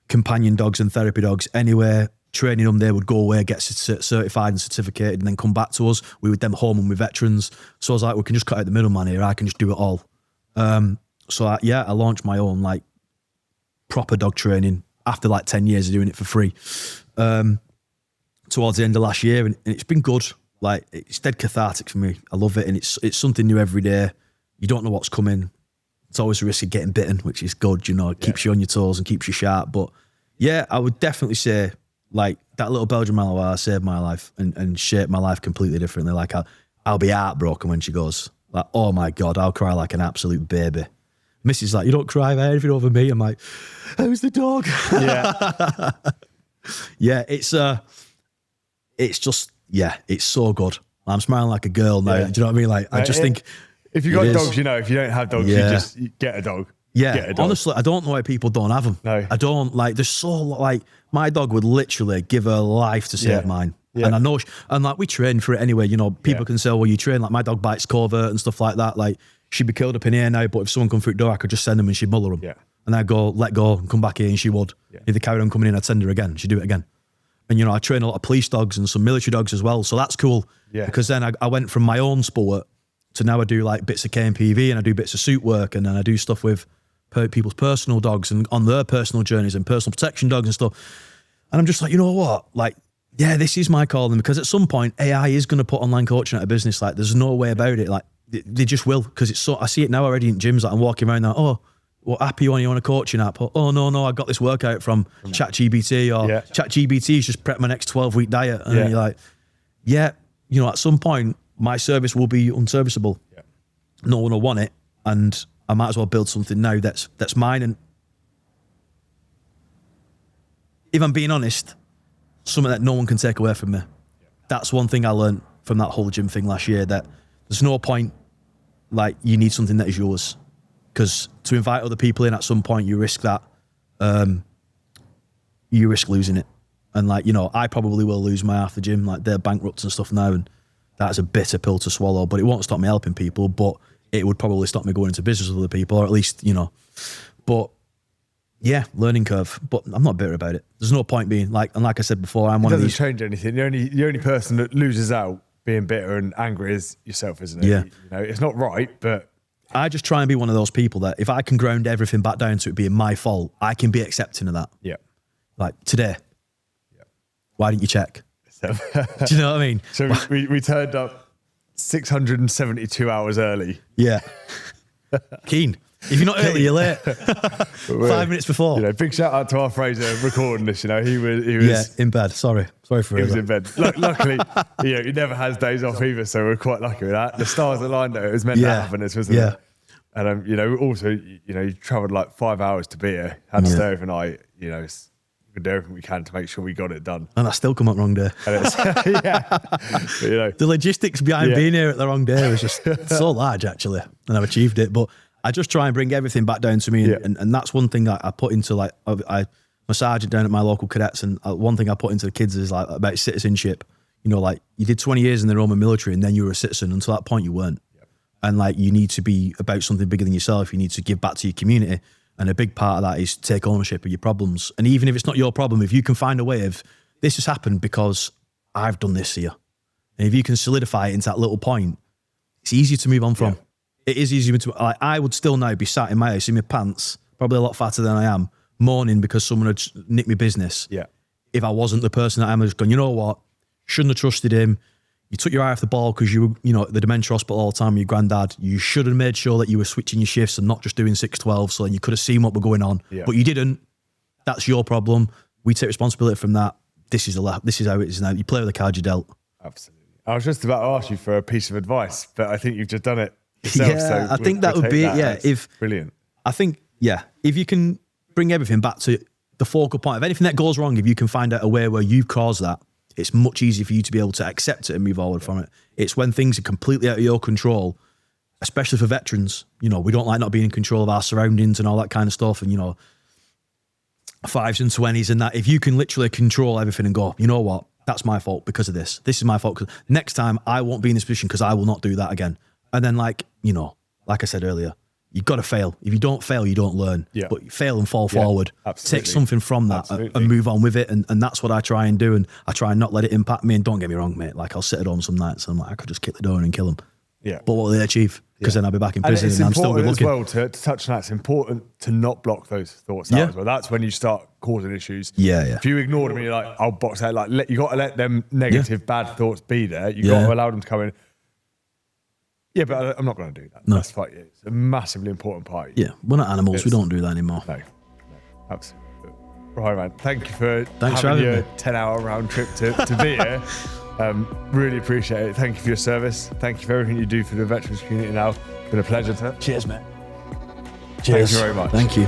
companion dogs and therapy dogs anywhere. Training them, they would go away, get certified and certificated, and then come back to us. We would then home them with veterans. So I was like, we can just cut out the middleman here. I can just do it all. So I launched my own like proper dog training after like 10 years of doing it for free. Towards the end of last year, and it's been good. Like, it's dead cathartic for me. I love it, and it's something new every day. You don't know what's coming. It's always a risk of getting bitten, which is good. It keeps you on your toes and keeps you sharp. But yeah, I would definitely say, like, that little Belgian Malinois saved my life and shaped my life completely differently. Like, I'll be heartbroken when she goes. Like, oh my God, I'll cry like an absolute baby. Missy's like, you don't cry about anything over me. I'm like, how's the dog? Yeah. Yeah, it's so good. I'm smiling like a girl now. Yeah. Do you know what I mean? Like, I just think... If you've got dogs, if you don't have dogs, you get a dog. Yeah, get a dog. honestly, I don't know why people don't have them. No. I don't, like, there's so, like, my dog would literally give her life to save mine. Yeah. And I know, and like, we train for it anyway, people can say, well, you train, like, my dog bites covert and stuff like that. Like, she'd be killed up in here now, but if someone come through the door, I could just send them and she'd muller them. Yeah. And I'd go, let go and come back here, and she would. Yeah. If they carried on coming in, I'd send her again. She'd do it again. And, I train a lot of police dogs and some military dogs as well. So that's cool. Yeah. Because then I went from my own sport to now I do like bits of KMPV and I do bits of suit work, and then I do stuff with people's personal dogs and on their personal journeys and personal protection dogs and stuff. And I'm just like, you know what? Like, yeah, this is my calling, because at some point AI is going to put online coaching out of business. Like, there's no way about it. Like, they just will, because it's so, I see it now already in gyms. Like, I'm walking around now, what app are you on? You on a coaching app? Or, oh, no, I got this workout from ChatGPT, or ChatGPT's just prepped my next 12-week diet. And then you're like, at some point, my service will be unserviceable. Yeah. No one will want it. And I might as well build something now that's mine. And if I'm being honest, something that no one can take away from me. Yeah. That's one thing I learned from that whole gym thing last year, that there's no point, like, you need something that is yours. Because to invite other people in at some point, you risk that. You risk losing it. And like, I probably will lose my half the gym. Like, they're bankrupt and stuff now, and that's a bitter pill to swallow. But it won't stop me helping people, but it would probably stop me going into business with other people, or at least, But yeah, learning curve. But I'm not bitter about it. There's no point being like, and like I said before, I'm one of these. It doesn't change anything. The only person that loses out being bitter and angry is yourself, isn't it? Yeah. It's not right, but I just try and be one of those people that if I can ground everything back down to it being my fault, I can be accepting of that. Yeah. Like today, why didn't you check? Do you know what I mean? So we turned up 672 hours early. Yeah. Keen. If you're not early, you're late. 5 minutes before. Big shout out to our Fraser recording this. He was in bed. Sorry for he was in bed. Luckily, he never has days off either, so we're quite lucky with that. The stars aligned though. It was meant to happen. This wasn't it? And also, you travelled like 5 hours to be here. Had to stay overnight. We do everything we can to make sure we got it done. And I still come up wrong day. And it's, But, the logistics behind being here at the wrong day was just so large, actually, and I've achieved it. But I just try and bring everything back down to me, and that's one thing I put into, like, I'm a sergeant down at my local cadets, and one thing I put into the kids is like about citizenship. Like, you did 20 years in the Roman military, and then you were a citizen. Until that point, you weren't. And like, you need to be about something bigger than yourself. You need to give back to your community. And a big part of that is take ownership of your problems. And even if it's not your problem, if you can find a way of, this has happened because I've done this here. And if you can solidify it into that little point, it's easier to move on from. It is easier to, like, I would still now be sat in my house in my pants, probably a lot fatter than I am, mourning because someone had nicked my business. Yeah. If I wasn't the person that I am, I was going, you know what? Shouldn't have trusted him. You took your eye off the ball because you were, at the dementia hospital all the time, your granddad. You should have made sure that you were switching your shifts and not just doing 6-12, so then you could have seen what were going on. Yeah. But you didn't. That's your problem. We take responsibility from that. This is how it is now. You play with the card you dealt. Absolutely. I was just about to ask you for a piece of advice, but I think you've just done it yourself. Yeah, so I think that would be it. Brilliant. I think, if you can bring everything back to the focal point of anything that goes wrong, if you can find out a way where you caused that, it's much easier for you to be able to accept it and move forward from it. It's when things are completely out of your control, especially for veterans. We don't like not being in control of our surroundings and all that kind of stuff. And, 5s and 20s and that. If you can literally control everything and go, you know what? That's my fault because of this. This is my fault. Next time I won't be in this position because I will not do that again. And then like I said earlier, you've got to fail. If you don't fail, you don't learn. Yeah. But you fail and fall forward. Absolutely. Take something from that and move on with it. And that's what I try and do. And I try and not let it impact me. And don't get me wrong, mate. Like, I'll sit at home some nights and I'm like, I could just kick the door in and kill them. Yeah. But what will they achieve? Because then I'll be back in prison and I'm still good looking. As well, to touch on that, it's important to not block those thoughts out as well. That's when you start causing issues. Yeah. If you ignore them and you're like, I'll box out, like, you got to let them negative, bad thoughts be there. You got to allow them to come in. Yeah, but I'm not going to do that. No. That's fine. It's a massively important part. Yeah, we're not animals. We don't do that anymore. No, absolutely. Right, man. Thank you for having your 10-hour round trip to be here. Really appreciate it. Thank you for your service. Thank you for everything you do for the veterans community now. It's been a pleasure. Cheers, mate. Cheers. Thank you very much. Thank you.